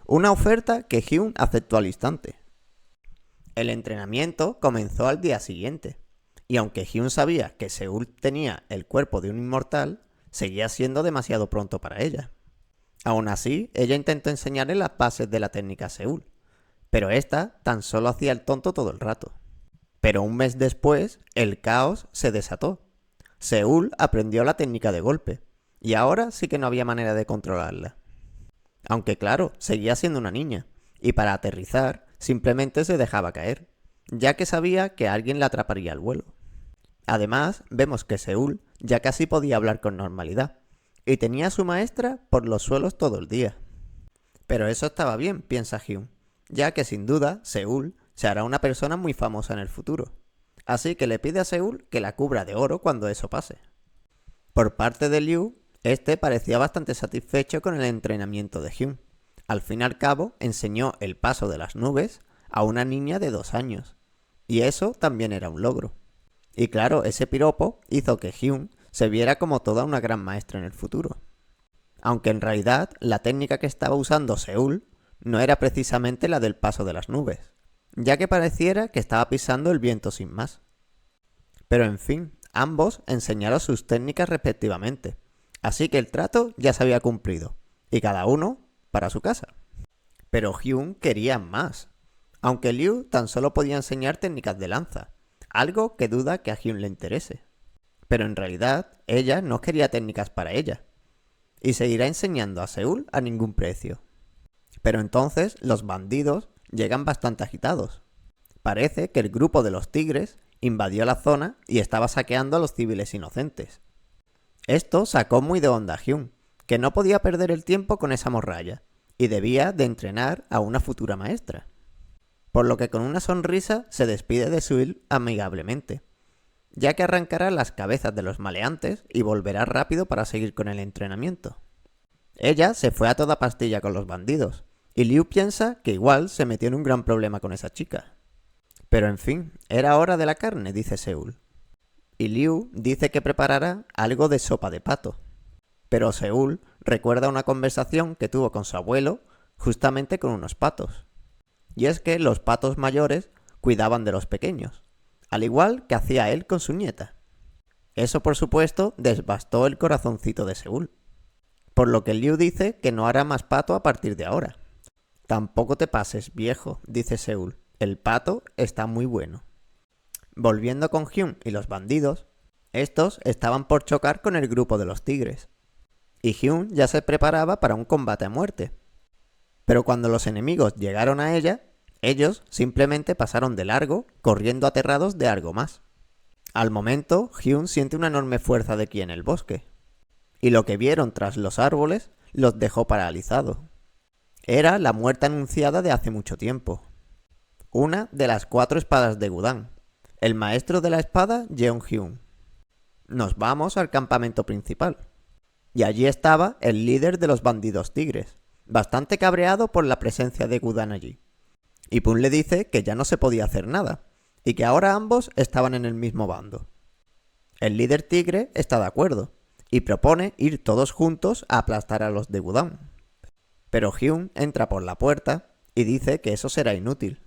Una oferta que Hyun aceptó al instante. El entrenamiento comenzó al día siguiente, y aunque Hyun sabía que Seúl tenía el cuerpo de un inmortal, seguía siendo demasiado pronto para ella. Aún así, ella intentó enseñarle las bases de la técnica a Seúl, pero esta tan solo hacía el tonto todo el rato. Pero un mes después, el caos se desató. Seúl aprendió la técnica de golpe, y ahora sí que no había manera de controlarla. Aunque claro, seguía siendo una niña, y para aterrizar simplemente se dejaba caer, ya que sabía que alguien la atraparía al vuelo. Además, vemos que Seúl ya casi podía hablar con normalidad, y tenía a su maestra por los suelos todo el día. Pero eso estaba bien, piensa Hyun, ya que sin duda Seúl se hará una persona muy famosa en el futuro. Así que le pide a Seúl que la cubra de oro cuando eso pase. Por parte de Liu, este parecía bastante satisfecho con el entrenamiento de Hyun. Al fin y al cabo, enseñó el paso de las nubes a una niña de 2 años. Y eso también era un logro. Y claro, ese piropo hizo que Hyun se viera como toda una gran maestra en el futuro. Aunque en realidad la técnica que estaba usando Seúl no era precisamente la del paso de las nubes, ya que pareciera que estaba pisando el viento sin más. Pero en fin, ambos enseñaron sus técnicas respectivamente, así que el trato ya se había cumplido, y cada uno para su casa. Pero Hyun quería más, aunque Liu tan solo podía enseñar técnicas de lanza, algo que duda que a Hyun le interese. Pero en realidad, ella no quería técnicas para ella, y seguirá enseñando a Seúl a ningún precio. Pero entonces los bandidos llegan bastante agitados. Parece que el grupo de los tigres invadió la zona y estaba saqueando a los civiles inocentes. Esto sacó muy de onda a Hyun, que no podía perder el tiempo con esa morralla, y debía de entrenar a una futura maestra. Por lo que con una sonrisa se despide de Seúl amigablemente, ya que arrancará las cabezas de los maleantes y volverá rápido para seguir con el entrenamiento. Ella se fue a toda pastilla con los bandidos, y Liu piensa que igual se metió en un gran problema con esa chica. Pero en fin, era hora de la carne, dice Seúl. Y Liu dice que preparará algo de sopa de pato. Pero Seúl recuerda una conversación que tuvo con su abuelo justamente con unos patos. Y es que los patos mayores cuidaban de los pequeños, al igual que hacía él con su nieta. Eso por supuesto devastó el corazoncito de Seúl. Por lo que Liu dice que no hará más pato a partir de ahora. Tampoco te pases, viejo, dice Seúl. El pato está muy bueno. Volviendo con Hyun y los bandidos, estos estaban por chocar con el grupo de los tigres. Y Hyun ya se preparaba para un combate a muerte. Pero cuando los enemigos llegaron a ella, Ellos simplemente pasaron de largo, corriendo aterrados de algo más. Al momento, Hyun siente una enorme fuerza de ki en el bosque, y lo que vieron tras los árboles los dejó paralizados. Era la muerte anunciada de hace mucho tiempo. Una de las 4 espadas de Gudan, el maestro de la espada Jeong-hyun. Nos vamos al campamento principal. Y allí estaba el líder de los bandidos tigres, bastante cabreado por la presencia de Gudan allí. Y Pun le dice que ya no se podía hacer nada, y que ahora ambos estaban en el mismo bando. El líder tigre está de acuerdo, y propone ir todos juntos a aplastar a los de Gudan. Pero Hyun entra por la puerta y dice que eso será inútil,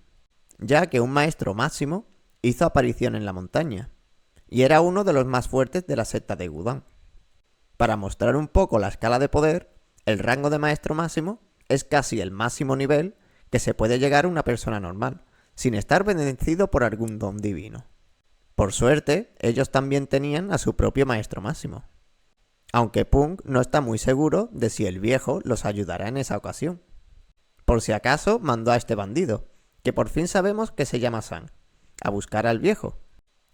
ya que un maestro máximo hizo aparición en la montaña, y era uno de los más fuertes de la secta de Gudan. Para mostrar un poco la escala de poder, el rango de maestro máximo es casi el máximo nivel que se puede llegar a una persona normal, sin estar bendecido por algún don divino. Por suerte, ellos también tenían a su propio maestro máximo. Aunque Punk no está muy seguro de si el viejo los ayudará en esa ocasión. Por si acaso mandó a este bandido, que por fin sabemos que se llama Sang, a buscar al viejo,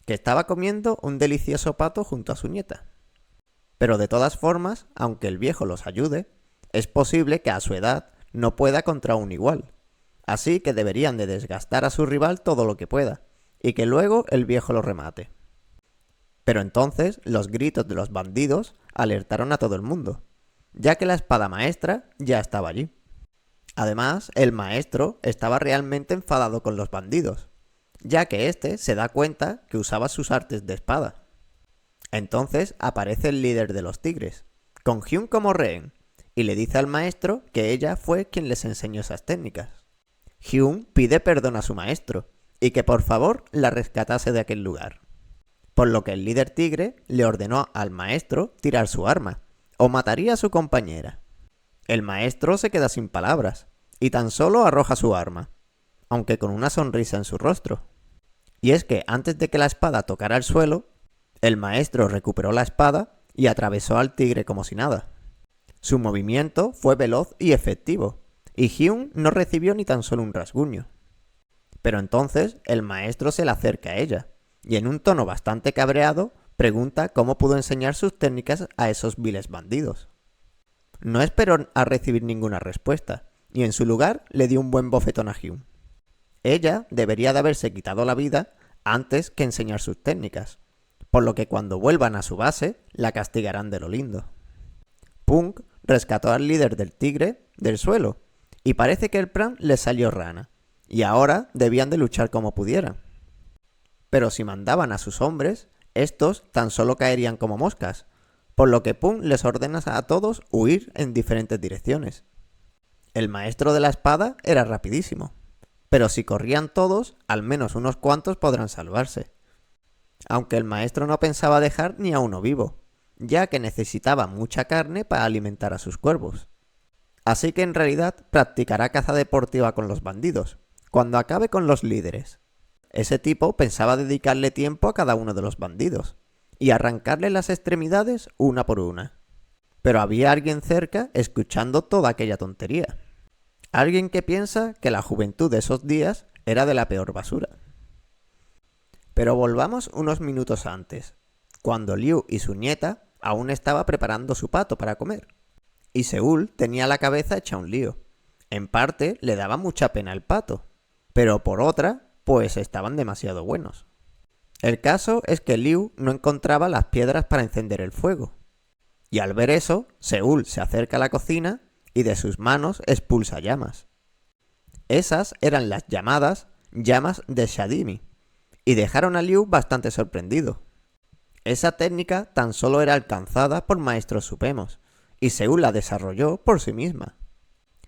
que estaba comiendo un delicioso pato junto a su nieta. Pero de todas formas, aunque el viejo los ayude, es posible que a su edad no pueda contra un igual. Así que deberían de desgastar a su rival todo lo que pueda, y que luego el viejo lo remate. Pero entonces los gritos de los bandidos alertaron a todo el mundo, ya que la espada maestra ya estaba allí. Además, el maestro estaba realmente enfadado con los bandidos, ya que éste se da cuenta que usaba sus artes de espada. Entonces aparece el líder de los tigres, con Hyun como rehén, y le dice al maestro que ella fue quien les enseñó esas técnicas. Hyun pide perdón a su maestro, y que por favor la rescatase de aquel lugar. Por lo que el líder tigre le ordenó al maestro tirar su arma, o mataría a su compañera. El maestro se queda sin palabras, y tan solo arroja su arma, aunque con una sonrisa en su rostro. Y es que antes de que la espada tocara el suelo, el maestro recuperó la espada y atravesó al tigre como si nada. Su movimiento fue veloz y efectivo, y Hyun no recibió ni tan solo un rasguño. Pero entonces el maestro se le acerca a ella, y en un tono bastante cabreado pregunta cómo pudo enseñar sus técnicas a esos viles bandidos. No esperó a recibir ninguna respuesta, y en su lugar le dio un buen bofetón a Hyun. Ella debería de haberse quitado la vida antes que enseñar sus técnicas, por lo que cuando vuelvan a su base la castigarán de lo lindo. Punk rescató al líder del tigre del suelo, y parece que el plan le salió rana, y ahora debían de luchar como pudieran. Pero si mandaban a sus hombres, estos tan solo caerían como moscas, por lo que Punk les ordena a todos huir en diferentes direcciones. El maestro de la espada era rapidísimo, pero si corrían todos, al menos unos cuantos podrán salvarse. Aunque el maestro no pensaba dejar ni a uno vivo, ya que necesitaba mucha carne para alimentar a sus cuervos. Así que en realidad practicará caza deportiva con los bandidos, cuando acabe con los líderes. Ese tipo pensaba dedicarle tiempo a cada uno de los bandidos, y arrancarle las extremidades una por una. Pero había alguien cerca escuchando toda aquella tontería. Alguien que piensa que la juventud de esos días era de la peor basura. Pero volvamos unos minutos antes, cuando Liu y su nieta aún estaba preparando su pato para comer. Y Seúl tenía la cabeza hecha un lío. En parte le daba mucha pena el pato, pero por otra, pues estaban demasiado buenos. El caso es que Liu no encontraba las piedras para encender el fuego. Y al ver eso, Seúl se acerca a la cocina y de sus manos expulsa llamas. Esas eran las llamadas llamas de Shadimi, y dejaron a Liu bastante sorprendido. Esa técnica tan solo era alcanzada por maestros supremos, y Seúl la desarrolló por sí misma.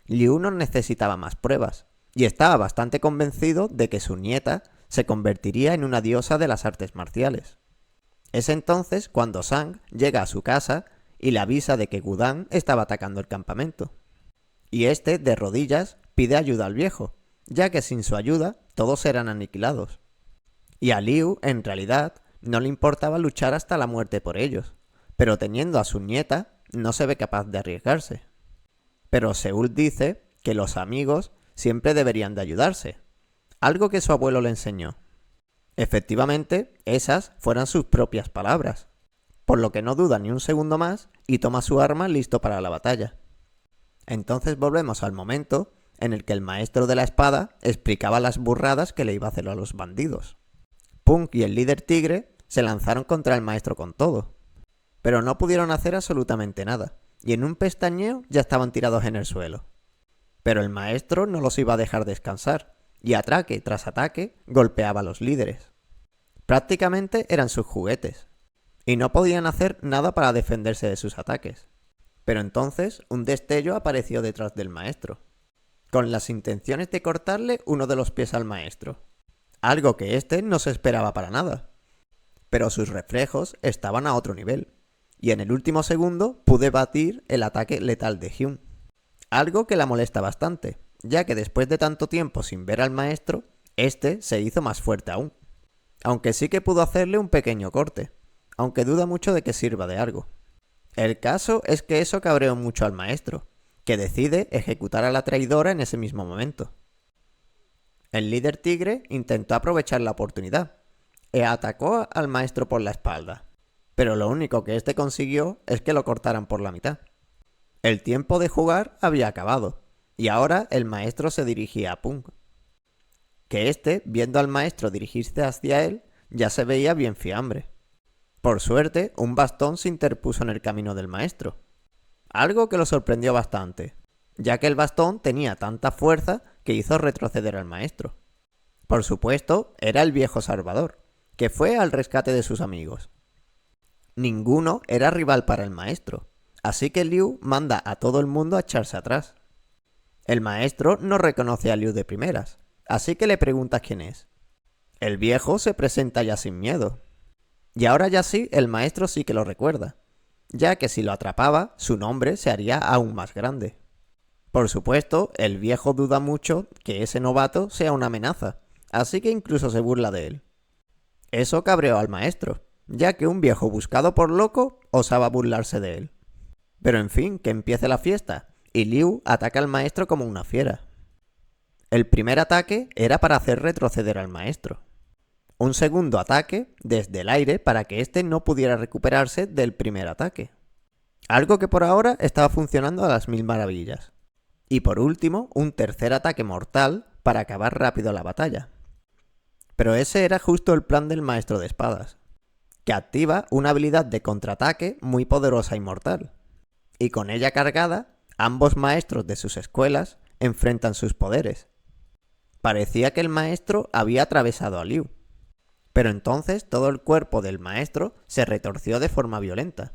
Liu no necesitaba más pruebas, y estaba bastante convencido de que su nieta se convertiría en una diosa de las artes marciales. Es entonces cuando Sang llega a su casa y le avisa de que Gudan estaba atacando el campamento. Y este, de rodillas, pide ayuda al viejo, ya que sin su ayuda todos eran aniquilados. Y a Liu, en realidad, no le importaba luchar hasta la muerte por ellos, pero teniendo a su nieta, no se ve capaz de arriesgarse. Pero Seúl dice que los amigos siempre deberían de ayudarse, algo que su abuelo le enseñó. Efectivamente, esas fueran sus propias palabras, por lo que no duda ni un segundo más y toma su arma listo para la batalla. Entonces volvemos al momento en el que el maestro de la espada explicaba las burradas que le iba a hacer a los bandidos. Punk y el líder tigre se lanzaron contra el maestro con todo, pero no pudieron hacer absolutamente nada, y en un pestañeo ya estaban tirados en el suelo. Pero el maestro no los iba a dejar descansar, y ataque tras ataque golpeaba a los líderes. Prácticamente eran sus juguetes, y no podían hacer nada para defenderse de sus ataques. Pero entonces un destello apareció detrás del maestro, con las intenciones de cortarle uno de los pies al maestro, algo que éste no se esperaba para nada. Pero sus reflejos estaban a otro nivel, y en el último segundo pude batir el ataque letal de Hyun, algo que la molesta bastante, ya que después de tanto tiempo sin ver al maestro, este se hizo más fuerte aún. Aunque sí que pudo hacerle un pequeño corte, aunque duda mucho de que sirva de algo. El caso es que eso cabreó mucho al maestro, que decide ejecutar a la traidora en ese mismo momento. El líder tigre intentó aprovechar la oportunidad e atacó al maestro por la espalda, pero lo único que este consiguió es que lo cortaran por la mitad. El tiempo de jugar había acabado, y ahora el maestro se dirigía a Punk. Que este, viendo al maestro dirigirse hacia él, ya se veía bien fiambre. Por suerte, un bastón se interpuso en el camino del maestro, algo que lo sorprendió bastante, ya que el bastón tenía tanta fuerza que hizo retroceder al maestro. Por supuesto, era el viejo Salvador, que fue al rescate de sus amigos. Ninguno era rival para el maestro, así que Liu manda a todo el mundo a echarse atrás. El maestro no reconoce a Liu de primeras, así que le pregunta quién es. El viejo se presenta ya sin miedo. Y ahora ya sí, el maestro sí que lo recuerda, ya que si lo atrapaba, su nombre se haría aún más grande. Por supuesto, el viejo duda mucho que ese novato sea una amenaza, así que incluso se burla de él. Eso cabreó al maestro, ya que un viejo buscado por loco osaba burlarse de él. Pero en fin, que empiece la fiesta, y Liu ataca al maestro como una fiera. El primer ataque era para hacer retroceder al maestro. Un segundo ataque desde el aire para que éste no pudiera recuperarse del primer ataque. Algo que por ahora estaba funcionando a las mil maravillas. Y por último, un tercer ataque mortal para acabar rápido la batalla. Pero ese era justo el plan del maestro de espadas, que activa una habilidad de contraataque muy poderosa y mortal. Y con ella cargada, ambos maestros de sus escuelas enfrentan sus poderes. Parecía que el maestro había atravesado a Liu, pero entonces todo el cuerpo del maestro se retorció de forma violenta,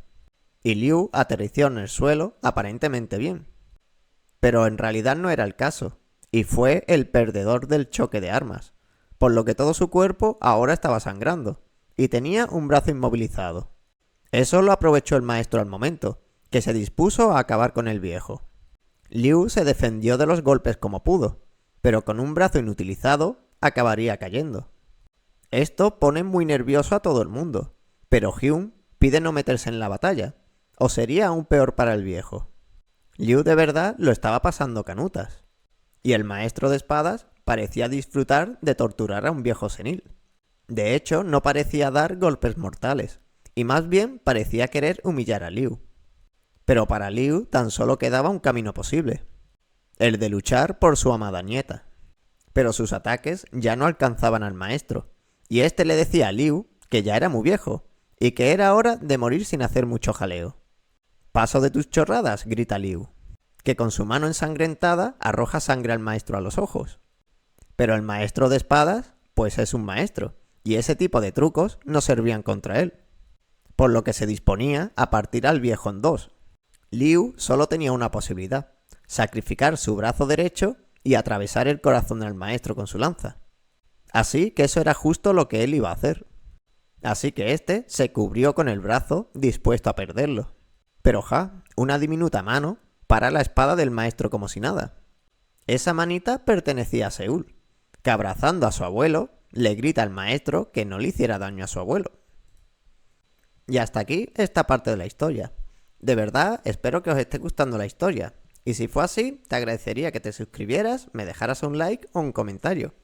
y Liu aterrizó en el suelo aparentemente bien. Pero en realidad no era el caso, y fue el perdedor del choque de armas, por lo que todo su cuerpo ahora estaba sangrando, y tenía un brazo inmovilizado. Eso lo aprovechó el maestro al momento, que se dispuso a acabar con el viejo. Liu se defendió de los golpes como pudo, pero con un brazo inutilizado acabaría cayendo. Esto pone muy nervioso a todo el mundo, pero Hyun pide no meterse en la batalla, o sería aún peor para el viejo. Liu de verdad lo estaba pasando canutas, y el maestro de espadas parecía disfrutar de torturar a un viejo senil. De hecho, no parecía dar golpes mortales, y más bien parecía querer humillar a Liu. Pero para Liu tan solo quedaba un camino posible, el de luchar por su amada nieta. Pero sus ataques ya no alcanzaban al maestro, y este le decía a Liu que ya era muy viejo, y que era hora de morir sin hacer mucho jaleo. «Paso de tus chorradas», grita Liu, que con su mano ensangrentada arroja sangre al maestro a los ojos. Pero el maestro de espadas, pues es un maestro, y ese tipo de trucos no servían contra él, por lo que se disponía a partir al viejo en dos. Liu solo tenía una posibilidad: sacrificar su brazo derecho y atravesar el corazón del maestro con su lanza. Así que eso era justo lo que él iba a hacer. Así que este se cubrió con el brazo, dispuesto a perderlo. Pero una diminuta mano para la espada del maestro como si nada. Esa manita pertenecía a Seúl, que abrazando a su abuelo, le grita al maestro que no le hiciera daño a su abuelo. Y hasta aquí esta parte de la historia. De verdad, espero que os esté gustando la historia. Y si fue así, te agradecería que te suscribieras, me dejaras un like o un comentario.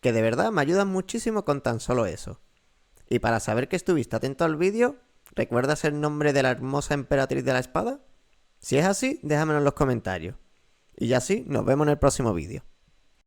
que de verdad me ayudan muchísimo con tan solo eso. Y para saber que estuviste atento al vídeo, ¿recuerdas el nombre de la hermosa emperatriz de la espada? Si es así, déjamelo en los comentarios. Y ya sí, nos vemos en el próximo vídeo.